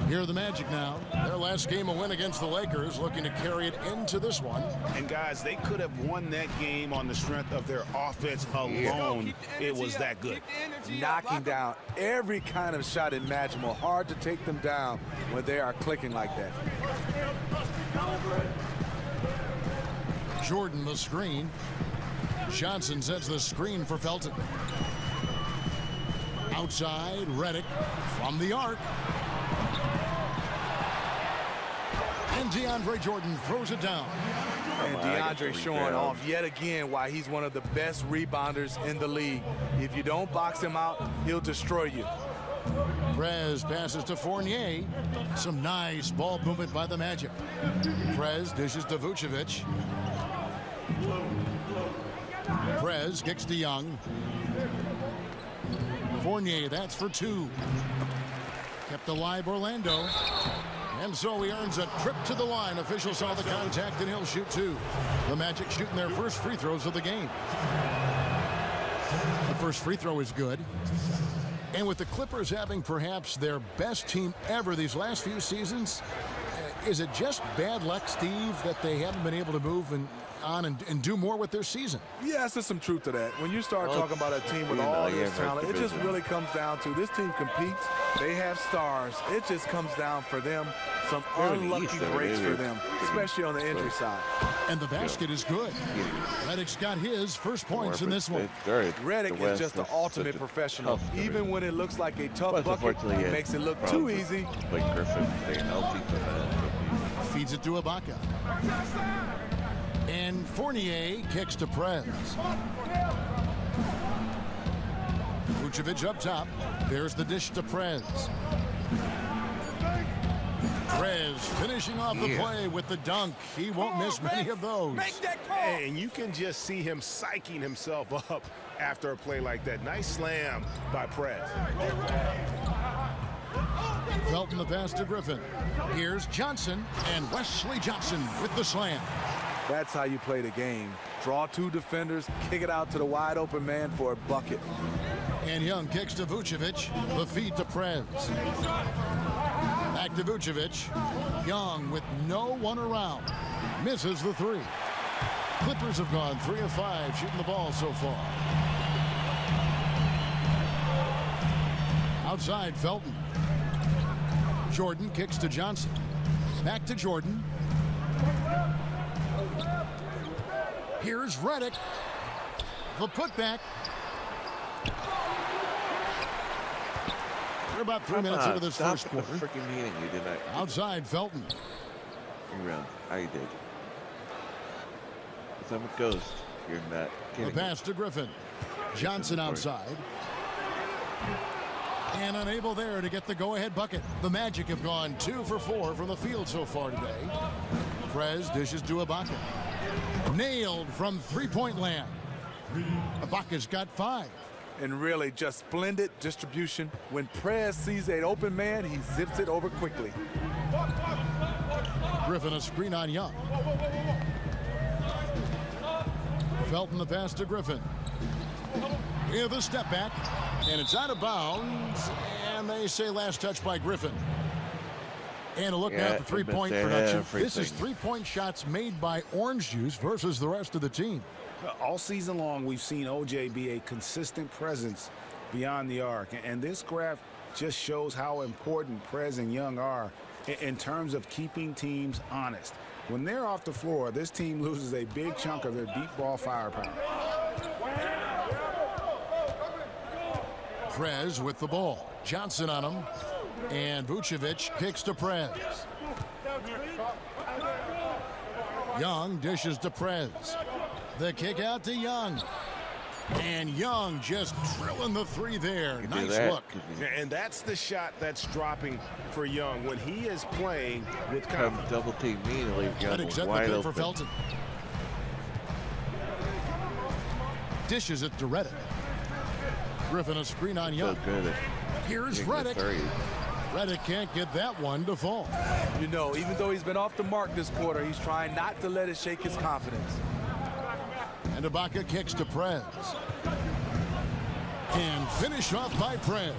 Here are the Magic now. Their last game a win against the Lakers, looking to carry it into this one. And guys, they could have won that game on the strength of their offense alone. It was that good. Knocking down every kind of shot imaginable. Hard to take them down when they are clicking like that. Jordan the screen. Johnson sets the screen for Felton. Outside, Redick from the arc. And DeAndre Jordan throws it down. Come And on, I got DeAndre the showing rebound. off yet again why he's one of the best rebounders in the league. If you don't box him out, he'll destroy you. Prez passes to Fournier. Some nice ball movement by the Magic. Prez dishes to Vucevic. Prez kicks to Young. Fournier, that's for two. Kept alive Orlando. And so he earns a trip to the line. Officials saw the contact and he'll shoot two. The Magic shooting their first free throws of the game. The first free throw is good. And with the Clippers having perhaps their best team ever these last few seasons, is it just bad luck, Steve, that they haven't been able to move on and do more with their season? Yes, there's some truth to that. When you start talking about a team with all this talent, it just really comes down to this team competes. They have stars. It just comes down for them some unlucky breaks for them, especially on the injury side. And the basket is good. Reddick's got his first points in this one. Reddick is just the ultimate professional. Even when it looks like a tough bucket, he makes it look too easy. Like Griffin staying healthy for that. Feeds it to Ibaka. And Fournier kicks to Prez. Vucevic up top. There's the dish to Prez. Prez finishing off the play with the dunk. He won't miss many of those. And you can just see him psyching himself up after a play like that. Nice slam by Prez. Felton the pass to Griffin. Here's Johnson, and Wesley Johnson with the slam. That's how you play the game. Draw two defenders, kick it out to the wide open man for a bucket. And Young kicks to Vucevic. The feed to Prez. Back to Vucevic. Young with no one around. Misses the three. Clippers have gone 3 of 5 shooting the ball so far. Outside, Felton. Jordan kicks to Johnson. Back to Jordan. Here's Reddick. The putback. We're about 3 minutes into this first quarter. Freaking meeting you did not. Outside, Felton. Around. I did. That's how it goes. You're not The kidding. pass to Griffin. Johnson outside. And unable there to get the go-ahead bucket. The Magic have gone 2 for 4 from the field so far today. Prez dishes to Ibaka. Nailed from three-point land. Ibaka's got 5. And really just splendid distribution. When Prez sees an open man, he zips it over quickly. Griffin a screen on Young. Felton the pass to Griffin. Here the step back. And it's out of bounds. And they say last touch by Griffin. And a look now at the three-point production. This is three-point shots made by Orange Juice versus the rest of the team. All season long, we've seen OJ be a consistent presence beyond the arc. And this graph just shows how important Prez and Young are in terms of keeping teams honest. When they're off the floor, this team loses a big chunk of their deep ball firepower. Prez with the ball. Johnson on him. And Vucevic kicks to Prez. Young dishes to Prez. The kick out to Young. And Young just drilling the three there. Nice look. And that's the shot that's dropping for Young when he is playing with confidence. Double team immediately. Reddick set the pick for Felton. Dishes it to Reddick. Griffin a screen on Young. Here's Reddick. Reddick can't get that one to fall. You know, even though he's been off the mark this quarter, he's trying not to let it shake his confidence. And Ibaka kicks to Prez. And finish off by Prez.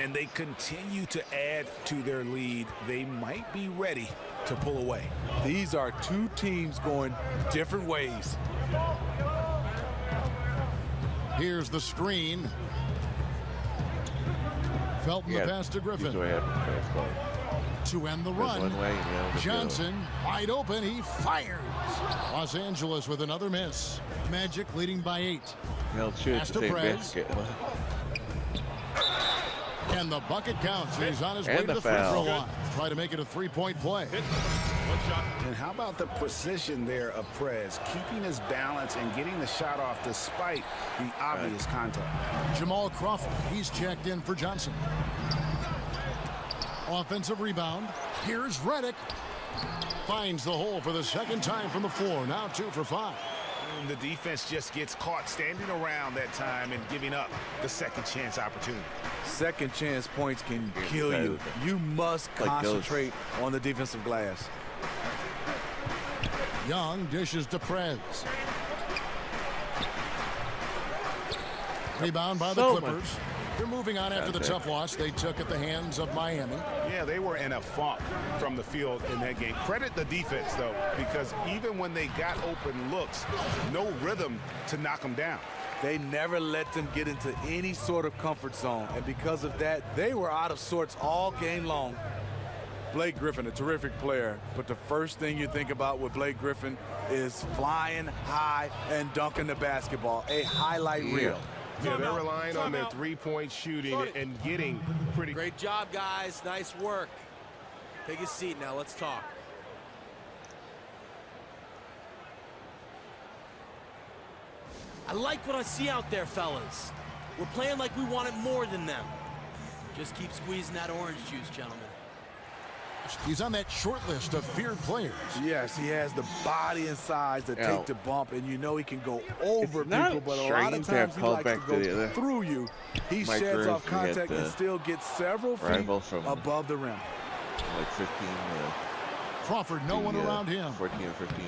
And they continue to add to their lead. They might be ready to pull away. These are two teams going different ways. Here's the screen. Felton the pass to Griffin. To end the run. Johnson wide open. He fires. Los Angeles with another miss. Magic leading by 8. Pass to Prez. And the bucket counts. He's on his way to the free throw line. Try to make it a 3-point play. And how about the precision there of Prez, keeping his balance and getting the shot off despite the obvious contact. Jamal Crawford, he's checked in for Johnson. Offensive rebound. Here's Redick. Finds the hole for the second time from the floor. Now 2 for 5. And the defense just gets caught standing around that time and giving up the second chance opportunity. Second chance points can kill you. You must concentrate on the defensive glass. Young dishes to Prez. Rebound by the Clippers. They're moving on after the tough loss they took at the hands of Miami. Yeah, they were in a funk from the field in that game. Credit the defense, though, because even when they got open looks, no rhythm to knock them down. They never let them get into any sort of comfort zone, and because of that, they were out of sorts all game long. Blake Griffin, a terrific player, but the first thing you think about with Blake Griffin is flying high and dunking the basketball, a highlight reel. Yeah, they're relying on their three-point shooting and getting pretty. Great job, guys. Nice work. Take a seat now. Let's talk. I like what I see out there, fellas. We're playing like we wanted more than them. Just keep squeezing that orange juice, gentlemen. He's on that short list of feared players. Yes, he has the body and size to take the bump, and you know he can go over people, but a lot of times he likes to go through you. He sheds off contact and still gets several feet above the rim. Like 15. Crawford, no one around him. 14 or 15.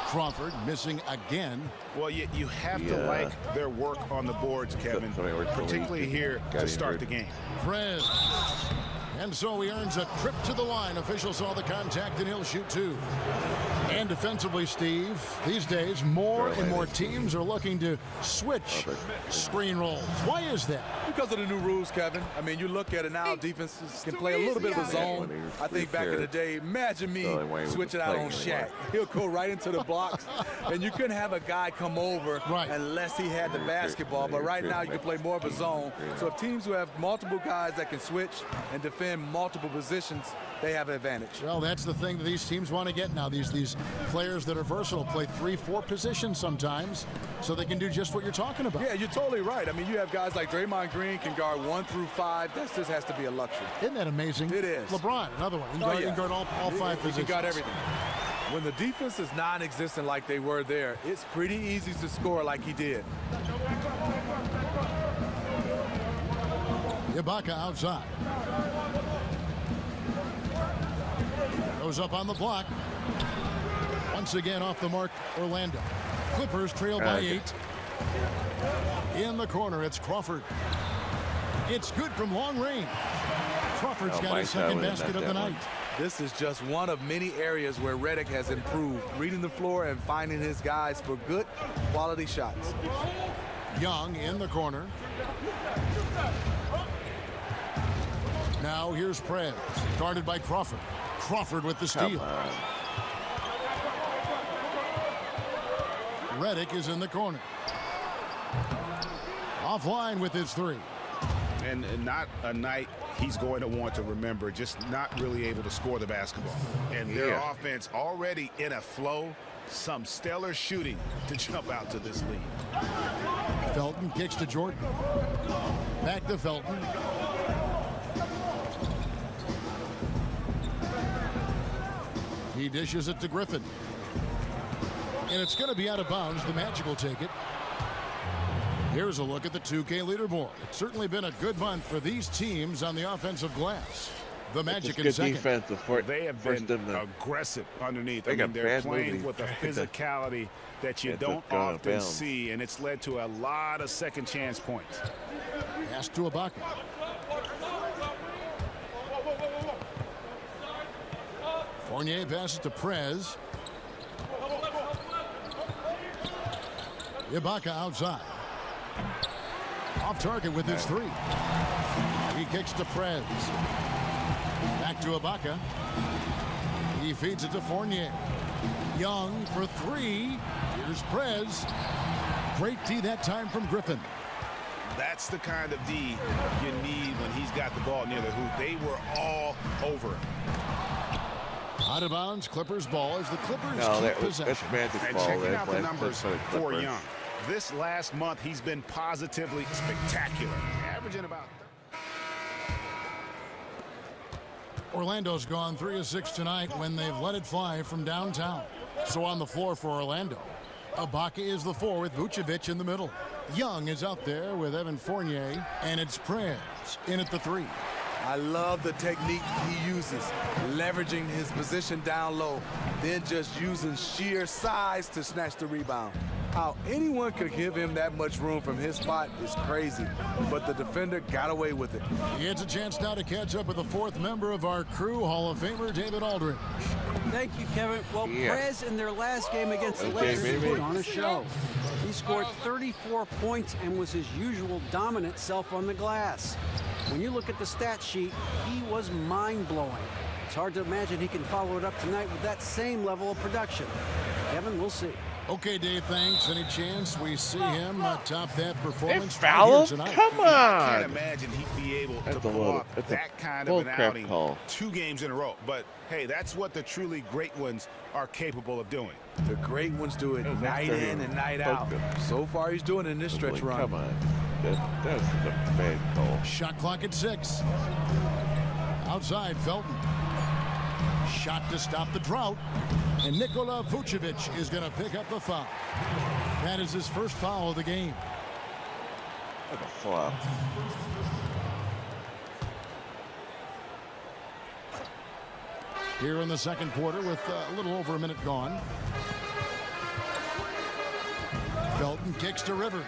Crawford missing again. Well, you have to like their work on the boards, Kevin, particularly here to start the game. Prez. And so he earns a trip to the line. Officials saw the contact, and he'll shoot 2. And defensively, Steve, these days, more and more teams are looking to switch screen rolls. Why is that? Because of the new rules, Kevin. I mean, you look at it now, defenses can play a little bit of a zone. I think back in the day, imagine me switching out on Shaq. He'll go right into the blocks, and you couldn't have a guy come over unless he had the basketball. But right now, you can play more of a zone. So if teams who have multiple guys that can switch and defend multiple positions, they have an advantage. Well, that's the thing that these teams want to get now. These players that are versatile play 3-4 positions sometimes, so they can do just what you're talking about. Yeah, you're totally right. I mean, you have guys like Draymond Green can guard 1 through 5. That just has to be a luxury. Isn't that amazing? It is. LeBron, another one. He can guard all 5 positions. He got everything. When the defense is non-existent like they were there, it's pretty easy to score like he did. Ibaka outside. Goes up on the block. Once again off the mark, Orlando. Clippers trail by 8. In the corner, it's Crawford. It's good from long range. Crawford's got his second basket of the night. This is just one of many areas where Redick has improved, reading the floor and finding his guys for good quality shots. Young in the corner. Now here's Prez, guarded by Crawford. Crawford with the steal. Redick is in the corner. Offline with his 3. And not a night he's going to want to remember, just not really able to score the basketball. And their offense already in a flow, some stellar shooting to jump out to this lead. Felton kicks to Jordan. Back to Felton. He dishes it to Griffin. And it's going to be out of bounds. The Magic will take it. Here's a look at the 2K leaderboard. It's certainly been a good month for these teams on the offensive glass. The Magic in second. They have been aggressive underneath. They're playing with a physicality that you don't often see, and it's led to a lot of second chance points. Pass to Ibaka. Fournier passes to Prez. Ibaka outside. Off target with his 3. He kicks to Prez. Back to Ibaka. He feeds it to Fournier. Young for 3. Here's Prez. Great D that time from Griffin. That's the kind of D you need when he's got the ball near the hoop. They were all over him. Out of bounds, Clippers ball as the Clippers No, keep that's possession. Magic's And ball. checking That's out the last- numbers that's for Clippers. Young. This last month, he's been positively spectacular, averaging about. Orlando's gone 3 of 6 tonight when they've let it fly from downtown. So on the floor for Orlando, Ibaka is the 4 with Vucevic in the middle. Young is out there with Evan Fournier, and it's Prez in at the 3. I love the technique he uses, leveraging his position down low, then just using sheer size to snatch the rebound. How anyone could give him that much room from his spot is crazy, but the defender got away with it. He gets a chance now to catch up with the 4th member of our crew, Hall of Famer David Aldridge. Thank you, Kevin. Well, Prez in their last game against the Okay, Lakers baby. put on a show. He scored 34 points and was his usual dominant self on the glass. When you look at the stat sheet, he was mind-blowing. It's hard to imagine he can follow it up tonight with that same level of production. Kevin, we'll see. Okay, Dave, thanks. Any chance we see him top that performance foul right him? here tonight? Come on! I can't imagine he'd be able That's to a pull little- off that's a that kind bull of an crap outing call. 2 games in a row. But hey, that's what the truly great ones are capable of doing. The great ones do it night in and night out. Focus. So far, he's doing it in this stretch run. Come on. That's a bad call. Shot clock at 6. Outside, Felton. Shot to stop the drought. And Nikola Vucevic is going to pick up the foul. That is his first foul of the game. What a flop. Here in the second quarter with a little over a minute gone. Felton kicks to Rivers.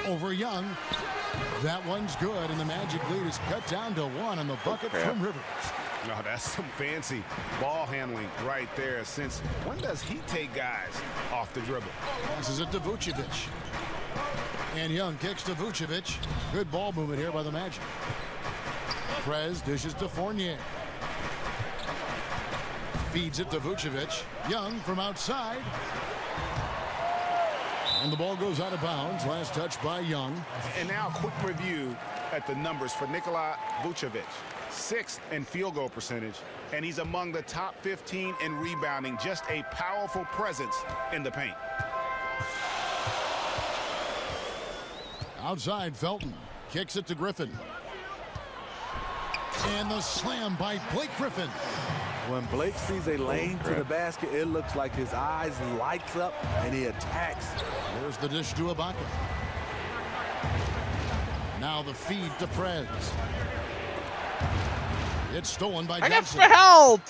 Over Young. That one's good, and the Magic lead is cut down to 1 on the bucket from Rivers. No, that's some fancy ball handling right there. Since when does he take guys off the dribble? Passes it to Vucevic. And Young kicks to Vucevic. Good ball movement here by the Magic. Prez dishes to Fournier. Feeds it to Vucevic. Young from outside. And the ball goes out of bounds. Last touch by Young. And now a quick review at the numbers for Nikola Vucevic. 6th in field goal percentage, and he's among the top 15 in rebounding. Just a powerful presence in the paint. Outside, Felton kicks it to Griffin. And the slam by Blake Griffin. When Blake sees a lane to the basket, it looks like his eyes lights up and he attacks. There's the dish to Ibaka. Now the feed to Prez. It's stolen by I got Johnson. fouled!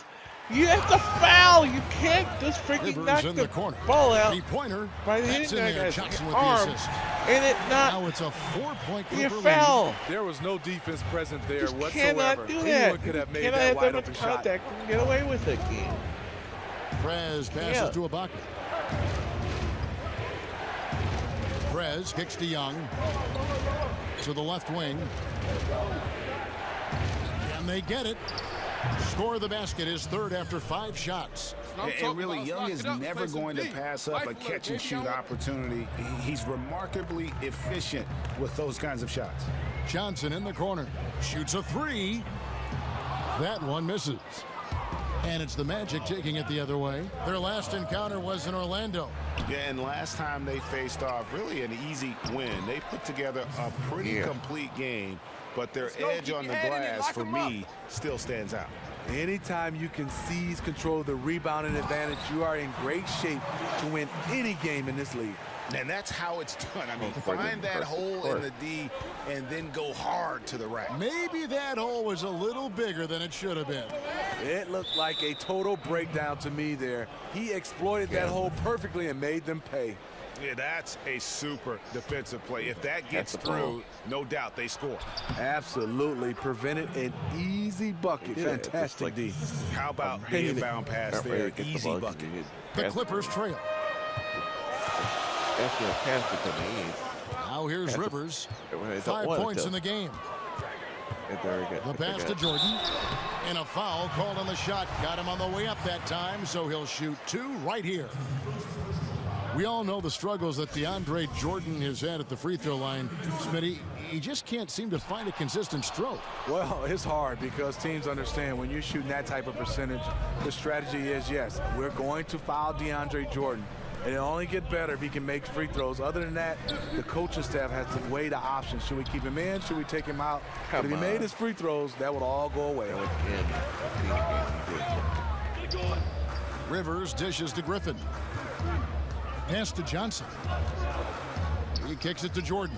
You have to foul! You can't just freaking Rivers knock in the the corner. ball out. Three-pointer. By the That's in end, there. I Johnson with arm, the assist. and it not. Now it's a 4-point You Clipper lead. foul. There was no defense present there Just whatsoever. cannot do that. Anyone could have You made cannot that have wide that open much shot. contact and get away with it, King. Prez passes to Ibaka. Prez kicks to Young. To the left wing. And they get it. Score of the basket is 3rd after 5 shots. And really, Young is never going to pass up a catch-and-shoot opportunity. He's remarkably efficient with those kinds of shots. Johnson in the corner. Shoots a 3. That one misses. And it's the Magic taking it the other way. Their last encounter was in Orlando. Yeah, and last time they faced off, really an easy win. They put together a pretty complete game, but their edge on the glass, for me, still stands out. Anytime you can seize control of the rebounding advantage, you are in great shape to win any game in this league. And that's how it's done. I mean, find that hole in the D and then go hard to the rack. Maybe that hole was a little bigger than it should have been. It looked like a total breakdown to me there. He exploited that hole perfectly and made them pay. Yeah, that's a super defensive play. If that gets through, no doubt they score. Absolutely. Prevented an easy bucket. Fantastic D. How about the inbound pass there? Easy bucket. The Clippers trail. After a pass it to me. Now here's Rivers. 5 points in the game. The pass to Jordan. And a foul called on the shot. Got him on the way up that time, so he'll shoot 2 right here. We all know the struggles that DeAndre Jordan has had at the free throw line. Smitty, he just can't seem to find a consistent stroke. Well, it's hard because teams understand when you're shooting that type of percentage, the strategy is, yes, we're going to foul DeAndre Jordan. And it'll only get better if he can make free throws. Other than that, the coaching staff has to weigh the options. Should we keep him in? Should we take him out? But if he made his free throws, that would all go away. Rivers dishes to Griffin. Pass to Johnson. He kicks it to Jordan.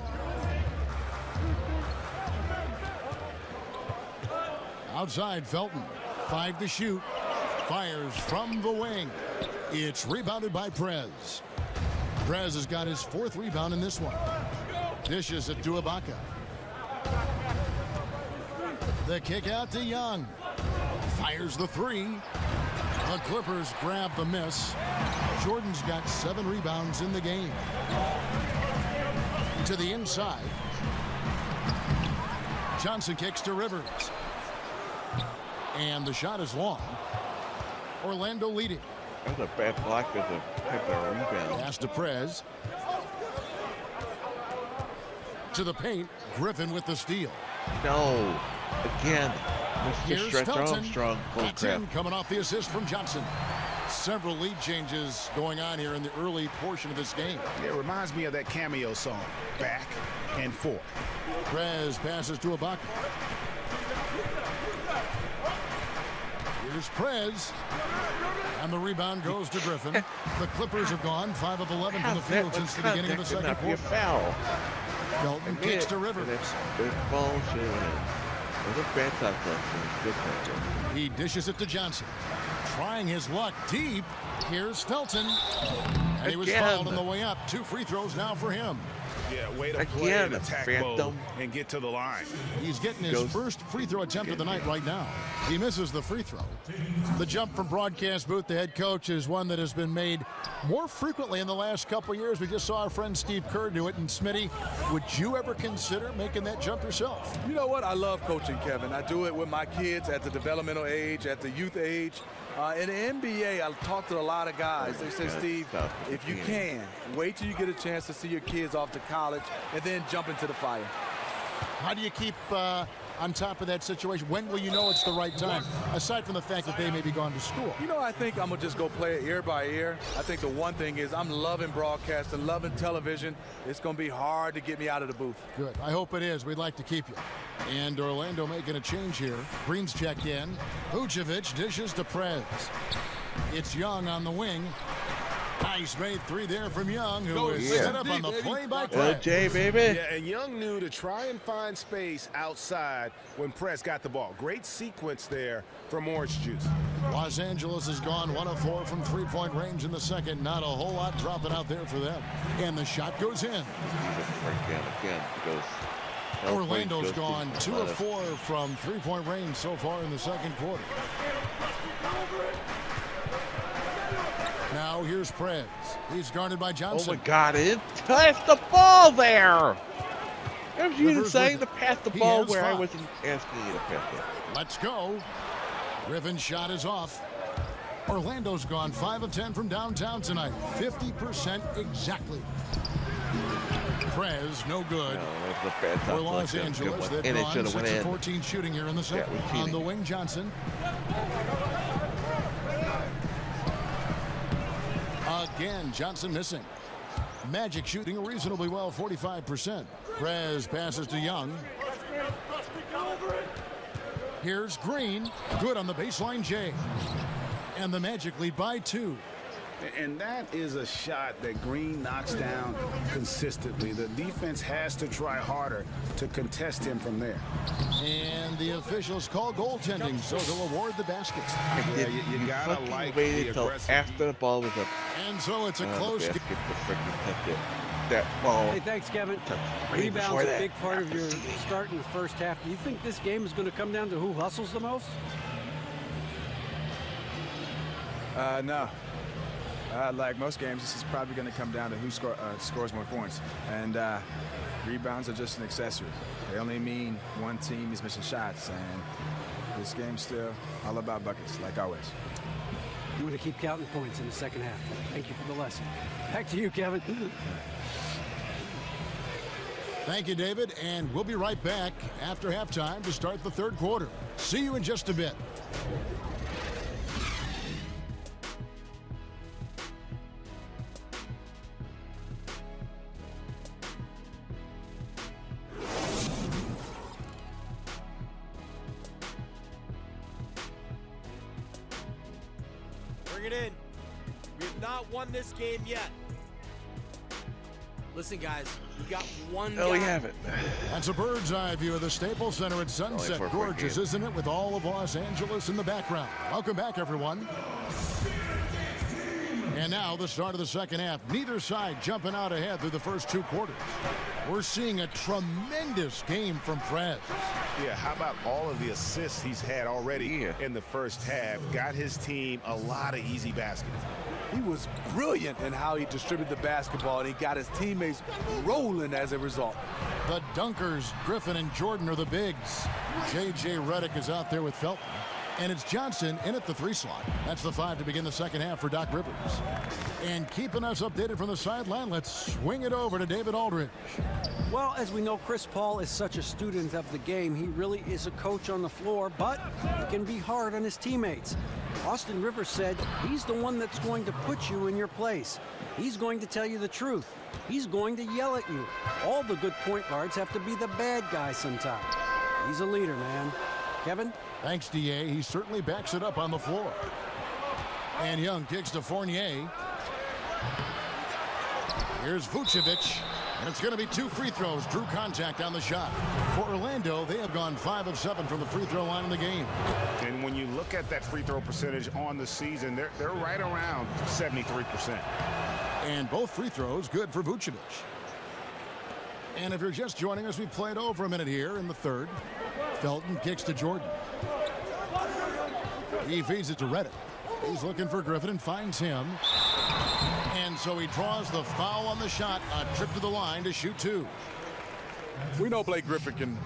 Outside, Felton. 5 to shoot. Fires from the wing. It's rebounded by Prez. Prez has got his 4th rebound in this one. Dishes it to Ibaka. The kick out to Young. Fires the 3. The Clippers grab the miss. Jordan's got 7 rebounds in the game. To the inside. Johnson kicks to Rivers. And the shot is long. Orlando leading. That's a bad block as a type of rebound. Pass to Prez. To the paint. Griffin with the steal. No. Again. Here's Mr. Stretch Felton. Armstrong. That's in, coming off the assist from Johnson. Several lead changes going on here in the early portion of this game. It reminds me of that cameo song, Back and Forth. Prez passes to Ibaka. Here's Prez. And the rebound goes to Griffin. The Clippers have gone 5 of 11 from the field since the beginning of the second quarter. Foul. Felton kicks to Rivers. He dishes it to Johnson. Trying his luck deep. Here's Felton. And he was fouled on the way up. 2 free throws now for him. Yeah, way to play an attack mode and get to the line. He's getting his first free throw attempt of the night right now. He misses the free throw. The jump from broadcast booth to head coach is one that has been made more frequently in the last couple of years. We just saw our friend Steve Kerr do it. And Smitty, would you ever consider making that jump yourself? You know what? I love coaching, Kevin. I do it with my kids at the developmental age, at the youth age. In the NBA, I talk to a lot of guys. They say, Steve, if you can, wait till you get a chance to see your kids off to college and then jump into the fire. How do you keep on top of that situation? When will you know it's the right time, aside from the fact that they may be gone to school? You know, I think I'm going to just go play it ear by ear. I think the one thing is I'm loving broadcasting, loving television. It's going to be hard to get me out of the booth. Good. I hope it is. We'd like to keep you. And Orlando making a change here. Green's checked in. Vucevic dishes to Prez. It's Young on the wing. Nice made 3 there from Young, who is set up on the play by Prez. LJ, baby. Yeah, and Young knew to try and find space outside when Prez got the ball. Great sequence there from Orange Juice. Los Angeles has gone 1 of 4 from 3-point range in the second. Not a whole lot dropping out there for them. And the shot goes in. Again, goes. Orlando's gone 2 of 4 from 3-point range so far in the second quarter. Now here's Prez. He's guarded by Johnson. Oh my God! It passed the ball there. That was you saying to pass the ball where I wasn't asking you to pass it. Let's go. Griffin's shot is off. Orlando's gone 5 of 10 from downtown tonight. 50% exactly. Prez, no good. No, for Los Angeles, they've gone 6 of 14 shooting here in the second. On the wing, Johnson. Again, Johnson missing. Magic shooting reasonably well, 45%. Prez passes to Young. Here's Green. Good on the baseline, Jay. And the Magic lead by 2. And that is a shot that Green knocks down consistently. The defense has to try harder to contest him from there. And the officials call goaltending, so they'll award the basket. Yeah, you gotta like waited the till aggressive. after the ball was up. And so it's a close game. That ball. Hey, thanks, Kevin. Rebound's a big part of your start in the first half. Do you think this game is going to come down to who hustles the most? No. Like most games, this is probably going to come down to who scores more points. And rebounds are just an accessory. They only mean one team is missing shots. And this game's still all about buckets, like always. I'm going to keep counting points in the second half. Thank you for the lesson. Back to you, Kevin. Thank you, David, and we'll be right back after halftime to start the third quarter. See you in just a bit. Bring it in. We have not won this game yet. Listen, guys, we got one guy. Oh, we have it. That's a bird's eye view of the Staples Center at sunset. Gorgeous, isn't it, with all of Los Angeles in the background. Welcome back, everyone. And now the start of the second half. Neither side jumping out ahead through the first two quarters. We're seeing a tremendous game from Prez. Yeah, how about all of the assists he's had already in the first half? Got his team a lot of easy baskets. He was brilliant in how he distributed the basketball, and he got his teammates rolling as a result. The dunkers, Griffin and Jordan, are the bigs. J.J. Redick is out there with Felton. And it's Johnson in at the 3 slot. That's the 5 to begin the second half for Doc Rivers. And keeping us updated from the sideline, let's swing it over to David Aldridge. Well, as we know, Chris Paul is such a student of the game. He really is a coach on the floor, but he can be hard on his teammates. Austin Rivers said he's the one that's going to put you in your place. He's going to tell you the truth. He's going to yell at you. All the good point guards have to be the bad guy sometimes. He's a leader, man. Kevin? Thanks, D.A. He certainly backs it up on the floor. And Young kicks to Fournier. Here's Vucevic. And it's going to be 2 free throws. Drew contact on the shot. For Orlando, they have gone 5 of 7 from the free throw line in the game. And when you look at that free throw percentage on the season, they're right around 73%. And both free throws good for Vucevic. And if you're just joining us, we played over a minute here in the third. Felton kicks to Jordan. He feeds it to Redick. He's looking for Griffin and finds him. And so he draws the foul on the shot. A trip to the line to shoot 2. We know Blake Griffin can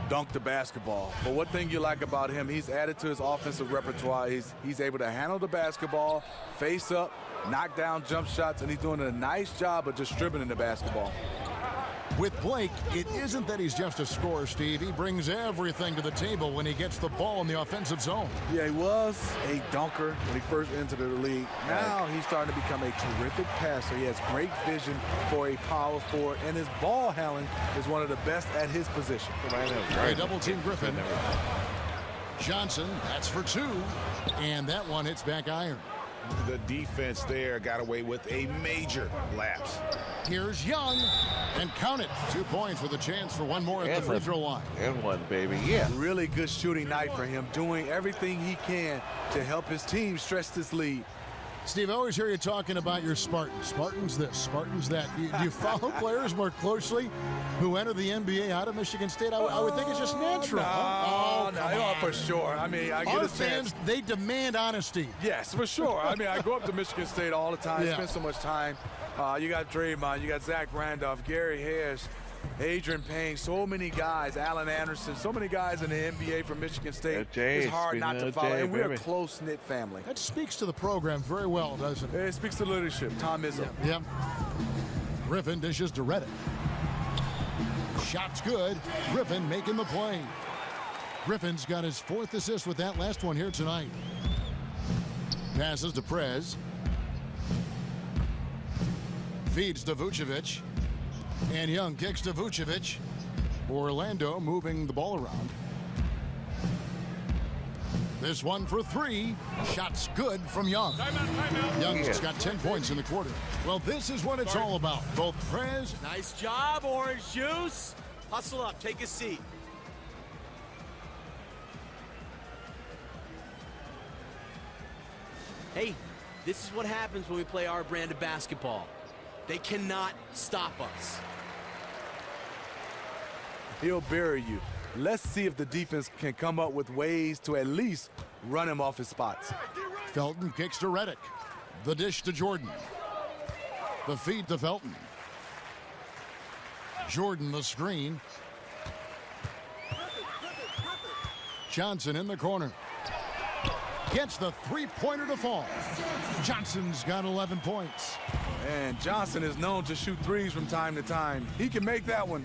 dunk the basketball, but one thing you like about him, he's added to his offensive repertoire. He's able to handle the basketball, face up, knock down jump shots, and he's doing a nice job of distributing the basketball. With Blake, it isn't that he's just a scorer, Steve. He brings everything to the table when he gets the ball in the offensive zone. Yeah, he was a dunker when he first entered the league. Now he's starting to become a terrific passer. He has great vision for a power forward, and his ball handling is one of the best at his position. They double team Griffin. Johnson, that's for 2. And that one hits back iron. The defense there got away with a major lapse. Here's Young, and count it. 2 points with a chance for one more at the free throw line. And one, baby, yeah. Really good shooting night for him, doing everything he can to help his team stretch this lead. Steve, I always hear you talking about your Spartans. Spartans this, Spartans that. Do you follow players more closely who enter the NBA out of Michigan State? I would think it's just natural. No, for sure. I mean, I get our a fans, sense. they demand honesty. Yes, for sure. I mean, I go up to Michigan State all the time, Yeah. spend so much time. You got Draymond, you got Zach Randolph, Gary Harris, Adrian Payne, so many guys, Allen Anderson, so many guys in the NBA from Michigan State. Jay, It's hard not to follow, and we're a baby. close-knit family. That speaks to the program very well, doesn't it? It speaks to leadership. Tom Izzo. Yep. Griffin dishes to Redick. Shot's good. Griffin making the play. Griffin's got his 4th assist with that last one here tonight. Passes to Prez. Feeds to Vucevic. And Young kicks to Vucevic. Orlando moving the ball around. This one for 3. Shot's good from Young. Young's got 10 points in the quarter. Well, this is what it's all about. Both Prez. Nice job, Orange Juice. Hustle up, take a seat. Hey, this is what happens when we play our brand of basketball. They cannot stop us. He'll bury you. Let's see if the defense can come up with ways to at least run him off his spots. Felton kicks to Redick. The dish to Jordan. The feed to Felton. Jordan the screen. Johnson in the corner. Gets the three-pointer to fall. Johnson's got 11 points. And Johnson is known to shoot threes from time to time. He can make that one.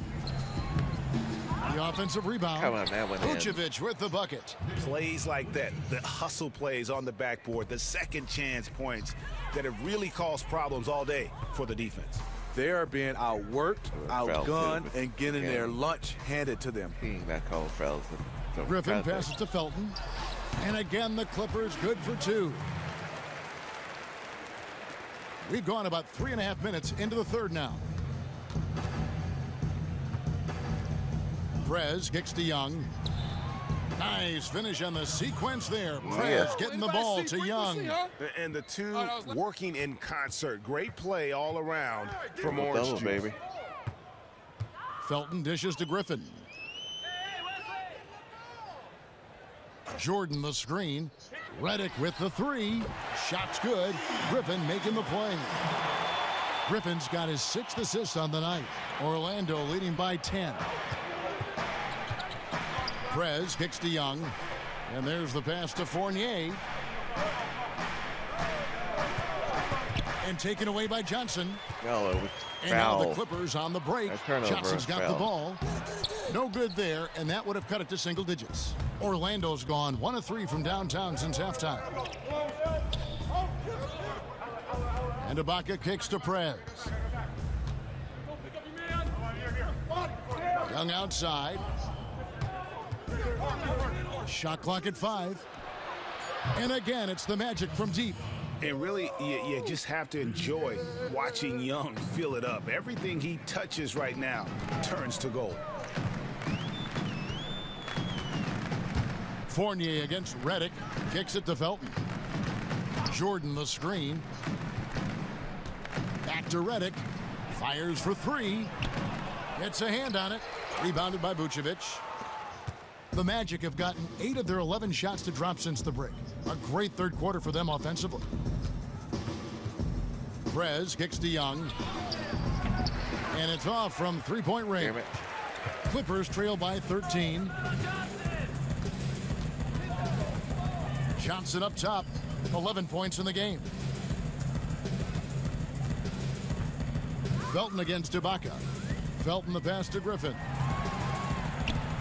The offensive rebound. Come on, that one in. Vucevic with the bucket. Plays like that, the hustle plays on the backboard, the second chance points that have really caused problems all day for the defense. They are being outworked, outgunned, and getting their lunch handed to them. He ain't that called fouls. Griffin passes to Felton. And again, the Clippers good for 2. We've gone about 3.5 minutes into the third now. Prez kicks to Young. Nice finish on the sequence there. Prez getting the ball to Young. And the two working in concert. Great play all around from Orange Juice. Baby. Felton dishes to Griffin. Jordan the screen. Redick with the 3. Shot's good. Griffin making the play. Griffin's got his 6th assist on the night. Orlando leading by 10. Prez kicks to Young. And there's the pass to Fournier. And taken away by Johnson. And now the Clippers on the break. Johnson's got the ball. No good there, and that would have cut it to single digits. Orlando's gone 1 of 3 from downtown since halftime. And Ibaka kicks to Prez. Young outside. Shot clock at 5. And again, it's the Magic from deep. And really, you just have to enjoy watching Young fill it up. Everything he touches right now turns to gold. Fournier against Redick. Kicks it to Felton. Jordan the screen. Back to Redick. Fires for 3. Gets a hand on it. Rebounded by Vucevic. The Magic have gotten 8 of their 11 shots to drop since the break. A great third quarter for them offensively. Prez kicks to Young. And it's off from three-point range. Clippers trail by 13. Johnson up top. 11 points in the game. Felton against Ibaka. Felton the pass to Griffin.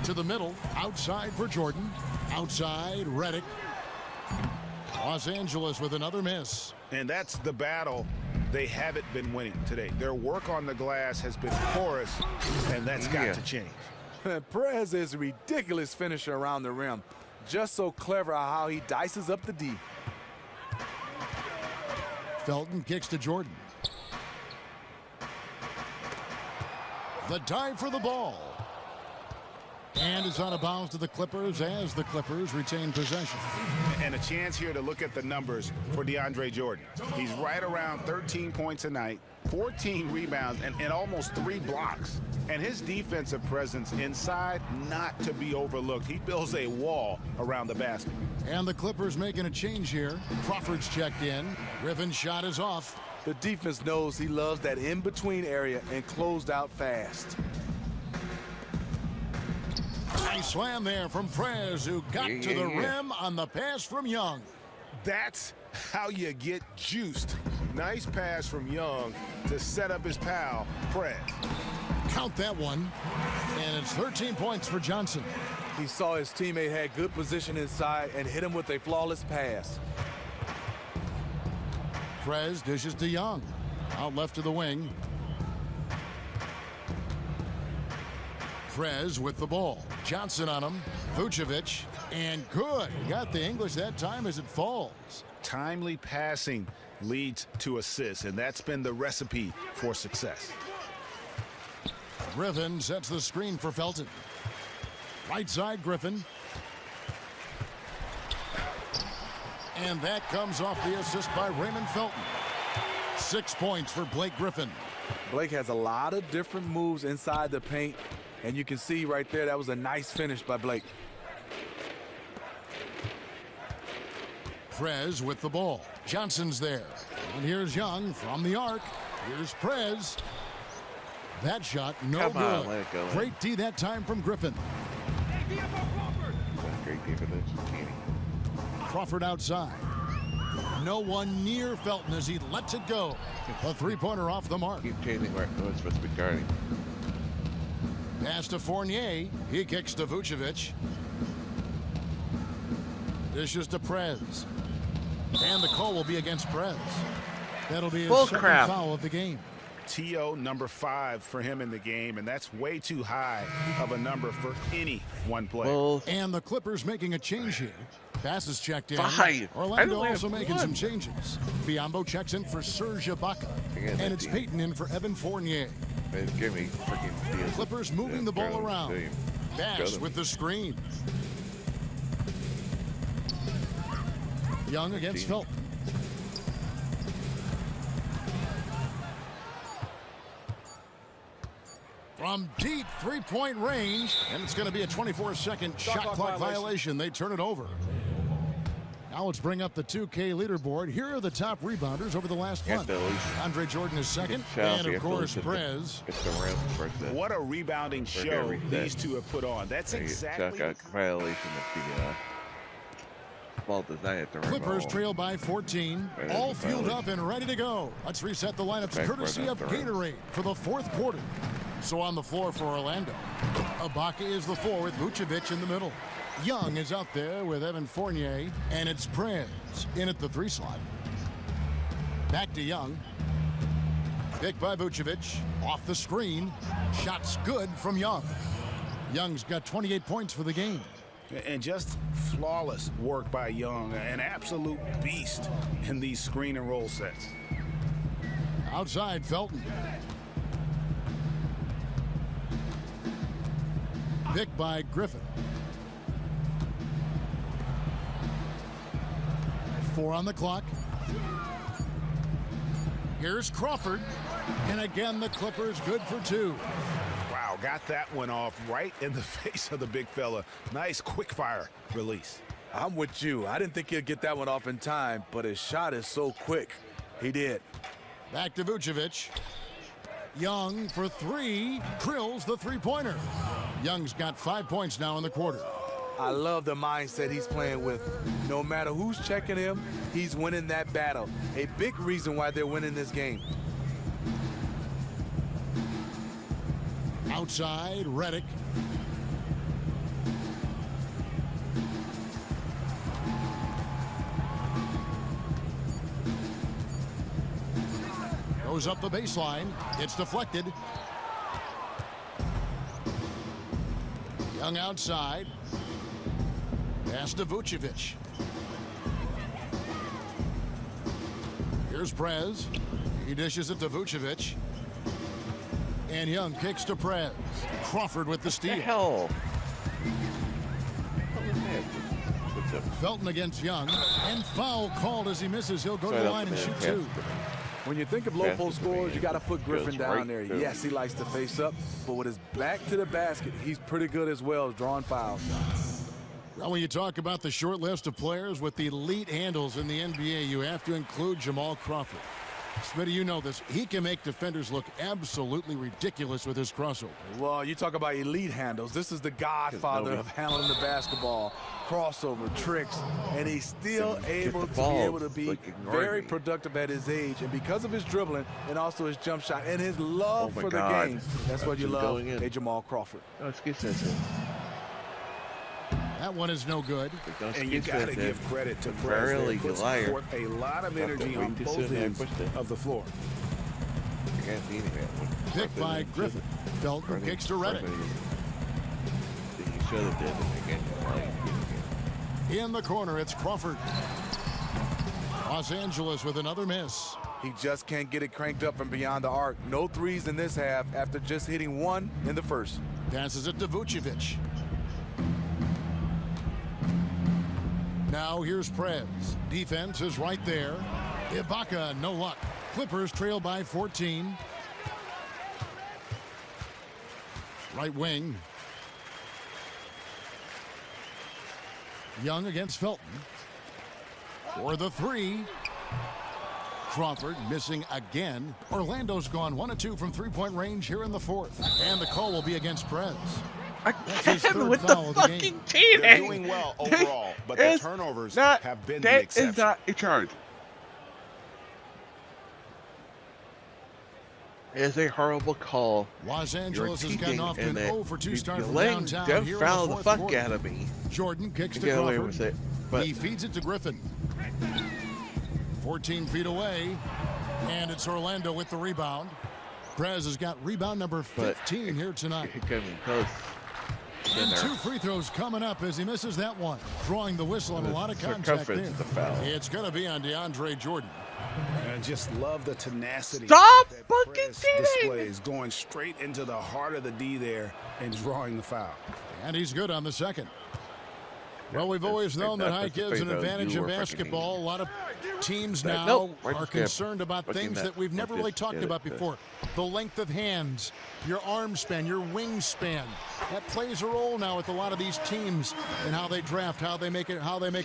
To the middle, outside for Jordan. Outside, Redick. Los Angeles with another miss. And that's the battle they haven't been winning today. Their work on the glass has been porous, and that's got to change. Perez is a ridiculous finisher around the rim. Just so clever how he dices up the D. Felton kicks to Jordan. The dive for the ball. And it's out of bounds to the Clippers as the Clippers retain possession. And a chance here to look at the numbers for DeAndre Jordan. He's right around 13 points a night, 14 rebounds, and almost 3 blocks. And his defensive presence inside, not to be overlooked. He builds a wall around the basket. And the Clippers making a change here. Crawford's checked in. Griffin's shot is off. The defense knows he loves that in-between area and closed out fast. Nice slam there from Prez, who got to the rim on the pass from Young. That's how you get juiced. Nice pass from Young to set up his pal, Prez. Count that one. And it's 13 points for Johnson. He saw his teammate had good position inside and hit him with a flawless pass. Prez dishes to Young. Out left to the wing. Prez with the ball. Johnson on him. Vucevic. And good. He got the English that time as it falls. Timely passing leads to assists, and that's been the recipe for success. Griffin sets the screen for Felton. Right side, Griffin. And that comes off the assist by Raymond Felton. 6 points for Blake Griffin. Blake has a lot of different moves inside the paint, and you can see right there that was a nice finish by Blake. Prez with the ball. Johnson's there. And here's Young from the arc. Here's Prez. That shot, no good. Let it go. Great D that time from Griffin. Great defense. Crawford outside. No one near Felton as he lets it go. A three-pointer off the mark. Keep changing where it's supposed to be guarding. Pass to Fournier. He kicks to Vucevic. Dishes to Prez. And the call will be against Prez. That'll be his second foul of the game. TO number 5 for him in the game, and that's way too high of a number for any one player. And the Clippers making a change here. Passes checked in. 5. Orlando also making some changes. Biyombo checks in for Serge Ibaka. And it's Payton in for Evan Fournier. Give me freaking Clippers moving the ball around. Bass with the screen. Young against Felton. From deep three-point range, and it's going to be a 24-second shot clock violation. They turn it over. Now let's bring up the 2K leaderboard. Here are the top rebounders over the last month. Andre Jordan is second, and of course, Prez. What a rebounding show these two have put on. That's exactly a violation of the ball does not hit the rim. Clippers trail by 14, all fueled up and ready to go. Let's reset the lineups courtesy of Gatorade for the fourth quarter. So on the floor for Orlando, Ibaka is the 4 with Vucevic in the middle. Young is out there with Evan Fournier, and it's Prez in at the 3 slot. Back to Young. Picked by Vucevic. Off the screen. Shots good from Young. Young's got 28 points for the game. And just flawless work by Young. An absolute beast in these screen and roll sets. Outside, Felton. Picked by Griffin. 4 on the clock. Here's Crawford. And again, the Clippers good for 2. Wow, got that one off right in the face of the big fella. Nice quick fire release. I'm with you. I didn't think he'd get that one off in time, but his shot is so quick. He did. Back to Vucevic. Young for 3. Drills the three-pointer. Young's got 5 points now in the quarter. I love the mindset he's playing with. No matter who's checking him, he's winning that battle. A big reason why they're winning this game. Outside, Redick. Goes up the baseline. It's deflected. Young outside. Pass to Vucevic. Here's Prez. He dishes it to Vucevic. And Young kicks to Prez. Crawford with the steal. Hell. Felton against Young. And foul called as he misses. He'll go to the line and shoot 2. When you think of low post scorers, you got to put Griffin down there. Yes, he likes to face up, but with his back to the basket, he's pretty good as well as drawing fouls. Well, when you talk about the short list of players with the elite handles in the NBA, you have to include Jamal Crawford. Smitty, you know this. He can make defenders look absolutely ridiculous with his crossover. Well, you talk about elite handles. This is the godfather of handling the basketball. Crossover, tricks, and he's still able to be very productive at his age. And because of his dribbling and also his jump shot and his love for the game, that's what you love a Jamal Crawford. No, excuse that. That one is no good. And you got to give credit to Prez. He puts forth a lot of energy on both ends of the floor. Picked by Griffin. Felton kicks to Redick. In the corner, it's Crawford. Los Angeles with another miss. He just can't get it cranked up from beyond the arc. No threes in this half after just hitting 1 in the first. Passes it to Vucevic. Now here's Prez. Defense is right there. Ibaka, no luck. Clippers trail by 14. Right wing. Young against Felton. For the 3. Crawford missing again. Orlando's gone 1 of 2 from three-point range here in the fourth. And the call will be against Prez. Again with the fucking cheating. They're doing well overall, but the turnovers have been the exception. That is not a charge. It is a horrible call. Los Angeles has gotten off to an 0 for 2 start from letting downtown them here foul in the the fourth fuck quarter. out of me. Jordan kicks to Get away Crawford. with it, but He feeds it to Griffin. 14 feet away, and it's Orlando with the rebound. Prez has got rebound number 15 here tonight. And 2 free throws coming up as he misses that one. Drawing the whistle on a lot of contact there. It's going to be on DeAndre Jordan. I just love the tenacity. Stop that fucking Prez displays, going straight into the heart of the D there and drawing the foul. And he's good on the second. Well, we've always known that height gives an advantage in basketball. A lot of teams now are concerned about things that we've never really talked about before. The length of hands, your arm span, your wingspan. That plays a role now with a lot of these teams and how they draft, how they make a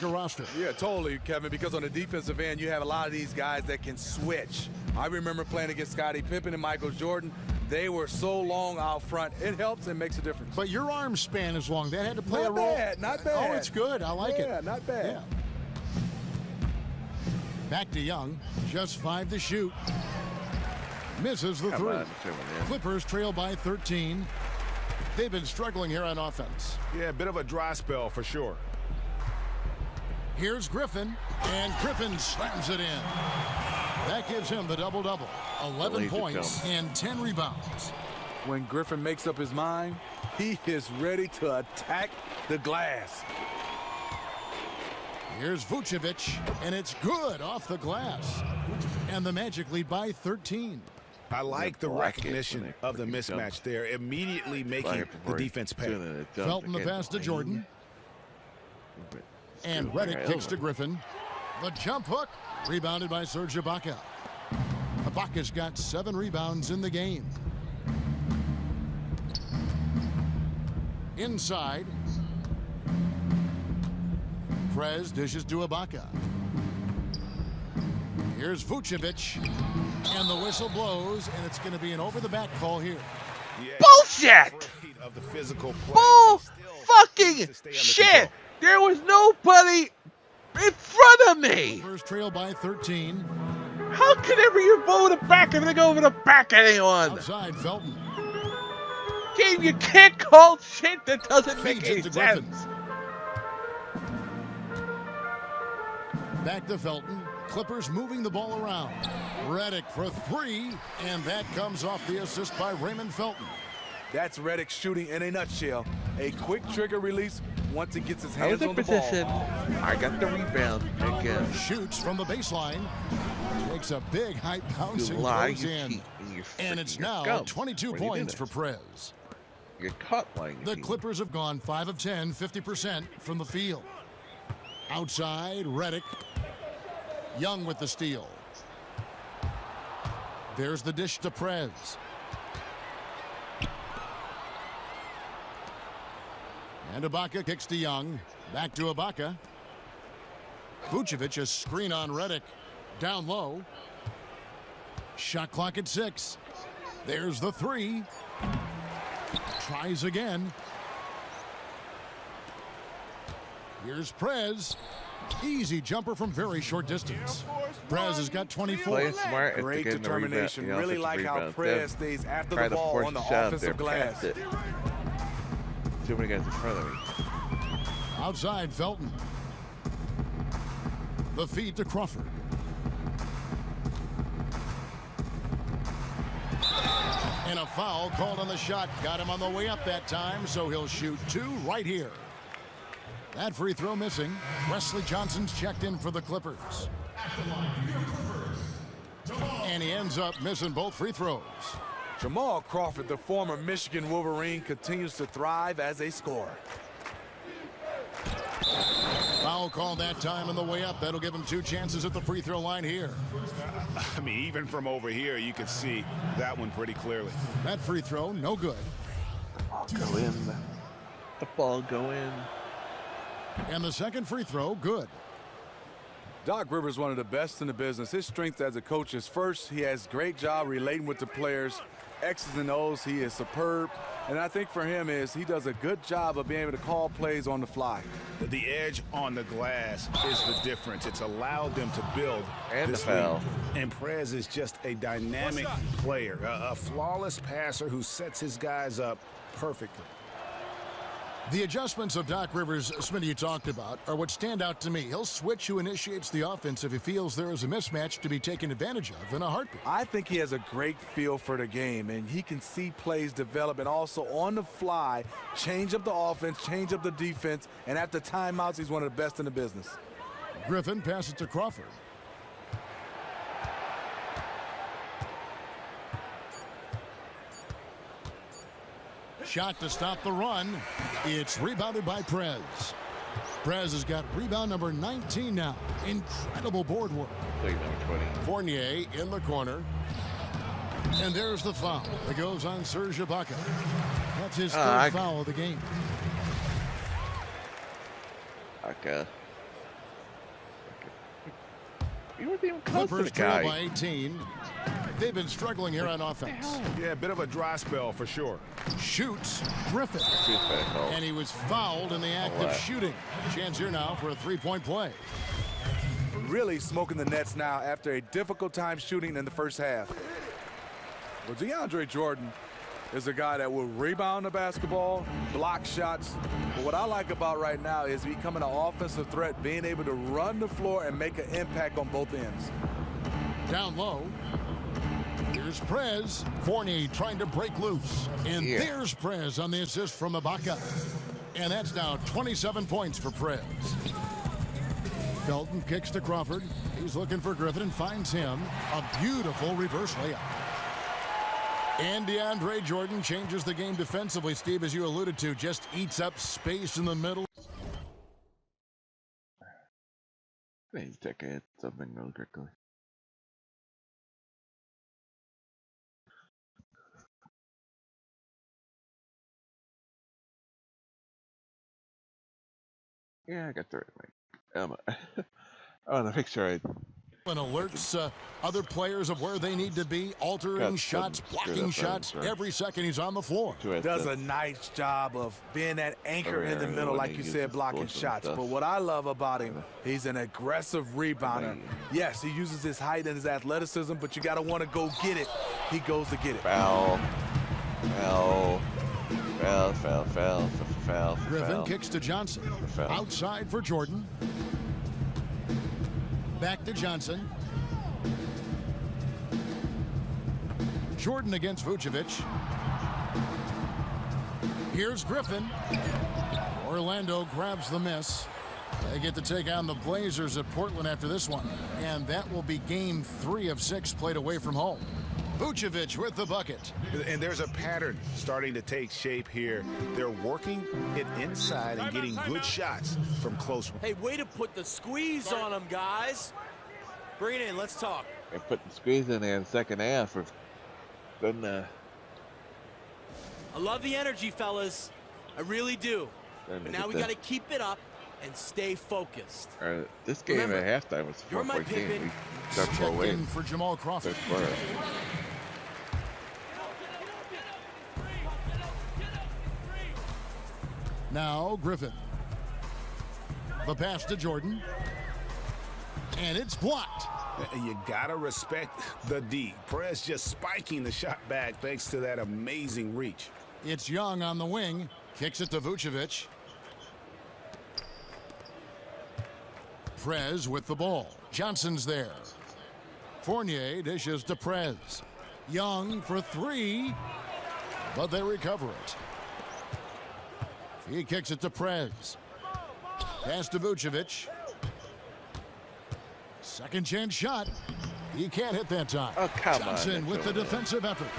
roster. Yeah, totally, Kevin, because on the defensive end, you have a lot of these guys that can switch. I remember playing against Scottie Pippen and Michael Jordan. They were so long out front. It helps and makes a difference. But your arm span is long. That had to play a role. Not bad, not bad. Oh, it's good. I like it. Yeah, not bad. Yeah. Back to Young. Just 5 to shoot. Misses the 3. Clippers trail by 13. They've been struggling here on offense. Yeah, a bit of a dry spell for sure. Here's Griffin, and Griffin slams it in. That gives him the double-double. 11 points and 10 rebounds. When Griffin makes up his mind, he is ready to attack the glass. Here's Vucevic, and it's good off the glass. And the Magic lead by 13. I like the recognition of the mismatch there, immediately making the defense pay. Felton the pass to Jordan. And Redick kicks to Griffin. The jump hook, rebounded by Serge Ibaka. Ibaka's got 7 rebounds in the game. Inside. Prez dishes to Ibaka. Here's Vucevic. And the whistle blows, and it's going to be an over-the-back call here. Bullshit! Of the physical play. Bull fucking shit! There was nobody in front of me! First trail by 13. How can ever you blow the back and then go over the back of anyone? Outside, Felton. Game, you can't call shit that doesn't make any sense. Back to Felton. Clippers moving the ball around. Redick for 3, and that comes off the assist by Raymond Felton. That's Redick shooting in a nutshell. A quick trigger release once he gets his hands on the ball. I got the rebound again. Shoots from the baseline. Takes a big high bounce and goes in. And it's now 22 points for Prez. You're caught lying. The Clippers have gone 5 of 10, 50% from the field. Outside, Redick. Young with the steal. There's the dish to Prez. And Ibaka kicks to Young. Back to Ibaka. Vucevic, a screen on Redick. Down low. Shot clock at 6. There's the 3. Tries again. Here's Prez. Easy jumper from very short distance. Prez has got 24. Great determination. Really like how Prez stays after the ball on the offensive glass. Too many guys in front of me. Outside, Felton. The feed to Crawford. And a foul called on the shot. Got him on the way up that time, so he'll shoot 2 right here. That free throw missing. Wesley Johnson's checked in for the Clippers. And he ends up missing both free throws. Jamal Crawford, the former Michigan Wolverine, continues to thrive as a scorer. Foul called that time on the way up. That'll give him 2 chances at the free throw line here. I mean, even from over here, you can see that one pretty clearly. That free throw, no good. Go in. The ball go in. And the second free throw, good. Doc Rivers is one of the best in the business. His strength as a coach is first, he has great job relating with the players, X's and O's, he is superb. And I think for him is he does a good job of being able to call plays on the fly. The edge on the glass is the difference. It's allowed them to build And this the foul. lead. And Perez is just a dynamic player, a flawless passer who sets his guys up perfectly. The adjustments of Doc Rivers, Smitty, you talked about, are what stand out to me. He'll switch who initiates the offense if he feels there is a mismatch to be taken advantage of in a heartbeat. I think he has a great feel for the game, and he can see plays develop and also on the fly change up the offense, change up the defense, and after timeouts, he's one of the best in the business. Griffin passes to Crawford. Shot to stop the run. It's rebounded by Prez. Prez has got rebound number 19 now. Incredible board work. Number 20. Fournier in the corner. And there's the foul. It goes on Serge Ibaka. That's his third foul of the game. Okay. You weren't even close to the Clippers trail guy. by 18. They've been struggling here on offense. Yeah, a bit of a dry spell for sure. Shoots Griffin. And he was fouled in the act of shooting. Chance here now for a three-point play. Really smoking the nets now after a difficult time shooting in the first half. Well, DeAndre Jordan is a guy that will rebound the basketball, block shots. But what I like about right now is becoming an offensive threat, being able to run the floor and make an impact on both ends. Down low. Here's Prez. Fournier trying to break loose. And there's Prez on the assist from Ibaka. And that's now 27 points for Prez. Felton kicks to Crawford. He's looking for Griffin and finds him. A beautiful reverse layup. And DeAndre Jordan changes the game defensively, Steve, as you alluded to, just eats up space in the middle. I need to check it something real quickly. Yeah, I got the right mic. I want to make sure I... And alerts other players of where they need to be, altering shots, blocking shots. Every second he's on the floor. Does a nice job of being that anchor in the middle, like you said, blocking shots. But what I love about him, he's an aggressive rebounder. Yes, he uses his height and his athleticism, but you got to want to go get it. He goes to get it. Foul. Griffin kicks to Johnson. Outside for Jordan. Back to Johnson. Jordan against Vucevic. Here's Griffin. Orlando grabs the miss. They get to take on the Blazers at Portland after this one. And that will be game 3 of 6 played away from home. Vucevic with the bucket. And there's a pattern starting to take shape here. They're working it inside and getting good shots from close. Hey, way to put the squeeze on them, guys. Bring it in. Let's talk. And put the squeeze in there in the second half. Then, I love the energy, fellas. I really do. But now we got to keep it up and stay focused. This game Remember, at halftime was a 4-point game. We got 4 wins. For Jamal Crawford. Now Griffin. The pass to Jordan. And it's blocked. You gotta respect the D. Perez just spiking the shot back thanks to that amazing reach. It's Young on the wing. Kicks it to Vucevic. Prez with the ball. Johnson's there. Fournier dishes to Prez. Young for 3. But they recover it. He kicks it to Prez. Pass to Vucevic. Second chance shot. He can't hit that time. Oh, come Johnson on, with the defensive effort.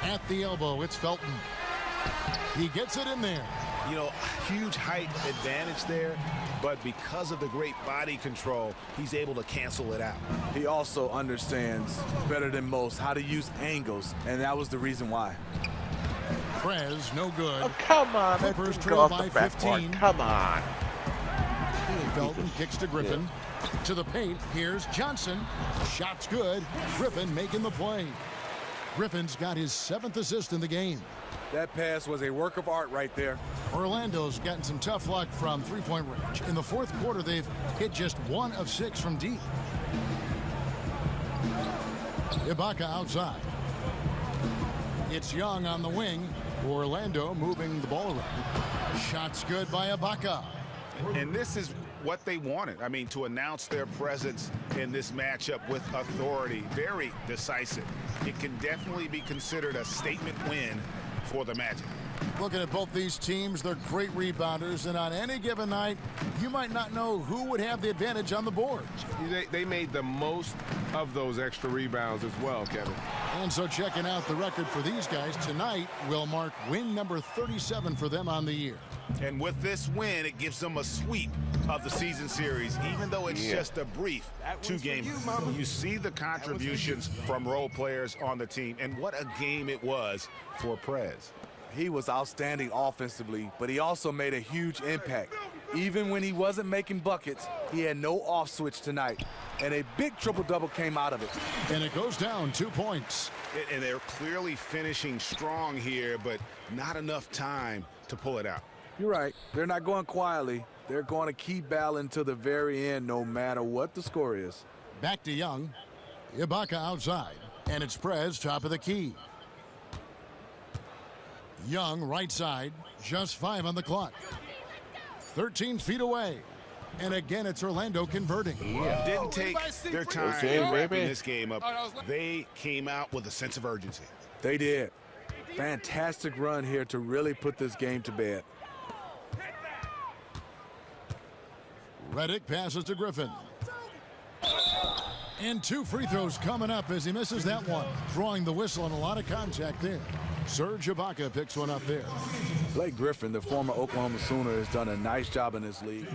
At the elbow, it's Felton. He gets it in there. You know, huge height advantage there, but because of the great body control, he's able to cancel it out. He also understands better than most how to use angles, and that was the reason why. Prez, no good. Oh, come on. Clippers Go trail off by the backboard. 15. Come on. Felton kicks to Griffin. To the paint. Here's Johnson. Shot's good. Griffin making the play. Griffin's got his 7th assist in the game. That pass was a work of art right there. Orlando's gotten some tough luck from three-point range. In the fourth quarter, they've hit just 1 of 6 from deep. Ibaka outside. It's Young on the wing. Orlando moving the ball around. Shots good by Ibaka. And this is what they wanted. I mean, to announce their presence in this matchup with authority, very decisive. It can definitely be considered a statement win for the Magic. Looking at both these teams, they're great rebounders, and on any given night, you might not know who would have the advantage on the board. They made the most of those extra rebounds as well, Kevin. And so checking out the record for these guys tonight will mark win number 37 for them on the year. And with this win, it gives them a sweep of the season series, even though it's just a brief 2-game. You see the contributions from role players on the team, and what a game it was for Prez. He was outstanding offensively, but he also made a huge impact. Even when he wasn't making buckets, he had no off switch tonight, and a big triple-double came out of it. And it goes down 2 points. And they're clearly finishing strong here, but not enough time to pull it out. You're right. They're not going quietly. They're going to keep battling to the very end, no matter what the score is. Back to Young. Ibaka outside, and it's Prez top of the key. Young right side, just 5 on the clock. 13 feet away. And again, it's Orlando converting. Didn't take their time wrapping this game up. They came out with a sense of urgency. They did. Fantastic run here to really put this game to bed. Redick passes to Griffin. And 2 free throws coming up as he misses that one. Drawing the whistle and a lot of contact there. Serge Ibaka picks one up there. Blake Griffin, the former Oklahoma Sooner, has done a nice job in this league.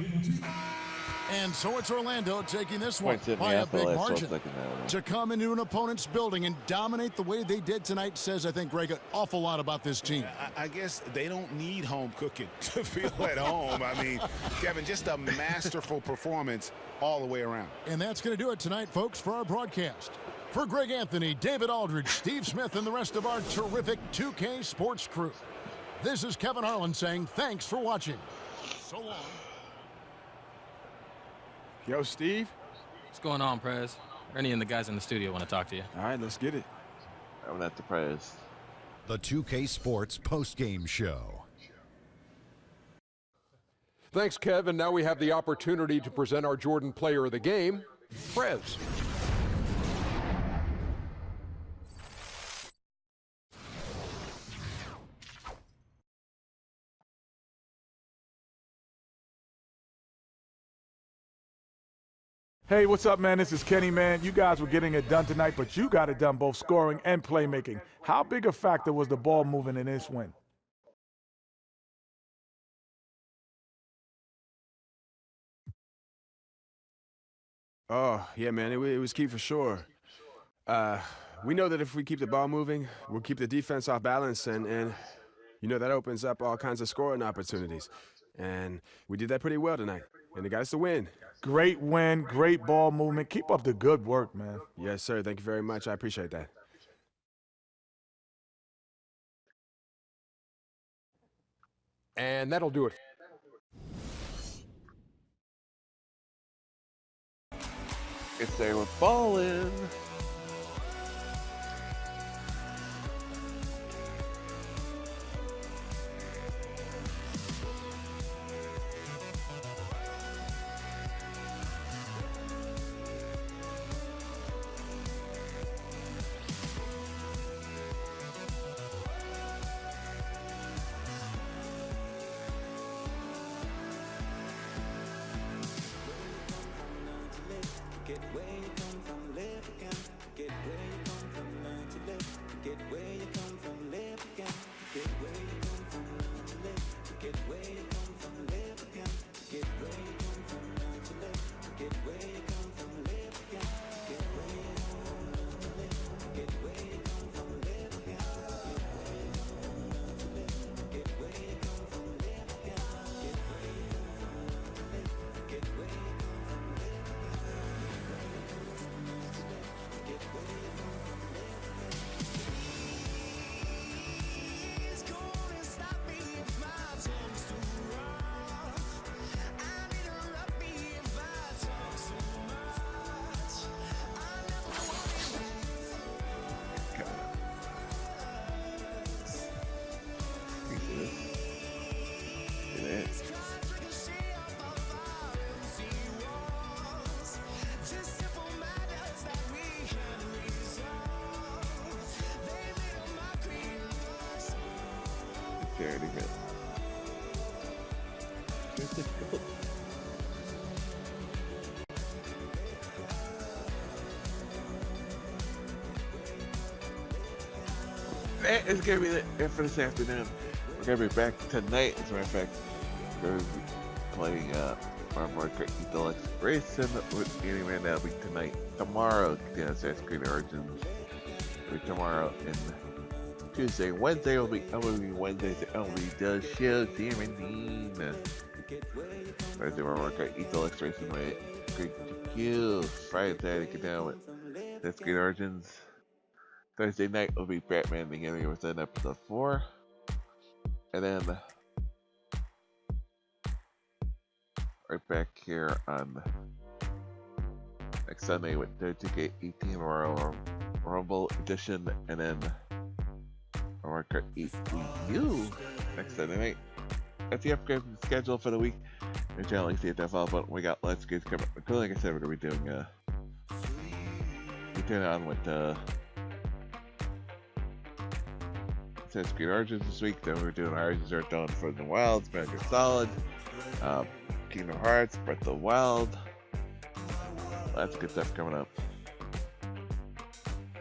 And so it's Orlando taking this one by a big margin. To come into an opponent's building and dominate the way they did tonight says, I think, Greg, an awful lot about this team. I guess they don't need home cooking to feel at home. I mean, Kevin, just a masterful performance all the way around. And that's going to do it tonight, folks, for our broadcast. For Greg Anthony, David Aldridge, Steve Smith, and the rest of our terrific 2K Sports crew, this is Kevin Harlan saying thanks for watching. So long. Yo, Steve. What's going on, Prez? Ernie and the guys in the studio want to talk to you. All right, let's get it. I'm at the Prez. The 2K Sports postgame show. Thanks, Kevin. Now we have the opportunity to present our Jordan Player of the Game, Prez. Hey, what's up, man? This is Kenny, man. You guys were getting it done tonight, but you got it done both scoring and playmaking. How big a factor was the ball moving in this win? Oh, yeah, man, it was key for sure. We know that if we keep the ball moving, we'll keep the defense off balance, and you know that opens up all kinds of scoring opportunities. And we did that pretty well tonight, and it got us the win. Great win, great ball movement. Keep up the good work, man. Yes, sir. Thank you very much. I appreciate that. And that'll do it. If they were balling. That is going to be it for this afternoon. We're going to be back tonight. As a matter of fact, we're going to be playing Mario Kart 8 Deluxe Racing with Andy Man. That'll be tonight. Tomorrow, Assassin's Creed Origins. Tomorrow and Tuesday. Wednesday will be Wednesday. MLB does show. Damn it. Thursday, Mario Kart 8 Deluxe Racing with Great to Kill. Friday, Saturday, get down with Assassin's Creed Origins. Thursday night will be Batman Beginning Within episode 4. And then right back here on next Sunday with 2K18 Royal Rumble Edition, and then Mario Kart 8 Wii U next Sunday night. That's the upgrade schedule for the week. And generally see it that follow, but we got lots of games coming. Like I said, we're gonna be doing continuing on with Assassin's Creed Origins this week. Then we're doing Horizon Zero Dawn for the Wilds, Metal Gear Solid, Kingdom Hearts, Breath of the Wild. Lots of good stuff coming up.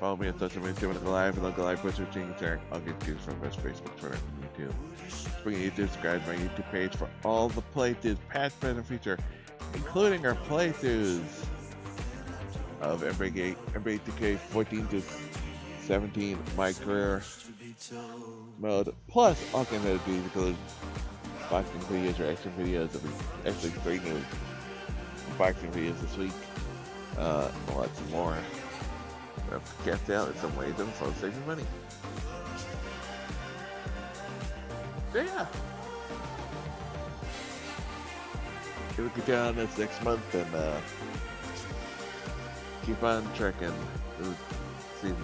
Follow me on social media, Go Live, and Go Live, Twitter, sharing. I'll get views from both Facebook, Twitter, and YouTube. Speaking of YouTube, subscribe to my YouTube page for all the playthroughs, past, present, and future, including our playthroughs of NBA 2K 14 to 17, my career mode, plus all kinds of videos, including boxing videos or action videos. There'll be actually 3 new boxing videos this week. Lots more. Cast out in some ways and so saving money. So yeah. We'll get down this next month and keep on trekking through season